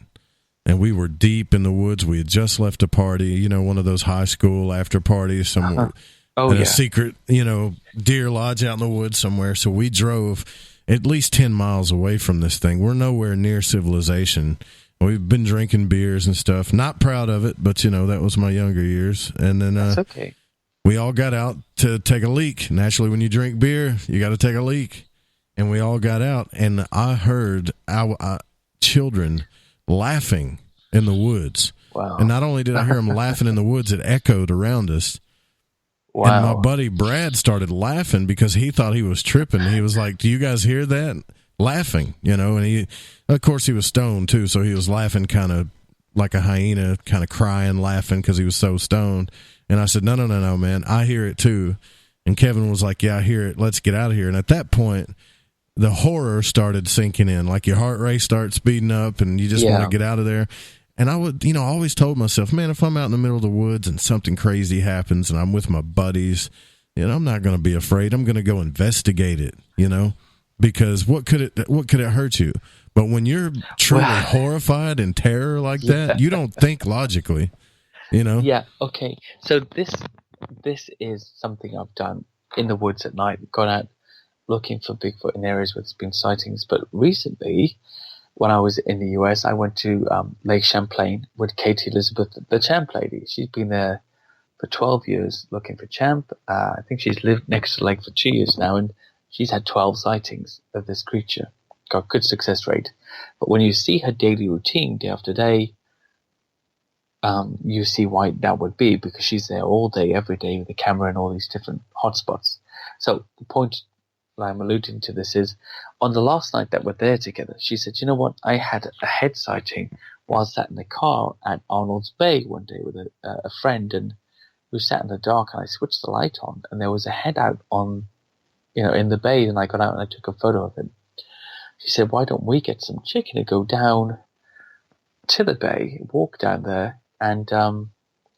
And we were deep in the woods. We had just left a party, one of those high school after parties somewhere. A secret, deer lodge out in the woods somewhere. So we drove at least 10 miles away from this thing. We're nowhere near civilization. We've been drinking beers and stuff. Not proud of it, but, that was my younger years. And then that's okay. We all got out to take a leak. Naturally, when you drink beer, you got to take a leak. And we all got out, and I heard our children laughing in the woods. Wow. And not only did I hear them laughing in the woods, it echoed around us. Wow. And my buddy Brad started laughing because he thought he was tripping. He was like, "Do you guys hear that?" Laughing, and he, of course, he was stoned too, so he was laughing kind of like a hyena, kind of crying, laughing because he was so stoned. And I said, No, man, I hear it too. And Kevin was like, "Yeah, I hear it. Let's get out of here." And at that point, the horror started sinking in, like your heart rate starts speeding up and you just want to get out of there. And I would, I always told myself, man, if I'm out in the middle of the woods and something crazy happens and I'm with my buddies, I'm not going to be afraid. I'm going to go investigate it, because what could it hurt you? But when you're truly horrified and terror like that, you don't think logically, Yeah. Okay. So this is something I've done in the woods at night, gone out looking for Bigfoot in areas where there's been sightings. But recently, when I was in the US, I went to Lake Champlain with Katie Elizabeth, the Champ lady. She's been there for 12 years looking for Champ. I think she's lived next to the lake for 2 years now, and she's had 12 sightings of this creature. Got good success rate. But when you see her daily routine, day after day, you see why that would be, because she's there all day, every day with a camera in all these different hotspots. So the point I'm alluding to this is, on the last night that we're there together, she said, "You know what? I had a head sighting while I sat in the car at Arnold's Bay one day with a friend, and we sat in the dark, and I switched the light on, and there was a head out on, in the bay, and I got out and I took a photo of it." She said, "Why don't we get some chicken to go down to the bay, walk down there, and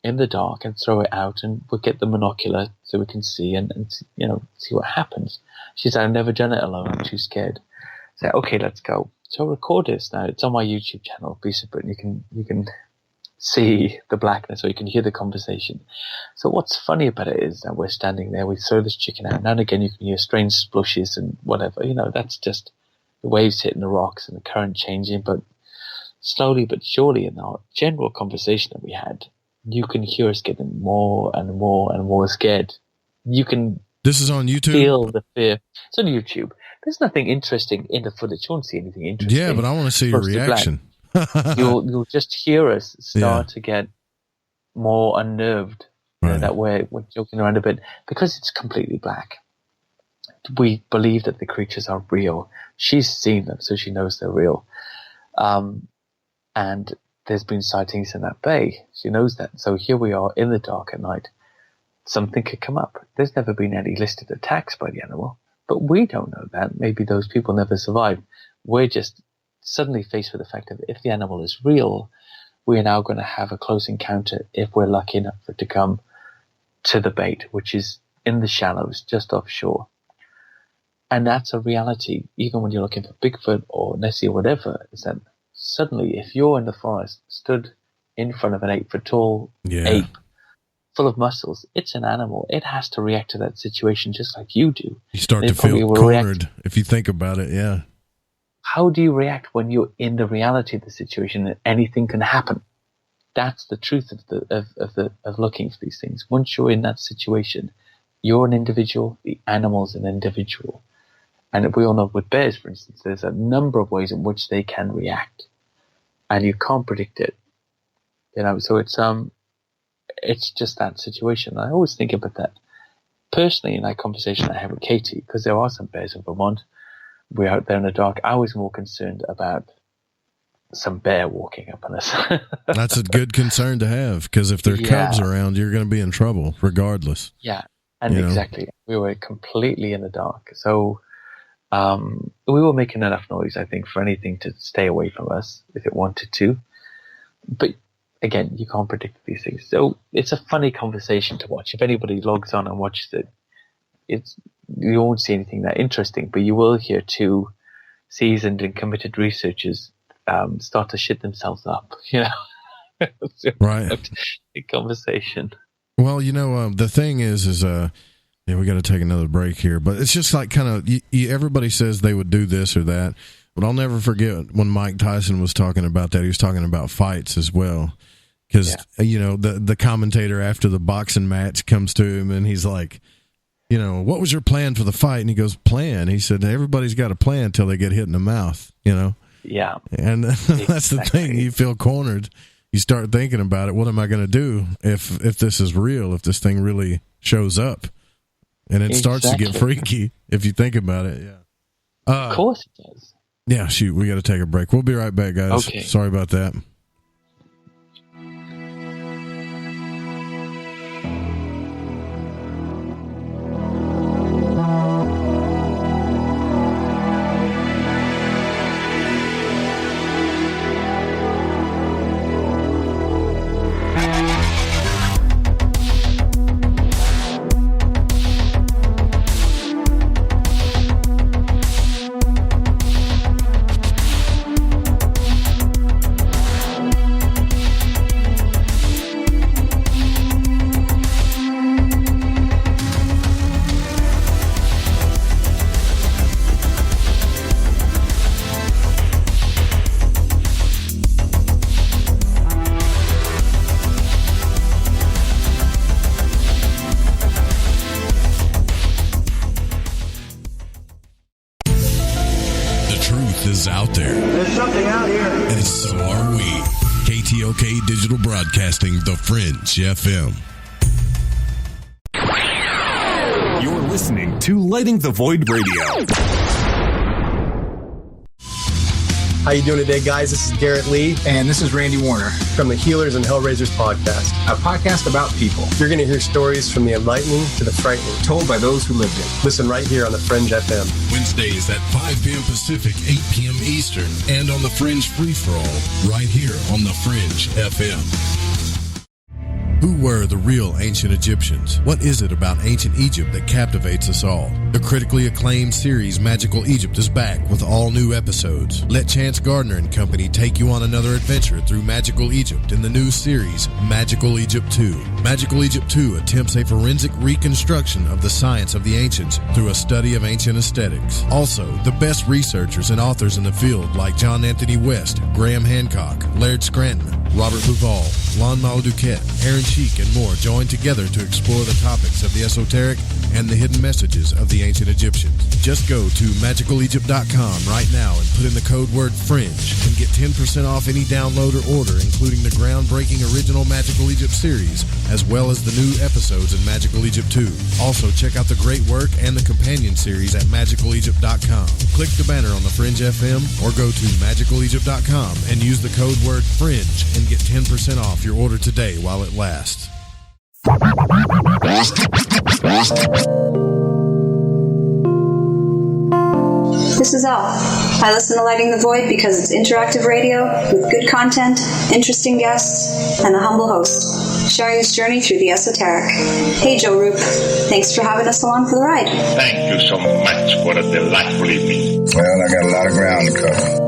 in the dark, and throw it out, and we'll get the binocular so we can see and see what happens." She said, "I've never done it alone. I'm too scared." I said, "Okay, let's go." So I record this now. It's on my YouTube channel, Beast of Britain. You can see the blackness, or you can hear the conversation. So what's funny about it is that we're standing there. We throw this chicken out. Now and again, you can hear strange splushes and whatever. That's just the waves hitting the rocks and the current changing. But slowly but surely in our general conversation that we had, you can hear us getting more and more and more scared. You can. This is on YouTube? Feel the fear. It's on YouTube. There's nothing interesting in the footage. You won't see anything interesting. Yeah, but I want to see your reaction. You'll just hear us start to get more unnerved. Right. That we're joking around a bit because it's completely black. We believe that the creatures are real. She's seen them, so she knows they're real. And there's been sightings in that bay. She knows that. So here we are in the dark at night. Something could come up. There's never been any listed attacks by the animal, but we don't know that. Maybe those people never survived. We're just suddenly faced with the fact that if the animal is real, we are now going to have a close encounter if we're lucky enough for it to come to the bait, which is in the shallows just offshore. And that's a reality, even when you're looking for Bigfoot or Nessie or whatever, is that suddenly if you're in the forest, stood in front of an 8-foot tall ape, full of muscles, it's an animal. It has to react to that situation just like you do. You start to feel cornered if you think about it, yeah. How do you react when you're in the reality of the situation that anything can happen? That's the truth of looking for these things. Once you're in that situation, you're an individual, the animal's an individual. And we all know with bears, for instance, there's a number of ways in which they can react. And you can't predict it. So it's just that situation. I always think about that. Personally, in that conversation I have with Katie, because there are some bears in Vermont, we're out there in the dark, I was more concerned about some bear walking up on us. That's a good concern to have, because if there are cubs around, you're going to be in trouble, regardless. Yeah, and exactly. We were completely in the dark. So we were making enough noise, I think, for anything to stay away from us if it wanted to. But again, you can't predict these things. So it's a funny conversation to watch. If anybody logs on and watches it, you won't see anything that interesting, but you will hear two seasoned and committed researchers start to shit themselves up, Right. A conversation. Well, the thing is we got to take another break here, but it's just like kind of, everybody says they would do this or that, but I'll never forget when Mike Tyson was talking about that. He was talking about fights as well. Because, the commentator after the boxing match comes to him and he's like, what was your plan for the fight? And he goes, plan? He said, everybody's got a plan until they get hit in the mouth, Yeah. And that's the thing. You feel cornered. You start thinking about it. What am I going to do if this is real, if this thing really shows up? And it starts to get freaky if you think about it. Yeah. Of course it does. Yeah, shoot. We got to take a break. We'll be right back, guys. Okay. Sorry about that. Out there. There's something out here. And so are we. KTLK Digital Broadcasting, The Fringe FM. You're listening to Lighting the Void Radio. How you doing today, guys? This is Garrett Lee. And this is Randy Warner. From the Healers and Hellraisers podcast. A podcast about people. You're going to hear stories from the enlightening to the frightening. Told by those who lived it. Listen right here on The Fringe FM. Wednesdays at 5 p.m. Pacific, 8 p.m. Eastern. And on The Fringe Free-For-All, right here on The Fringe FM. Who were the real ancient Egyptians? What is it about ancient Egypt that captivates us all? The critically acclaimed series Magical Egypt is back with all new episodes. Let Chance Gardner and company take you on another adventure through Magical Egypt in the new series Magical Egypt 2. Magical Egypt 2 attempts a forensic reconstruction of the science of the ancients through a study of ancient aesthetics. Also, the best researchers and authors in the field like John Anthony West, Graham Hancock, Laird Scranton, Robert Bouval, Lon Malduquette, Aaron Cheek, and more join together to explore the topics of the esoteric and the hidden messages of the ancient Egyptians. Just go to magicalegypt.com right now and put in the code word FRINGE and get 10% off any download or order, including the groundbreaking original Magical Egypt series, as well as the new episodes in Magical Egypt 2. Also, check out the great work and the companion series at magicalegypt.com. Click the banner on the Fringe FM or go to magicalegypt.com and use the code word FRINGE and get 10% off your order today while it lasts. This is Elle. I listen to Lighting the Void because it's interactive radio with good content, interesting guests, and a humble host, sharing his journey through the esoteric. Hey, Joe Roop. Thanks for having us along for the ride. Thank you so much for a delightful evening. Well, I got a lot of ground to cover.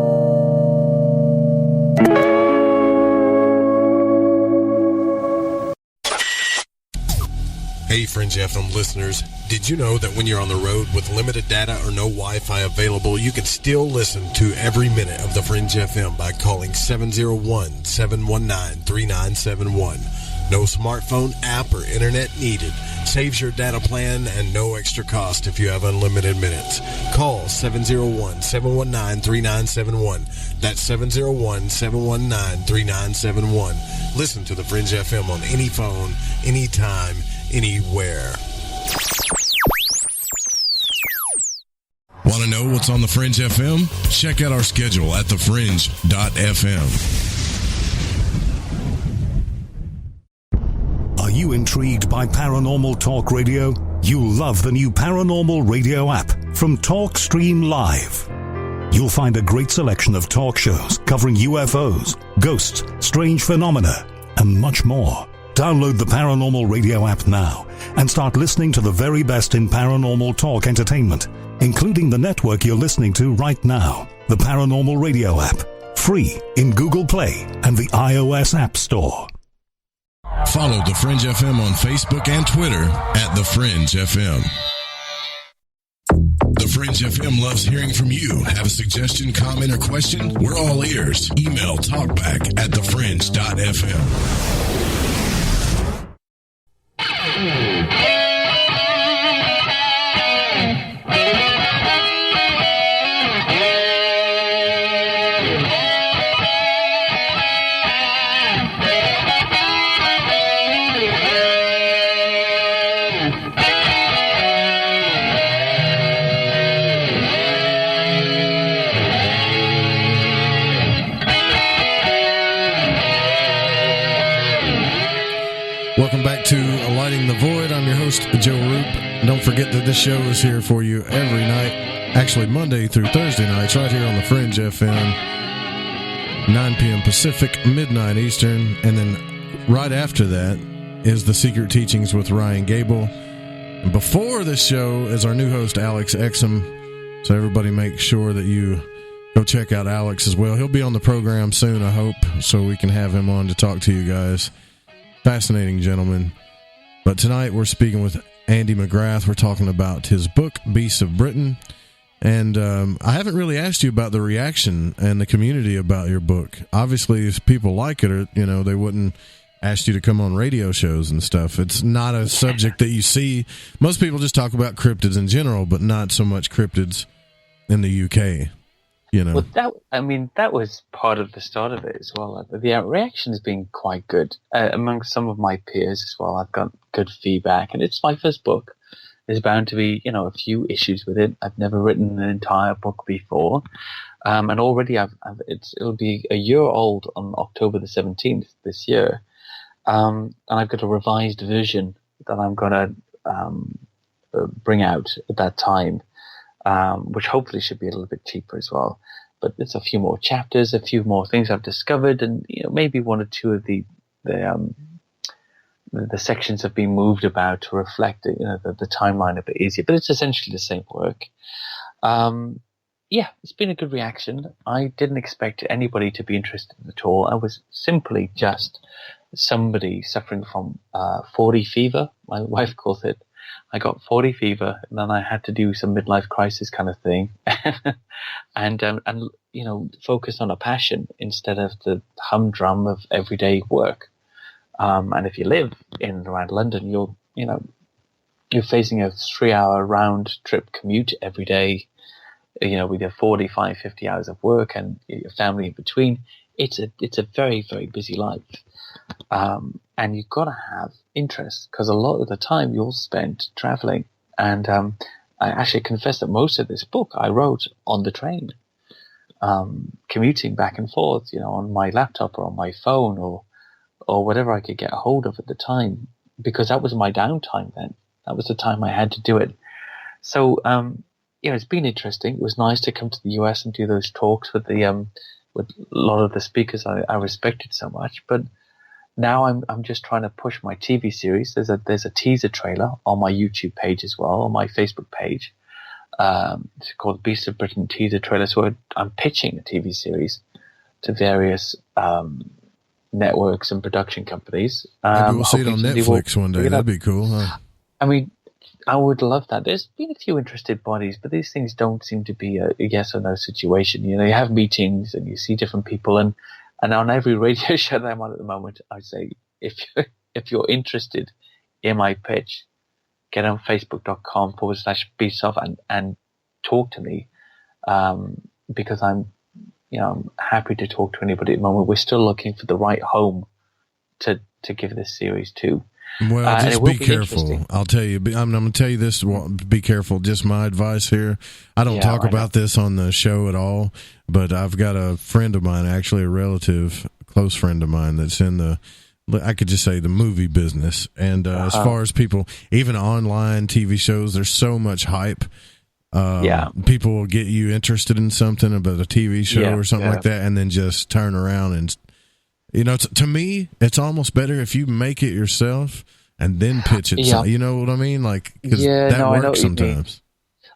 Hey, Fringe FM listeners. Did you know that when you're on the road with limited data or no Wi-Fi available, you can still listen to every minute of the Fringe FM by calling 701-719-3971. No smartphone, app, or internet needed. Saves your data plan and no extra cost if you have unlimited minutes. Call 701-719-3971. That's 701-719-3971. Listen to the Fringe FM on any phone, anytime, anywhere. Want to know what's on the Fringe FM? Check out our schedule at thefringe.fm. Are you intrigued by Paranormal Talk Radio? You'll love the new Paranormal Radio app from TalkStream Live. You'll find a great selection of talk shows covering UFOs, ghosts, strange phenomena, and much more. Download the Paranormal Radio app now and start listening to the very best in paranormal talk entertainment, including the network you're listening to right now, the Paranormal Radio app, free in Google Play and the iOS App Store. Follow The Fringe FM on Facebook and Twitter at The Fringe FM. The Fringe FM loves hearing from you. Have a suggestion, comment, or question? We're all ears. Email talkback at thefringe.fm. Welcome back to Lighting the Void. I'm your host, Joe Roop. Don't forget that this show is here for you every night, actually Monday through Thursday nights, right here on the Fringe FM, 9 p.m. Pacific, midnight Eastern, and then right after that is The Secret Teachings with Ryan Gable. And before this show is our new host, Alex Exum, so everybody make sure that you go check out Alex as well. He'll be on the program soon, I hope, so we can have him on to talk to you guys. Fascinating gentleman. But tonight we're speaking with Andy McGrath. We're talking about his book, Beasts of Britain. And I haven't really asked you about the reaction and the community about your book. Obviously, if people like it, or they wouldn't ask you to come on radio shows and stuff. It's not a subject that you see. Most people just talk about cryptids in general, but not so much cryptids in the UK. Well, that was part of the start of it as well. The reaction has been quite good among some of my peers as well. I've got good feedback, and it's my first book. There's bound to be, a few issues with it. I've never written an entire book before, and already it'll be a year old on October the 17th this year, and I've got a revised version that I'm going to bring out at that time. Which hopefully should be a little bit cheaper as well. But there's a few more chapters, a few more things I've discovered, and maybe one or two of the the sections have been moved about to reflect the timeline a bit easier, but it's essentially the same work. Yeah, it's been a good reaction. I didn't expect anybody to be interested at all. I was simply just somebody suffering from 40 fever. My wife calls it. I got 40 fever, and then I had to do some midlife crisis kind of thing, and focus on a passion instead of the humdrum of everyday work. And if you live in and around London, you're facing a 3-hour round trip commute every day. With your 45, 50 hours of work and your family in between, it's a very, very busy life. And you've got to have interest, because a lot of the time you'll spend traveling. And I actually confess that most of this book I wrote on the train, commuting back and forth, on my laptop or on my phone or whatever I could get a hold of at the time, because that was my downtime then. That was the time I had to do it. So, it's been interesting. It was nice to come to the US and do those talks with with a lot of the speakers I respected so much. But now I'm just trying to push my TV series. There's a teaser trailer on my YouTube page as well, on my Facebook page. It's called Beast of Britain teaser trailer. So I'm pitching a TV series to various networks and production companies. Maybe we'll see it on Netflix one day. That'd be cool. Huh? I mean, I would love that. There's been a few interested bodies, but these things don't seem to be a yes or no situation. You have meetings and you see different people, and on every radio show that I'm on at the moment, I say, if you're interested in my pitch, get on facebook.com/beastoff and talk to me, because I'm happy to talk to anybody at the moment. We're still looking for the right home to give this series to. Well, just be careful. I'll tell you. I'm going to tell you this. Be careful. Just my advice here. I don't talk about this on the show at all, but I've got a friend of mine, actually a relative, close friend of mine, that's in I could just say the movie business. And as far as people, even online TV shows, there's so much hype. People will get you interested in something about a TV show or something like that, and then just turn around and. To me, it's almost better if you make it yourself and then pitch it. Yeah. You know what I mean? That works sometimes.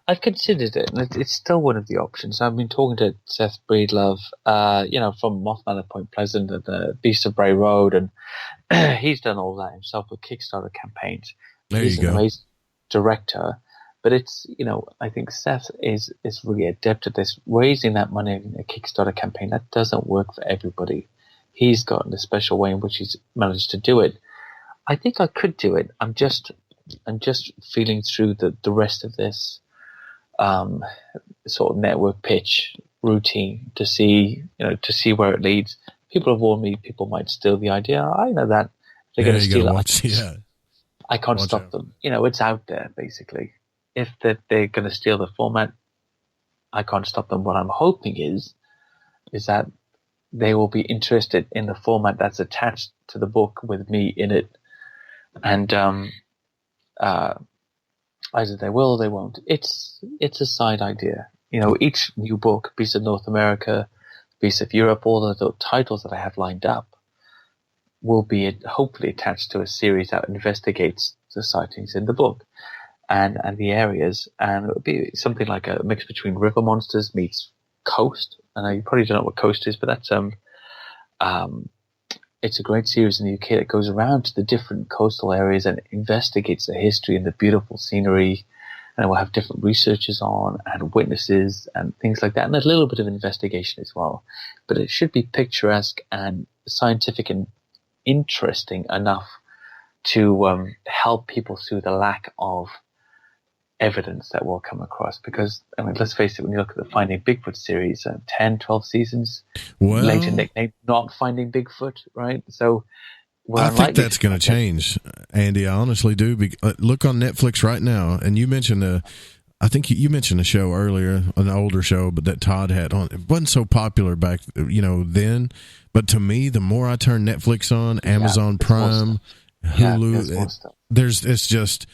I've considered it, and it's still one of the options. I've been talking to Seth Breedlove, from Mothman at Point Pleasant and the Beast of Bray Road, and he's done all that himself with Kickstarter campaigns. He's an amazing director, but it's, I think Seth is really adept at this. Raising that money in a Kickstarter campaign, that doesn't work for everybody. He's got a special way in which he's managed to do it. I think I could do it. I'm just feeling through the rest of this sort of network pitch routine to see where it leads. People have warned me people might steal the idea. I know that they're going to steal it. I can't stop them. It's out there basically. If they're going to steal the format, I can't stop them. What I'm hoping is that they will be interested in the format that's attached to the book with me in it. And either they will or they won't. It's a side idea. Each new book, Beast of North America, Beast of Europe, all of the titles that I have lined up will be hopefully attached to a series that investigates the sightings in the book and the areas. And it would be something like a mix between River Monsters meets Coast. I know you probably don't know what Coast is, but that's it's a great series in the UK that goes around to the different coastal areas and investigates the history and the beautiful scenery. And we'll have different researchers on and witnesses and things like that, and a little bit of investigation as well. But it should be picturesque and scientific and interesting enough to help people through the lack of evidence that we'll come across. Because, let's face it, when you look at the Finding Bigfoot series, 10, 12 seasons, later nicknamed Not Finding Bigfoot, right? So I think that's going to change, Andy. I honestly do. Look on Netflix right now, and you mentioned I think you mentioned a show earlier, an older show, but that Todd had on. It wasn't so popular back, then. But to me, the more I turn Netflix on, Amazon Prime, Hulu, it's just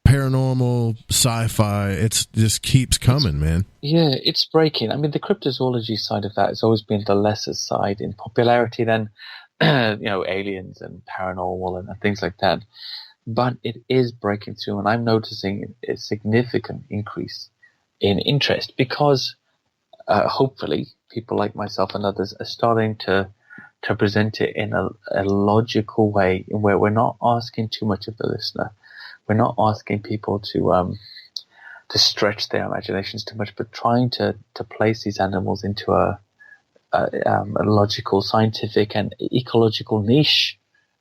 paranormal, sci-fi. It just keeps coming, man. Yeah, it's breaking. The cryptozoology side of that has always been the lesser side in popularity than aliens and paranormal and things like that. But it is breaking through, and I'm noticing a significant increase in interest because hopefully people like myself and others are starting to present it in a logical way, where we're not asking too much of the listener. We're not asking people to stretch their imaginations too much, but trying to place these animals into a logical, scientific, and ecological niche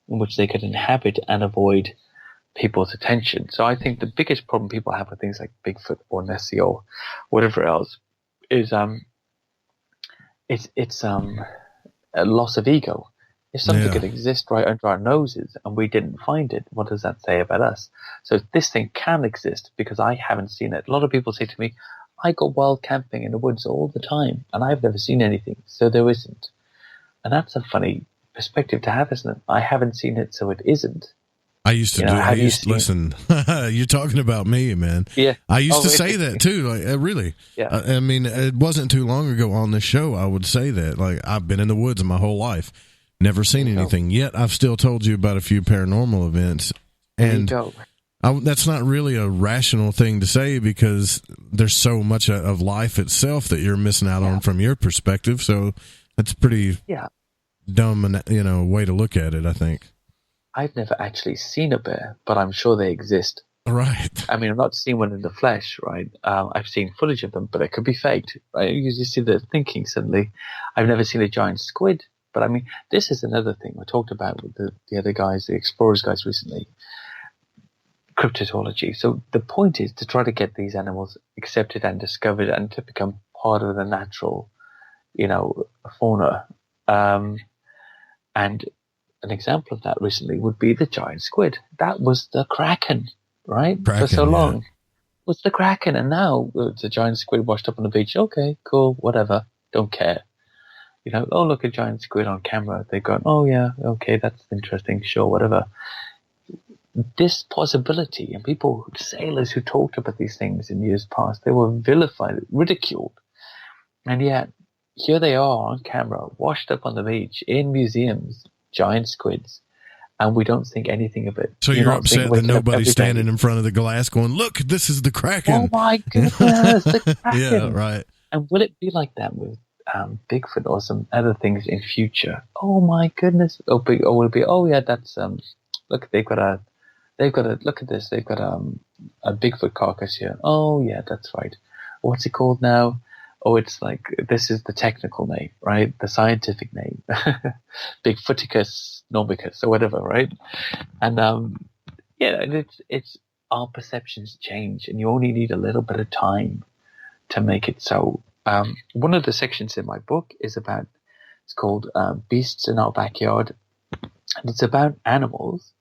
in which they could inhabit and avoid people's attention. So I think the biggest problem people have with things like Bigfoot or Nessie or whatever else is it's a loss of ego. If something could exist right under our noses and we didn't find it, what does that say about us? So this thing can exist because I haven't seen it. A lot of people say to me, I go wild camping in the woods all the time and I've never seen anything, so there isn't. And that's a funny perspective to have, isn't it? I haven't seen it, so it isn't. I used to listen. You're talking about me, man. Yeah. I used to say that too. Like, really. Yeah. I mean, it wasn't too long ago on this show I would say that. Like, I've been in the woods my whole life, never seen anything. Yet I've still told you about a few paranormal events. And that's not really a rational thing to say because there's so much of life itself that you're missing out on from your perspective. So that's pretty dumb, way to look at it, I think. I've never actually seen a bear, but I'm sure they exist. Right. I mean, I've not seen one in the flesh, right? I've seen footage of them, but it could be faked, right? You just see the thinking suddenly. I've never seen a giant squid, but I mean, this is another thing we talked about with the other guys, the explorers guys recently. Cryptozoology. So the point is to try to get these animals accepted and discovered and to become part of the natural, fauna. And an example of that recently would be the giant squid. That was the kraken, right? For so long. It was the kraken, and now it's a giant squid washed up on the beach. Okay, cool, whatever, don't care. Oh, look, a giant squid on camera. They're going, oh yeah, okay, that's interesting, sure, whatever. This possibility, and sailors who talked about these things in years past, they were vilified, ridiculed. And yet, here they are on camera, washed up on the beach, in museums, giant squids, and we don't think anything of it. So you're upset that nobody's standing in front of the glass going, look, this is the kraken. Oh my goodness, the kraken. Yeah, right. And will it be like that with Bigfoot or some other things in future? Oh my goodness. Or will it be, oh yeah, that's, look, look at this, they've got a Bigfoot carcass here. Oh yeah, that's right. What's it called now? Oh, it's like, this is the technical name, right? The scientific name. Bigfooticus normicus or whatever, right? And it's our perceptions change, and you only need a little bit of time to make it so. One of the sections in my book is it's called Beasts in Our Backyard, and it's about animals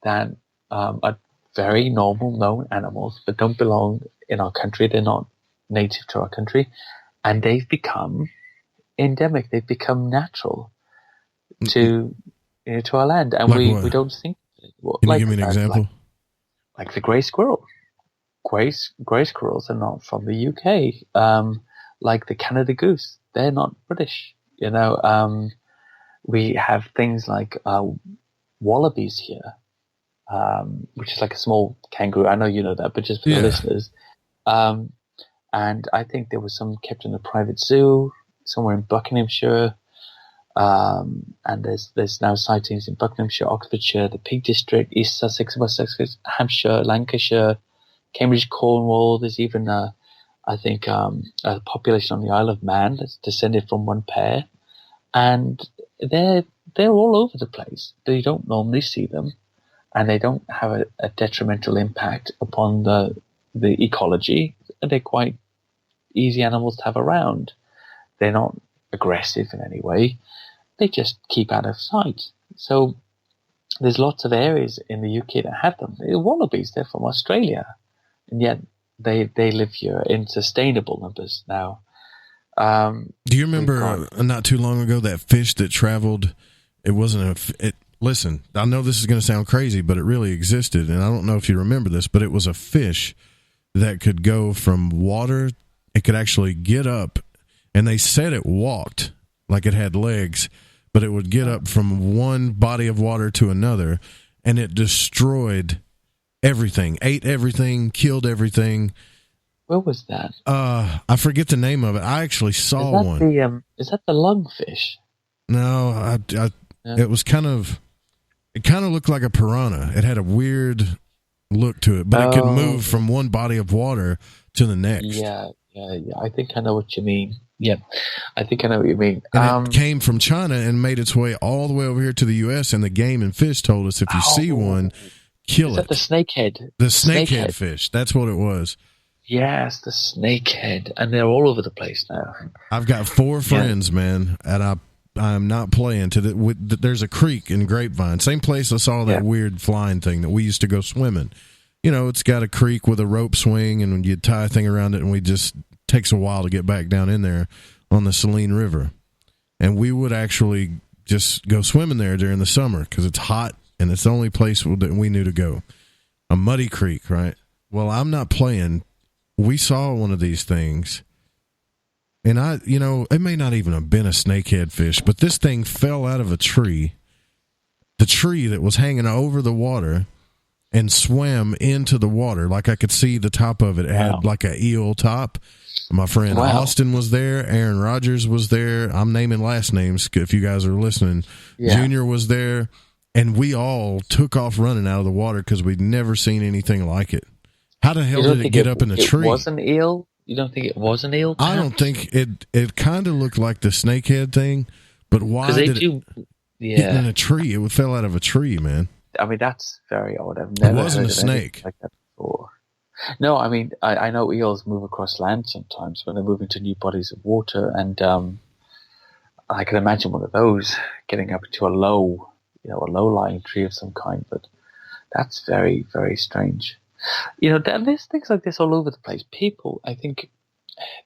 that are very normal, known animals, but don't belong in our country. They're not native to our country, and they've become endemic. They've become natural to our land, and we don't think. Can you give me an example? Like the grey squirrel. Grey squirrels are not from the UK. Like the Canada goose, they're not British. We have things like wallabies here, which is like a small kangaroo. I know you know that, but just for the listeners. And I think there was some kept in a private zoo somewhere in Buckinghamshire. And there's now sightings in Buckinghamshire, Oxfordshire, the Peak District, East Sussex, West Sussex, Hampshire, Lancashire, Cambridge, Cornwall. There's even a population on the Isle of Man that's descended from one pair, and they're all over the place. You don't normally see them, and they don't have a detrimental impact upon the ecology. They're quite easy animals to have around. They're not aggressive in any way. They just keep out of sight. So there's lots of areas in the UK that have them. The wallabies, they're from Australia, and yet they live here in sustainable numbers now. Do you remember not too long ago that fish that traveled? It wasn't listen, I know this is going to sound crazy, but it really existed, and I don't know if you remember this, but it was a fish that could go from water. It could actually get up, and they said it walked like it had legs, but it would get up from one body of water to another, and it destroyed everything, ate everything, killed everything. Where was that? I forget the name of it. I actually saw one. Is that the lungfish? No, it was kind of looked like a piranha. It had a weird look to it, but it could move from one body of water to the next. Yeah. I think I know what you mean. Yeah, I think I know what you mean. And it came from China and made its way all the way over here to the U.S., and the Game and Fish told us if you see one, kill is it. That the snakehead? The snakehead fish. That's what it was. Yes, the snakehead. And they're all over the place now. I've got 4 friends, man, and I'm not playing. There's a creek in Grapevine. Same place I saw that weird flying thing that we used to go swimming. You know, it's got a creek with a rope swing, and you tie a thing around it, and we just takes a while to get back down in there on the Saline River. And we would actually just go swimming there during the summer because it's hot, and it's the only place that we knew to go. A muddy creek, right? Well, I'm not playing. We saw one of these things, and it may not even have been a snakehead fish, but this thing fell out of a tree, the tree that was hanging over the water, and swam into the water. Like I could see the top of it. It had like an eel top. My friend Austin was there. Aaron Rodgers was there. I'm naming last names if you guys are listening. Yeah. Junior was there. And we all took off running out of the water because we'd never seen anything like it. How the hell did it get up in the tree? It was an eel? You don't think it was an eel? I don't think it kind of looked like the snakehead thing, but why did it get in a tree? It fell out of a tree, man. I mean, that's very odd. I've never It wasn't a snake. Like that before. No, I mean, I know eels move across land sometimes when they move into new bodies of water, and I can imagine one of those getting up into a low-lying tree of some kind, but that's very, very strange. There's things like this all over the place. People, I think,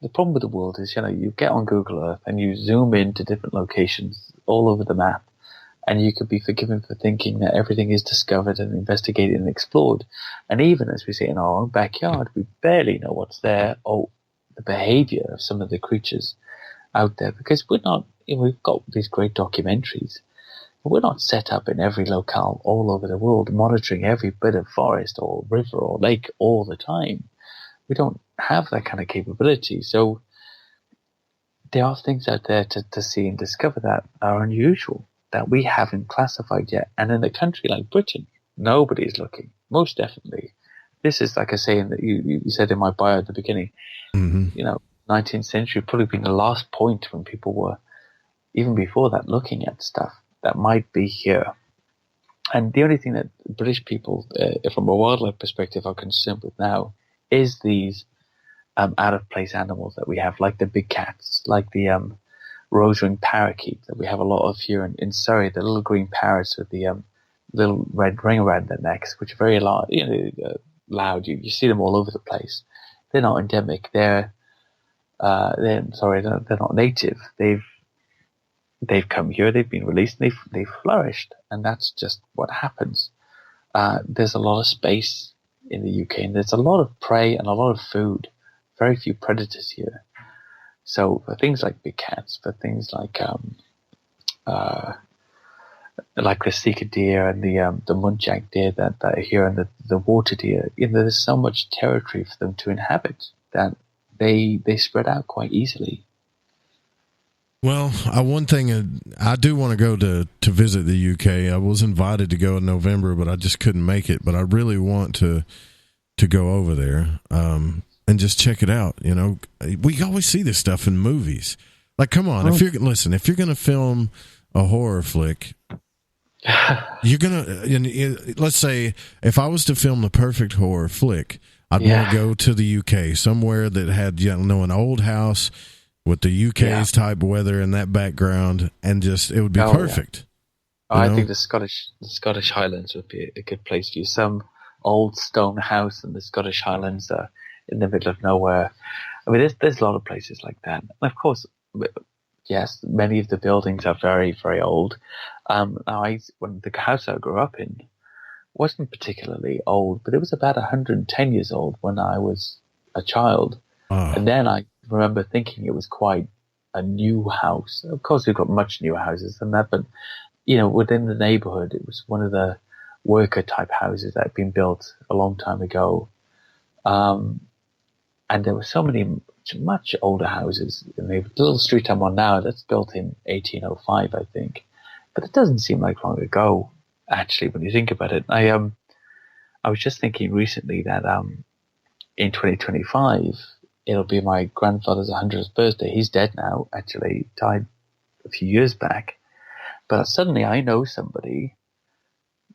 the problem with the world is, you get on Google Earth and you zoom into different locations all over the map, and you could be forgiven for thinking that everything is discovered and investigated and explored. And even as we say in our own backyard, we barely know what's there or the behavior of some of the creatures out there, because we're not, we've got these great documentaries, but we're not set up in every locale all over the world, monitoring every bit of forest or river or lake all the time. We don't have that kind of capability. So there are things out there to see and discover that are unusual, that we haven't classified yet. And in a country like Britain, nobody's looking, most definitely. This is like I say that you said in my bio at the beginning, 19th century probably been the last point when people were, even before that, looking at stuff that might be here. And the only thing that British people, from a wildlife perspective, are concerned with now is these out-of-place animals that we have, like the big cats, like the rose-winged parakeet that we have a lot of here in Surrey, the little green parrots with the little red ring around their necks, which are very loud. You see them all over the place. They're not endemic. They're not native. They've come here. They've been released. And they've flourished, and that's just what happens. There's a lot of space in the UK, and there's a lot of prey and a lot of food. Very few predators here. So for things like big cats, for things like the sika deer and the muntjac deer that are here, and the water deer, there's so much territory for them to inhabit that they spread out quite easily. Well, one thing I do want to go to visit the UK. I was invited to go in November, but I just couldn't make it. But I really want to go over there and just check it out. We always see this stuff in movies. Like, come on, if you're going to film a horror flick, you're gonna. Let's say if I was to film the perfect horror flick, I'd want to go to the UK, somewhere that had an old house with the UK's type weather and that background, and it would be perfect. Yeah. I think the Scottish Highlands would be a good place for you. Some old stone house in the Scottish Highlands in the middle of nowhere. I mean, there's a lot of places like that. And of course, yes, many of the buildings are very, very old. When the house I grew up in wasn't particularly old, but it was about 110 years old when I was a child. And then I remember thinking it was quite a new house. Of course, we've got much newer houses than that, but within the neighborhood, it was one of the worker type houses that had been built a long time ago. And there were so many much older houses. And the little street I'm on now, that's built in 1805, I think. But it doesn't seem like long ago, actually, when you think about it. I was just thinking recently that in 2025, it'll be my grandfather's 100th birthday. He's dead now, actually, died a few years back. But suddenly I know somebody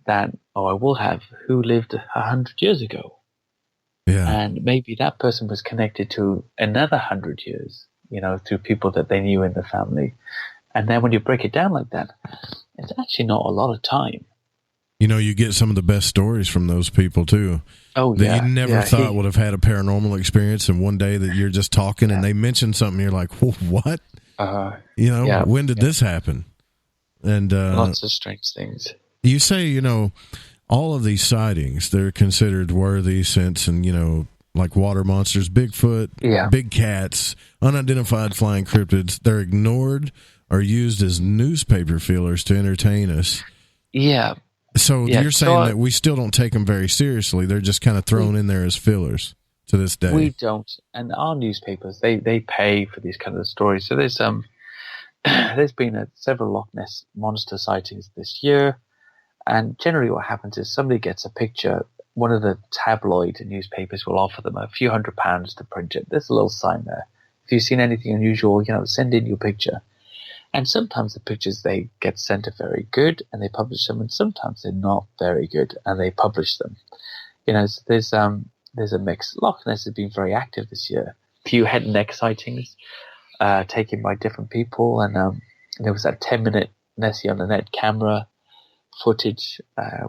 that, I will have, who lived 100 years ago. Yeah. And maybe that person was connected to another 100 years, through people that they knew in the family. And then when you break it down like that, it's actually not a lot of time. You get some of the best stories from those people too. Oh, that yeah. you never thought would have had a paranormal experience, and one day that you're just talking and they mention something, you're like, what? When did this happen? And lots of strange things. You say, all of these sightings, they're considered worthy since, and, like water monsters, Bigfoot, big cats, unidentified flying cryptids, they're ignored or used as newspaper fillers to entertain us. Yeah. So you're saying that we still don't take them very seriously. They're just kind of thrown in there as fillers to this day. We don't. And our newspapers, they pay for these kind of stories. So there's been several Loch Ness monster sightings this year. And generally what happens is somebody gets a picture. One of the tabloid newspapers will offer them a few £100 to print it. There's a little sign there. If you've seen anything unusual, send in your picture. And sometimes the pictures they get sent are very good and they publish them, and sometimes they're not very good and they publish them. So there's a mix. Loch Ness has been very active this year. A few head and neck sightings taken by different people, and there was that 10-minute Nessie on the net camera footage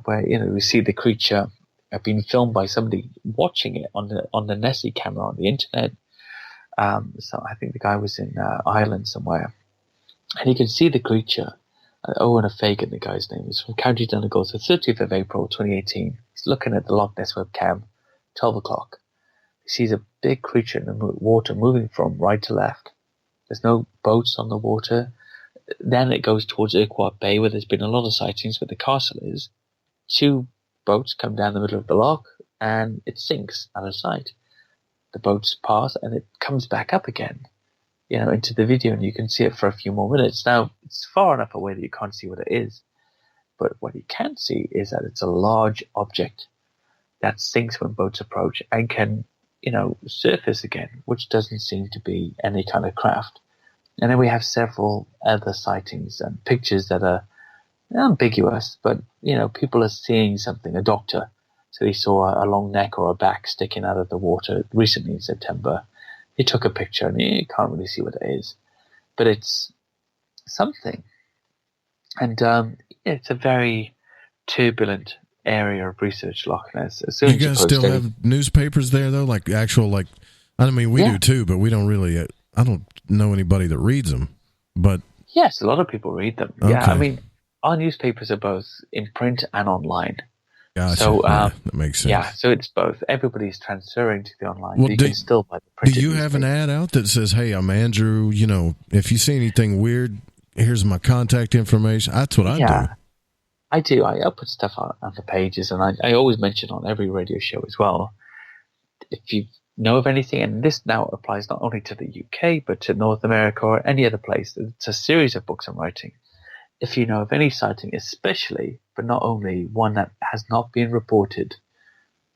where we see the creature being filmed by somebody watching it on the Nessie camera on the internet. So I think the guy was in Ireland somewhere, and you can see the creature. Owen Fagan, the guy's name, is from County Donegal. So 30th of April 2018, he's looking at the Loch Ness webcam, 12 o'clock. He sees a big creature in the water moving from right to left. There's no boats on the water. Then it goes towards Urquhart Bay, where there's been a lot of sightings where the castle is. 2 boats come down the middle of the loch, and it sinks out of sight. The boats pass, and it comes back up again, into the video, and you can see it for a few more minutes. Now, it's far enough away that you can't see what it is, but what you can see is that it's a large object that sinks when boats approach and can, surface again, which doesn't seem to be any kind of craft. And then we have several other sightings and pictures that are ambiguous, but, people are seeing something. A doctor said he saw a long neck or a back sticking out of the water recently in September. He took a picture and you can't really see what it is, but it's something. And it's a very turbulent area of research, Loch Ness. As soon you guys still have newspapers there, though? Like actual, we do too, but we don't really, I don't know anybody that reads them. But yes, a lot of people read them. Okay. Yeah, our newspapers are both in print and online. Gotcha. So that makes sense. Yeah, so it's both. Everybody's transferring to the online. Well, you can still buy the printed Do you have an ad out that says, "Hey, I'm Andrew. If you see anything weird, here's my contact information." That's what I do. I do. I put stuff on the pages, and I always mention on every radio show as well. If you know of anything, and this now applies not only to the UK but to North America or any other place. It's a series of books I'm writing. If you know of any sighting, especially, but not only, one that has not been reported,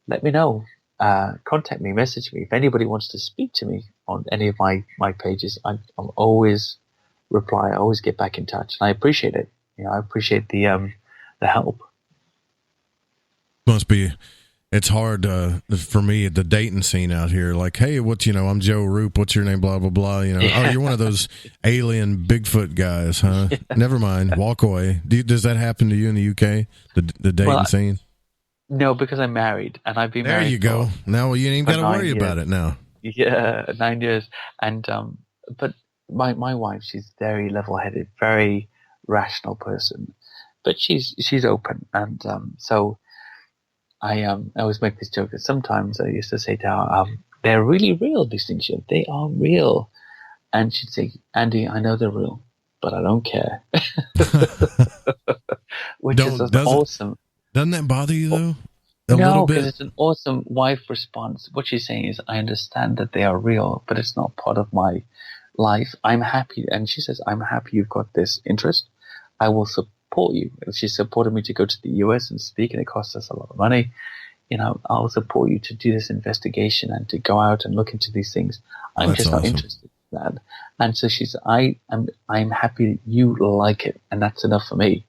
let me know. Contact me, message me. If anybody wants to speak to me on any of my pages, I'll always reply. I always get back in touch. And I appreciate it. I appreciate the help. Must be. It's hard for me at the dating scene out here. Like, hey, I'm Joe Roop. What's your name? Blah, blah, blah. Oh, you're one of those alien Bigfoot guys, huh? Never mind. Walk away. Does that happen to you in the UK? The dating scene? No, because I'm married and I've been married. There you go. Now you ain't got to worry about it now. Yeah, 9 years. And, but my wife, she's very level-headed, very rational person, but she's open. And, so, I always make this joke that sometimes I used to say to her, they're really real, these things. They are real. And she'd say, Andy, I know they're real, but I don't care. Which is awesome. Doesn't that bother you, though? No, because it's an awesome wife response. What she's saying is, I understand that they are real, but it's not part of my life. I'm happy. And she says, I'm happy you've got this interest. I will support you. She supported me to go to the US and speak, and it cost us a lot of money. I'll support you to do this investigation and to go out and look into these things. I'm just not interested in that. And so she said, I'm happy that you like it, and that's enough for me.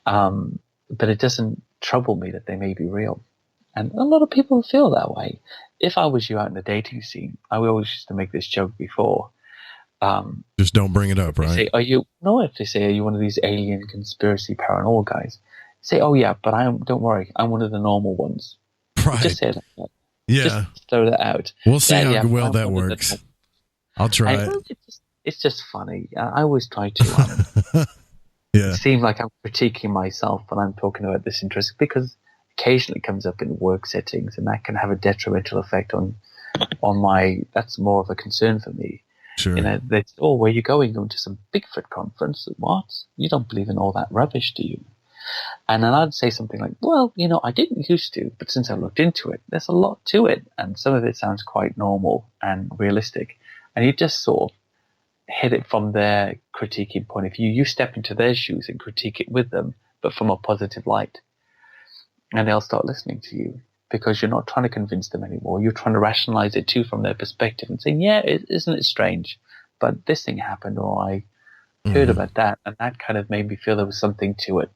But it doesn't trouble me that they may be real. And a lot of people feel that way. If I was you out in the dating scene, I always used to make this joke before. Just don't bring it up, right? Say, if they say, are you one of these alien conspiracy paranormal guys? Say, oh yeah, but don't worry, I'm one of the normal ones. Right. Just say that. Yeah. Just throw that out. We'll see how well that works. I'll try it. It's just funny. I always try to seem like I'm critiquing myself when I'm talking about this interest, because occasionally it comes up in work settings, and that can have a detrimental effect on that's more of a concern for me. Sure. They say, oh, where are you going? Going to some Bigfoot conference? What? You don't believe in all that rubbish, do you? And then I'd say something like, well, I didn't used to, but since I looked into it, there's a lot to it. And some of it sounds quite normal and realistic. And you just sort of hit it from their critiquing point of view. You step into their shoes and critique it with them, but from a positive light. And they'll start listening to you, because you're not trying to convince them anymore. You're trying to rationalize it too from their perspective and saying, yeah, isn't it strange? But this thing happened, or I heard about that, and that kind of made me feel there was something to it.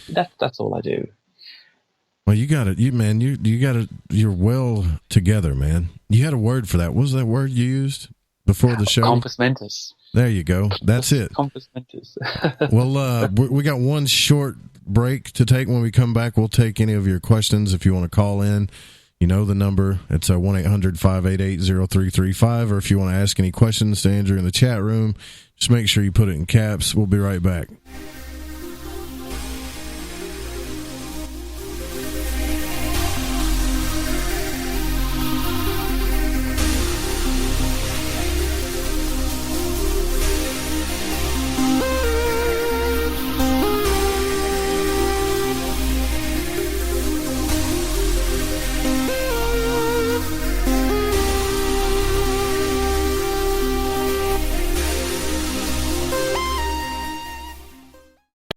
That's all I do. Well, you got it. You got it. You're well together, man. You had a word for that. What was that word you used before the show? Compos mentis. There you go. That's it. Compos mentis. Well, we got one short break to take. When we come back, we'll take any of your questions. If you want to call in, you know the number. It's 1-800-588-0335. Or if you want to ask any questions to Andrew in the chat room, just make sure you put it in caps. We'll be right back.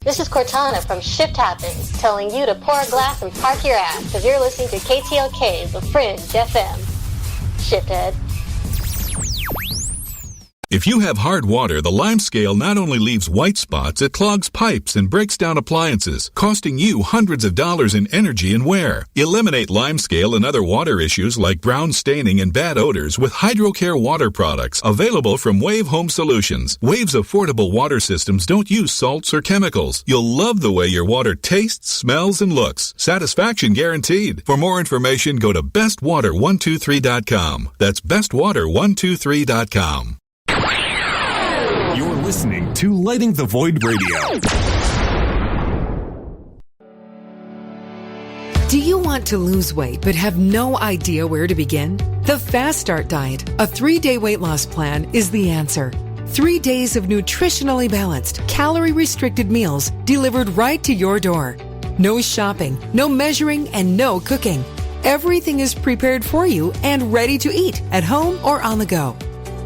This is Cortana from Shift Happens, telling you to pour a glass and park your ass, because you're listening to KTLK, The Fringe FM. Shithead. If you have hard water, the lime scale not only leaves white spots, it clogs pipes and breaks down appliances, costing you hundreds of dollars in energy and wear. Eliminate lime scale and other water issues like brown staining and bad odors with HydroCare water products, available from Wave Home Solutions. Wave's affordable water systems don't use salts or chemicals. You'll love the way your water tastes, smells, and looks. Satisfaction guaranteed. For more information, go to bestwater123.com. That's bestwater123.com. You're listening to Lighting the Void Radio. Do you want to lose weight but have no idea where to begin? The Fast Start Diet, a 3-day weight loss plan, is the answer. 3 days of nutritionally balanced, calorie-restricted meals delivered right to your door. No shopping, no measuring, and no cooking. Everything is prepared for you and ready to eat at home or on the go.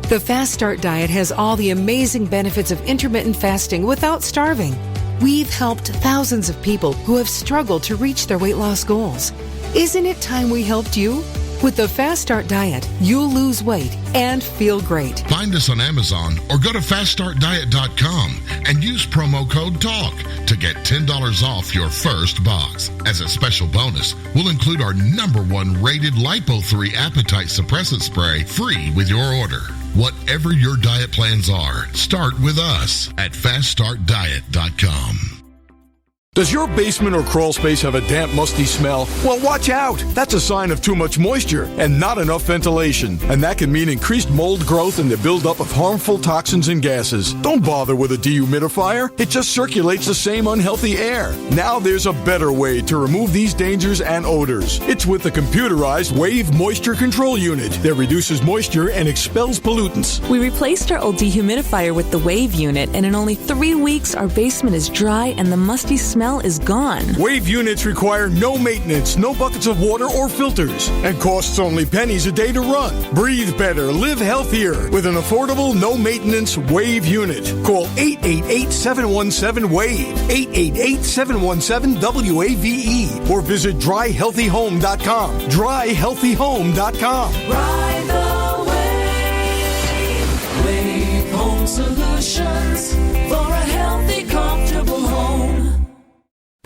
The Fast Start Diet has all the amazing benefits of intermittent fasting without starving. We've helped thousands of people who have struggled to reach their weight loss goals. Isn't it time we helped you? With the Fast Start Diet, you'll lose weight and feel great. Find us on Amazon or go to faststartdiet.com and use promo code TALK to get $10 off your first box. As a special bonus, we'll include our #1 rated Lipo3 appetite suppressant spray free with your order. Whatever your diet plans are, start with us at faststartdiet.com. Does your basement or crawl space have a damp, musty smell? Well, watch out! That's a sign of too much moisture and not enough ventilation. And that can mean increased mold growth and the buildup of harmful toxins and gases. Don't bother with a dehumidifier. It just circulates the same unhealthy air. Now there's a better way to remove these dangers and odors. It's with the computerized Wave Moisture Control Unit that reduces moisture and expels pollutants. We replaced our old dehumidifier with the Wave unit, and in only 3 weeks, our basement is dry and the musty smell is gone. Wave units require no maintenance, no buckets of water or filters, and costs only pennies a day to run. Breathe better, live healthier with an affordable, no-maintenance Wave unit. Call 888-717-WAVE, 888-717-WAVE, or visit dryhealthyhome.com. Dryhealthyhome.com. Ride the wave. Wave Home Solutions for a healthy, comfortable home.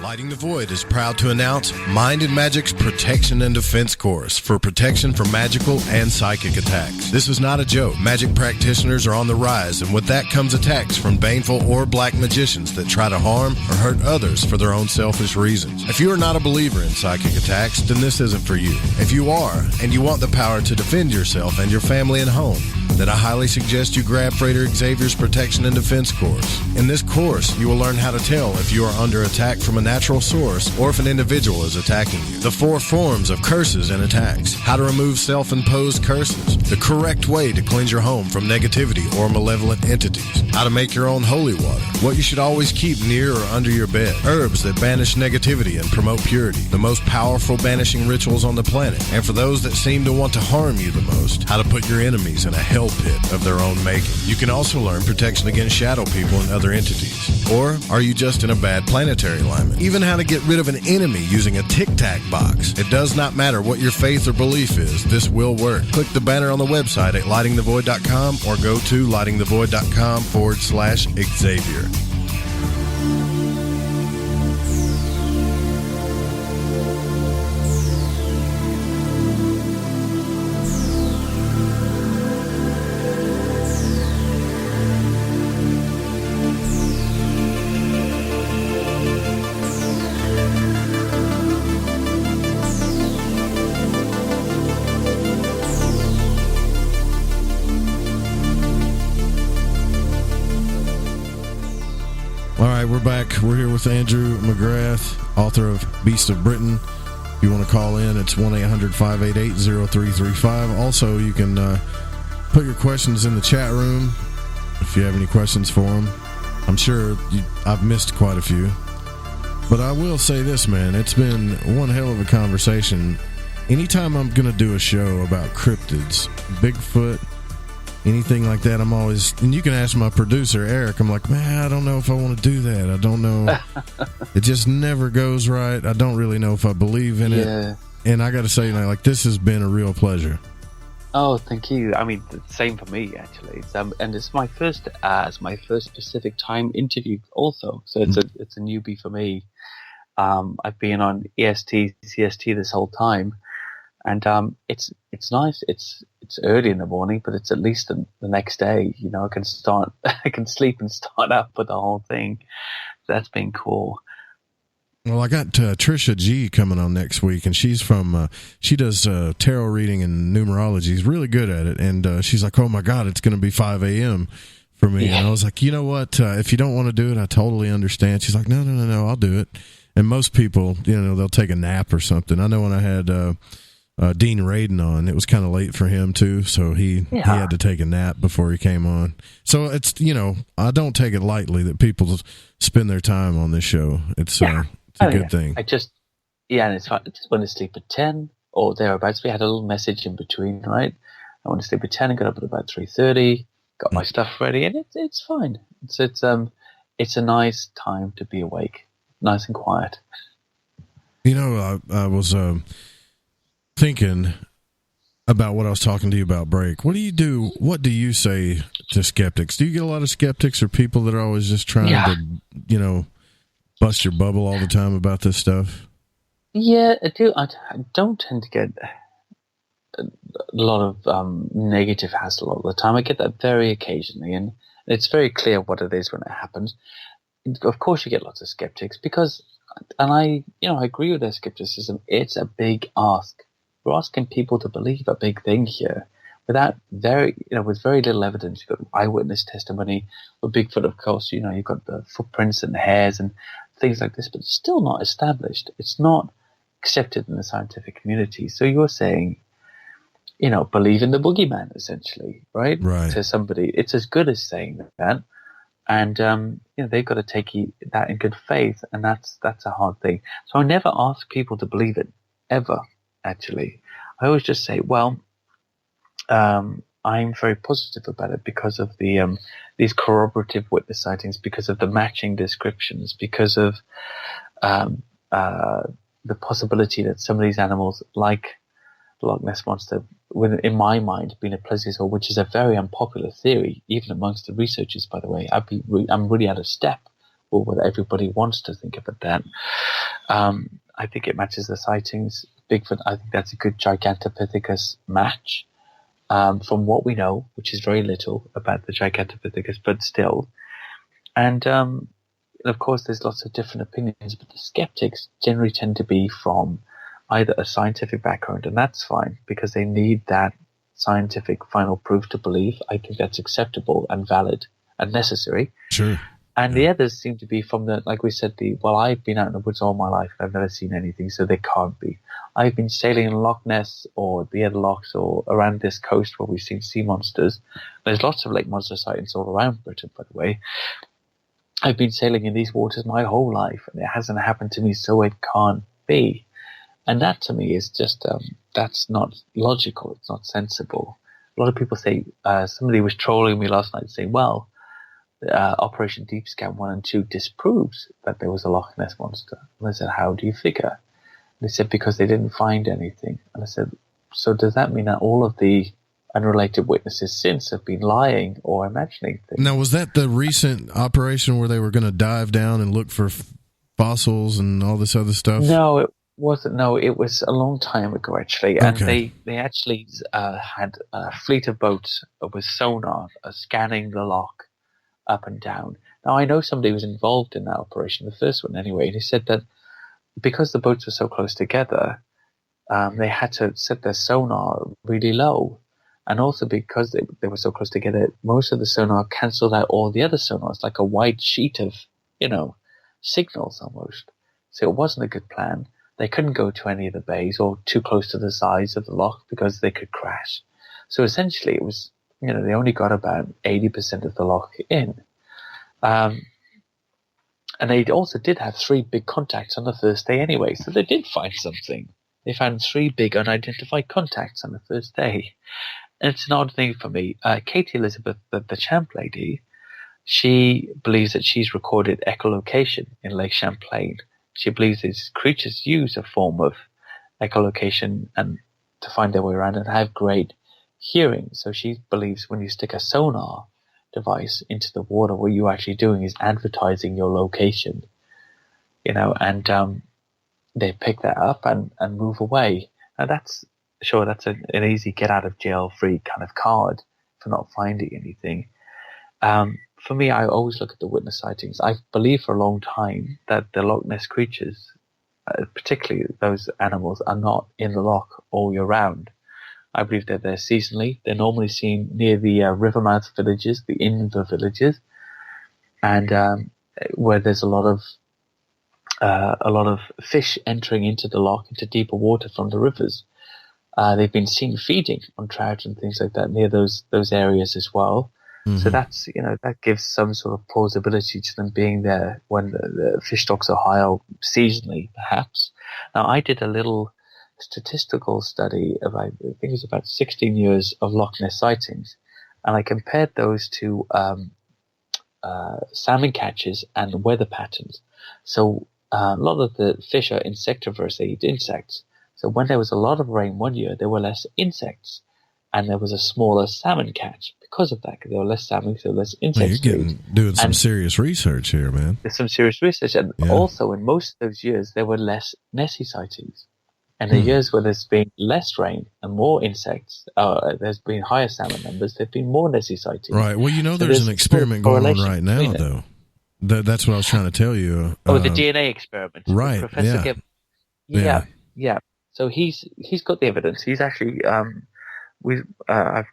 Lighting the Void is proud to announce Mind and Magic's Protection and Defense Course for protection from magical and psychic attacks. This is not a joke. Magic practitioners are on the rise, and with that comes attacks from baneful or black magicians that try to harm or hurt others for their own selfish reasons. If you are not a believer in psychic attacks, then this isn't for you. If you are, and you want the power to defend yourself and your family and home, then I highly suggest you grab Freighter Xavier's Protection and Defense Course. In this course, you will learn how to tell if you are under attack from a natural source or if an individual is attacking you. The 4 forms of curses and attacks, how to remove self-imposed curses, the correct way to cleanse your home from negativity or malevolent entities, how to make your own holy water, what you should always keep near or under your bed, herbs that banish negativity and promote purity, the most powerful banishing rituals on the planet, and for those that seem to want to harm you the most, how to put your enemies in a hell pit of their own making. You can also learn protection against shadow people and other entities. Or are you just in a bad planetary alignment? Even how to get rid of an enemy using a tic-tac box. It does not matter what your faith or belief is, this will work. Click the banner on the website at lightingthevoid.com or go to lightingthevoid.com/Xavier. We're back. We're here with Andrew McGrath, author of Beast of Britain. If you want to call in, it's 1-800-588-0335. Also, you can put your questions in the chat room if you have any questions for him. I'm sure I've missed quite a few. But I will say this, man. It's been one hell of a conversation. Anytime I'm going to do a show about cryptids, Bigfoot, anything like that, I'm always, and you can ask my producer Eric, I'm like, man, I don't know if I want to do that. I don't know. It just never goes right. I don't really know if I believe in it. And I got to say, like, this has been a real pleasure. Oh, thank you. I mean, the same for me, actually. And it's my first Pacific Time interview also, so it's a newbie for me. I've been on EST, CST this whole time. And it's nice. It's early in the morning, but it's at least the next day. You know, I can sleep and start up with the whole thing. That's been cool. Well, I got Trisha G coming on next week, and she's from she does tarot reading and numerology. She's really good at it, and she's like, "Oh my God, it's going to be 5 a.m. for me." Yeah. And I was like, "You know what? If you don't want to do it, I totally understand." She's like, "No, I'll do it." And most people, you know, they'll take a nap or something. I know when I had Dean Radin on, it was kind of late for him too, so he had to take a nap before he came on. So it's, you know, I don't take it lightly that people spend their time on this show. It's a good thing. And it's fine. I just want to sleep at 10 or thereabouts. We had a little message in between, right? I want to sleep at 10 and got up at about 3:30, got my stuff ready, and it's fine. It's a nice time to be awake, nice and quiet. You know, I was thinking about what I was talking to you about break. What do you say to skeptics? Do you get a lot of skeptics or people that are always just trying to, you know, bust your bubble all the time about this stuff? Yeah, I do. I don't tend to get a lot of negative hassle all the time. I get that very occasionally, and it's very clear what it is when it happens. Of course you get lots of skeptics because I agree with their skepticism. It's a big ask. We're asking people to believe a big thing here without with very little evidence. You've got eyewitness testimony with Bigfoot, of course. You've got the footprints and the hairs and things like this, but it's still not established. It's not accepted in the scientific community. So you're saying, believe in the boogeyman, essentially, right? Right. To somebody, it's as good as saying that. And they've got to take that in good faith, and that's a hard thing. So I never ask people to believe it, ever. Actually, I always just say, well, I'm very positive about it because of the these corroborative witness sightings, because of the matching descriptions, because of the possibility that some of these animals, like the Loch Ness Monster, in my mind, being a plesiosaur, which is a very unpopular theory, even amongst the researchers, by the way. I'm really out of step with what everybody wants to think about that. I think it matches the sightings. Bigfoot, I think that's a good Gigantopithecus match, from what we know, which is very little about the Gigantopithecus, but still. And of course, there's lots of different opinions, but the skeptics generally tend to be from either a scientific background, and that's fine because they need that scientific final proof to believe. I think that's acceptable and valid and necessary. Sure. And the others seem to be from like we said, I've been out in the woods all my life and I've never seen anything, so they can't be. I've been sailing in Loch Ness or the other lochs or around this coast where we've seen sea monsters. There's lots of lake monster sightings all around Britain, by the way. I've been sailing in these waters my whole life and it hasn't happened to me, so it can't be. And that to me is just, that's not logical. It's not sensible. A lot of people say, somebody was trolling me last night saying, well, Operation Deep Scan 1 and 2 disproves that there was a Loch Ness Monster. And I said, how do you figure? And they said, because they didn't find anything. And I said, so does that mean that all of the unrelated witnesses since have been lying or imagining things? Now, was that the recent operation where they were going to dive down and look for fossils and all this other stuff? No, it wasn't. No, it was a long time ago, actually. And they actually had a fleet of boats with sonar scanning the loch up and down. Now, I know somebody was involved in that operation, the first one anyway, and he said that because the boats were so close together, they had to set their sonar really low. And also because they were so close together, most of the sonar cancelled out all the other sonars, like a white sheet of, signals almost. So it wasn't a good plan. They couldn't go to any of the bays or too close to the sides of the loch because they could crash. So essentially it was, they only got about 80% of the loch in. And they also did have 3 big contacts on the first day anyway, so they did find something. They found 3 big unidentified contacts on the first day. And it's an odd thing for me. Katie Elizabeth, the Champ lady, she believes that she's recorded echolocation in Lake Champlain. She believes these creatures use a form of echolocation and to find their way around and have great hearing. So she believes when you stick a sonar device into the water, what you're actually doing is advertising your location, and they pick that up and move away. Now that's an easy get out of jail free kind of card for not finding anything. For me, I always look at the witness sightings. I've believed for a long time that the Loch Ness creatures, particularly those animals, are not in the loch all year round. I believe that they're seasonally. They're normally seen near the river mouth villages, the inver villages, and where there's a lot of fish entering into the loch, into deeper water from the rivers. They've been seen feeding on trout and things like that near those areas as well. Mm-hmm. So that's, that gives some sort of plausibility to them being there when the fish stocks are high, or seasonally, perhaps. Now, I did a little statistical study of, I think it was about 16 years of Loch Ness sightings, and I compared those to salmon catches and weather patterns. So a lot of the fish are insectivorous, they eat insects. So when there was a lot of rain one year, there were less insects, and there was a smaller salmon catch because of that, because there were less salmon, so less insects. You're doing some serious research here, man. There's some serious research, and also in most of those years, there were less Nessie sightings. And the years where there's been less rain and more insects, there's been higher salmon numbers, there've been more Nessie sightings. Right. Well, there's an experiment going on right now, though. That's what I was trying to tell you. The DNA experiment. Right. Professor Yeah. So he's got the evidence. He's actually I've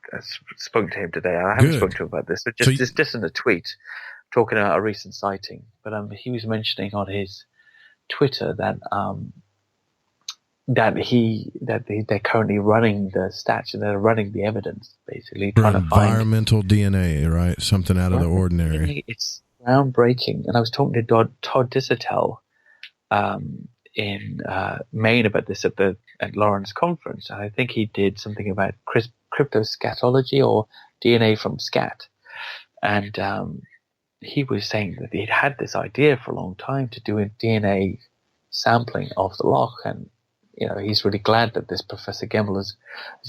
spoken to him today. I haven't spoken to him about this, but just in a tweet, talking about a recent sighting. But he was mentioning on his Twitter that they're currently running the stats and they're running the evidence, basically For trying to find environmental DNA, right? Something out of the ordinary. It's groundbreaking. And I was talking to Todd Dissertel in Maine about this at Lawrence conference, and I think he did something about cryptoscatology or DNA from scat, and he was saying that he'd had this idea for a long time to do a DNA sampling of the loch, and he's really glad that this Professor Gemmell has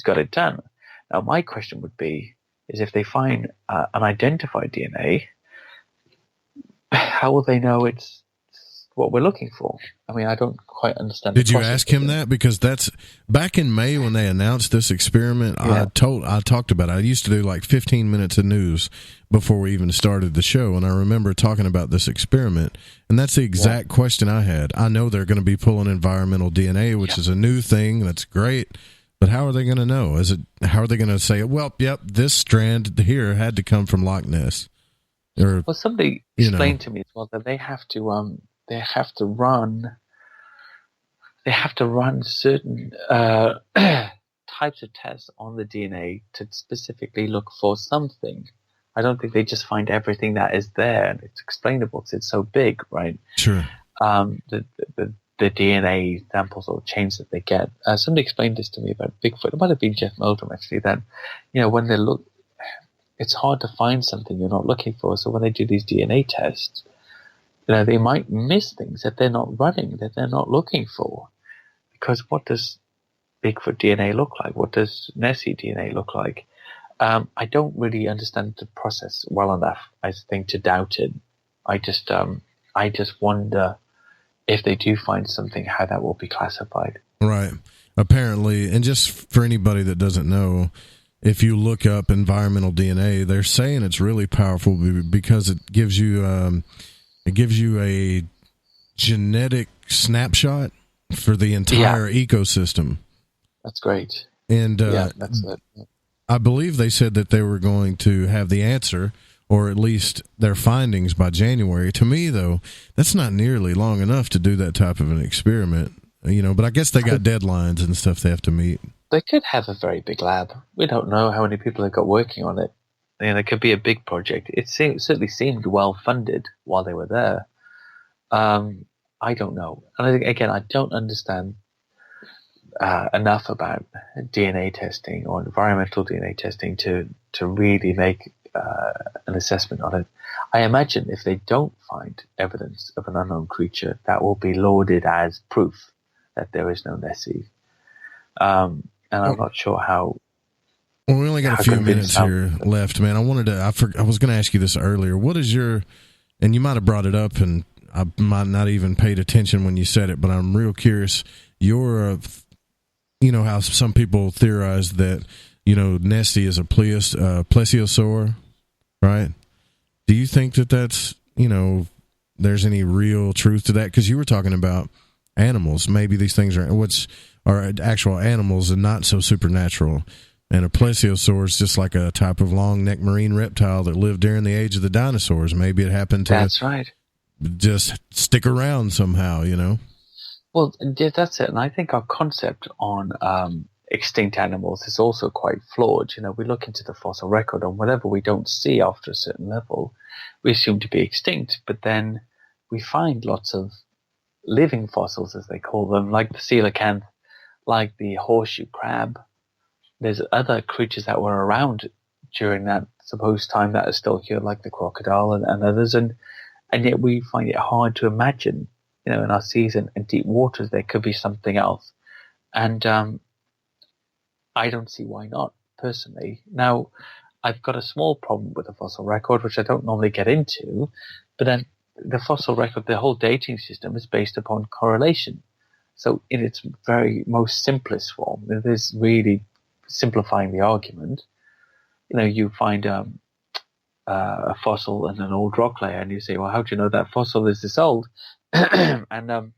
got it done. Now, my question would be: is if they find unidentified DNA, how will they know it's what we're looking for? I mean, I don't quite understand. Did you ask him that? Because that's back in May when they announced this experiment. Yeah. I talked about it. I used to do like 15 minutes of news before we even started the show, and I remember talking about this experiment, and that's the exact question I had. I know they're going to be pulling environmental DNA, which is a new thing. That's great, but how are they going to know? How are they going to say, well, yep, this strand here had to come from Loch Ness? Or, well, somebody explained to me as well that they have to run certain types of tests on the DNA to specifically look for something. I don't think they just find everything that is there and it's explainable because it's so big, right? Sure. The DNA samples or chains that they get. Somebody explained this to me about Bigfoot. It might have been Jeff Meldrum actually. That when they look, it's hard to find something you're not looking for. So when they do these DNA tests, they might miss things that they're not running, that they're not looking for. Because what does Bigfoot DNA look like? What does Nessie DNA look like? I don't really understand the process well enough, I think, to doubt it. I just wonder if they do find something, how that will be classified. Right. Apparently, and just for anybody that doesn't know, if you look up environmental DNA, they're saying it's really powerful because it gives you a genetic snapshot for the entire ecosystem. That's great. And that's it. I believe they said that they were going to have the answer, or at least their findings, by January. To me, though, that's not nearly long enough to do that type of an experiment. But I guess they got deadlines and stuff they have to meet. They could have a very big lab. We don't know how many people they've got working on it. It could be a big project. It certainly seemed well funded while they were there. I don't know. And again, I don't understand enough about DNA testing or environmental DNA testing to really make an assessment on it. I imagine if they don't find evidence of an unknown creature, that will be lauded as proof that there is no Nessie. And I'm not sure how. Well, we only got a few minutes here left, man. I was going to ask you this earlier. What is and you might have brought it up, and I might not even paid attention when you said it, but I'm real curious. How some people theorize that, Nessie is a plesiosaur, right? Do you think that that's, there's any real truth to that? Because you were talking about animals. Maybe these things are actual animals and not so supernatural. And a plesiosaur is just like a type of long-necked marine reptile that lived during the age of the dinosaurs. Maybe it happened to That's right. Just stick around somehow, Well, yeah, that's it. And I think our concept on extinct animals is also quite flawed. We look into the fossil record, and whatever we don't see after a certain level, we assume to be extinct. But then we find lots of living fossils, as they call them, like the coelacanth, like the horseshoe crab. There's other creatures that were around during that supposed time that are still here, like the crocodile and others. And yet we find it hard to imagine, in our seas and deep waters, there could be something else. And I don't see why not, personally. Now, I've got a small problem with the fossil record, which I don't normally get into, but then the fossil record, the whole dating system is based upon correlation. So in its very most simplest form, it is really simplifying the argument. You find a fossil and an old rock layer, and you say, well, how do you know that fossil is this old? And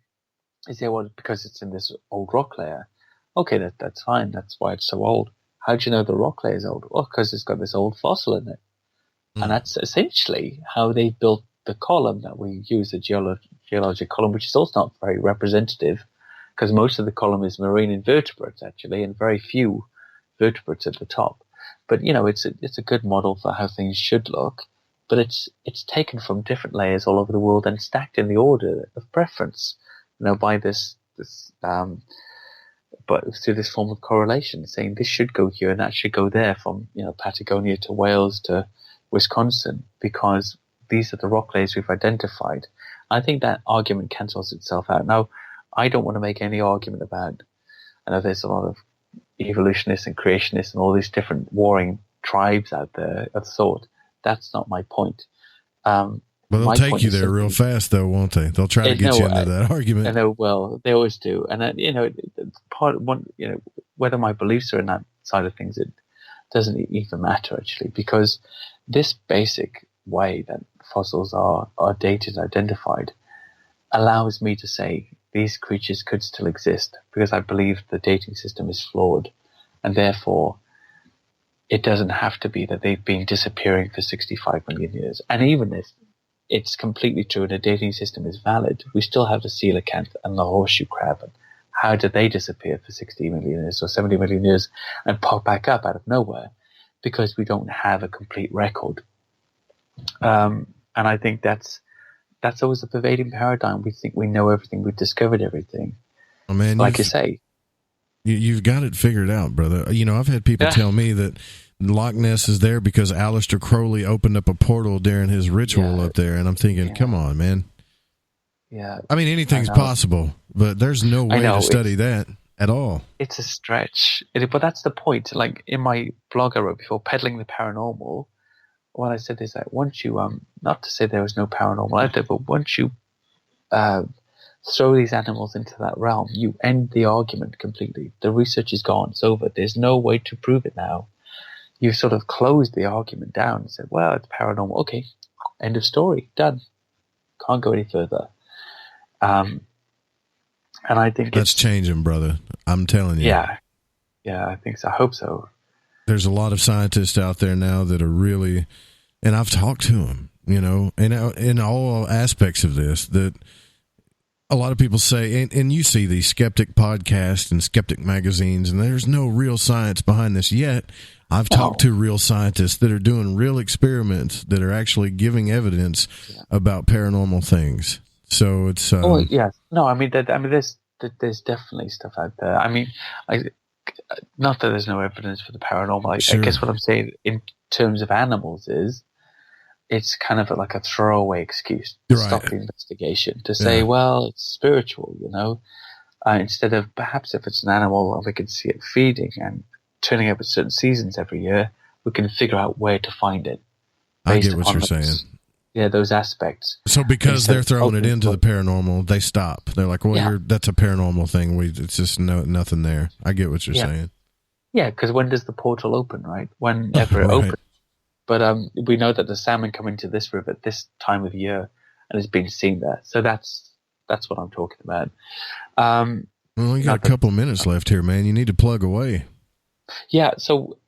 you say, well, because it's in this old rock layer. Okay, that's fine. That's why it's so old. How do you know the rock layer is old? Well, because it's got this old fossil in it. And that's essentially how they built the column that we use, the geologic column, which is also not very representative, because most of the column is marine invertebrates, actually, and very few vertebrates at the top. But, it's a good model for how things should look. But it's taken from different layers all over the world and stacked in the order of preference, by but through this form of correlation, saying this should go here and that should go there, from Patagonia to Wales to Wisconsin, because these are the rock layers we've identified. I think that argument cancels itself out. Now, I don't want to make any argument about, I know there's a lot of evolutionists and creationists and all these different warring tribes out there of thought. That's not my point. Well, they'll take you there real fast, though, won't they? They'll try to get you into that argument. I know, well, they always do. And whether my beliefs are in that side of things, it doesn't even matter, actually, because this basic way that fossils are dated, identified, allows me to say these creatures could still exist, because I believe the dating system is flawed, and therefore it doesn't have to be that they've been disappearing for 65 million years. And even if it's completely true and the dating system is valid, we still have the coelacanth and the horseshoe crab. And how did they disappear for 60 million years or 70 million years and pop back up out of nowhere? Because we don't have a complete record. And I think that's always a pervading paradigm. We think we know everything, we've discovered everything. Oh, man, like you say. You've got it figured out, brother. I've had people tell me that Loch Ness is there because Aleister Crowley opened up a portal during his ritual up there, and I'm thinking, come on, man. Yeah. I mean, anything's possible, but there's no way to study that at all. It's a stretch. But that's the point. Like in my blog I wrote before, Peddling the Paranormal, what I said is that once you, not to say there was no paranormal out there, but once you throw these animals into that realm, you end the argument completely. The research is gone. It's over. There's no way to prove it now. You've sort of closed the argument down and said, well, it's paranormal. Okay, end of story. Done. Can't go any further. And I think that's changing, brother. I'm telling you. Yeah, I think so. I hope so. There's a lot of scientists out there now that are really, and I've talked to them, in all aspects of this, that a lot of people say, and you see these skeptic podcasts and skeptic magazines, and there's no real science behind this yet. I've talked to real scientists that are doing real experiments that are actually giving evidence about paranormal things. So it's there's definitely stuff out there. I mean, not that there's no evidence for the paranormal. Sure. I guess what I'm saying in terms of animals is it's kind of like a throwaway excuse to stop the investigation, to say, well, it's spiritual, instead of perhaps if it's an animal and we can see it feeding and turning up at certain seasons every year, we can figure out where to find it. I get what you're saying. Yeah, those aspects. So because they're throwing it into the paranormal, they stop. They're like, well, that's a paranormal thing. It's just nothing there. I get what you're saying. Yeah, because when does the portal open, right? Whenever it opens. But we know that the salmon come into this river at this time of year and it's been seen there. So that's what I'm talking about. Well, you got a couple of minutes left here, man. You need to plug away. Yeah, so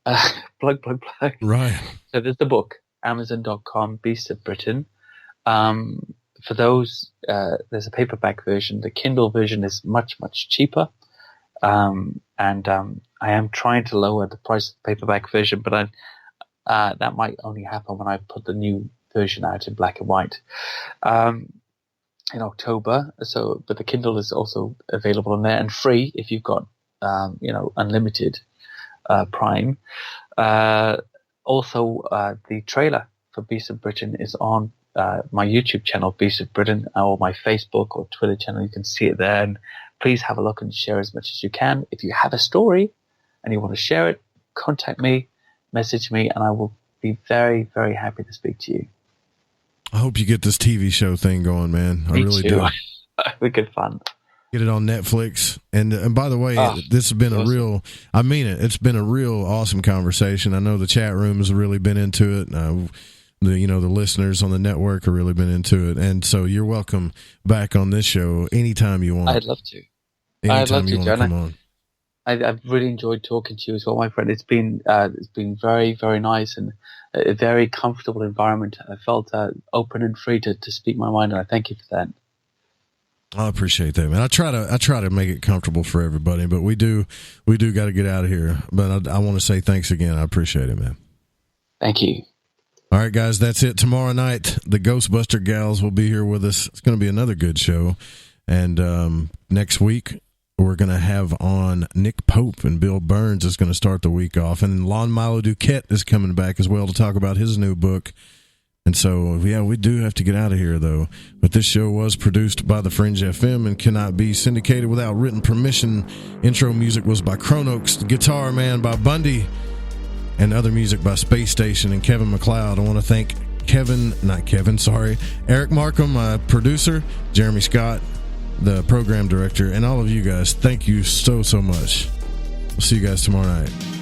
plug. Right. So there's the book, Amazon.com, Beasts of Britain. For those, there's a paperback version. The Kindle version is much, much cheaper. And I am trying to lower the price of the paperback version, but that might only happen when I put the new version out in black and white in October. But the Kindle is also available on there and free if you've got unlimited Prime. Also, the trailer for Beasts of Britain is on my YouTube channel, Beasts of Britain, or my Facebook or Twitter channel. You can see it there, and please have a look and share as much as you can. If you have a story and you want to share it, contact me, message me, and I will be very, very happy to speak to you. I hope you get this TV show thing going, man. I really do. It'll be good fun. Get it on Netflix. And by the way, this has been it's been a real awesome conversation. I know the chat room has really been into it. the listeners on the network have really been into it. And so you're welcome back on this show anytime you want. I'd love to. Anytime you want to come on. I've really enjoyed talking to you as well, my friend. It's been very, very nice and a very comfortable environment. I felt open and free to speak my mind, and I thank you for that. I appreciate that, man. I try to make it comfortable for everybody, but we do got to get out of here. But I want to say thanks again. I appreciate it, man. Thank you. All right, guys, that's it. Tomorrow night, the Ghostbuster gals will be here with us. It's going to be another good show. And next week, we're going to have on Nick Pope, and Bill Burns is going to start the week off. And Lon Milo Duquette is coming back as well to talk about his new book. And so, yeah, we do have to get out of here, though. But this show was produced by the Fringe FM and cannot be syndicated without written permission. Intro music was by Chronox, the Guitar Man by Bundy, and other music by Space Station and Kevin MacLeod. I want to thank Eric Markham, my producer, Jeremy Scott, the program director, and all of you guys. Thank you so much. We'll see you guys tomorrow night.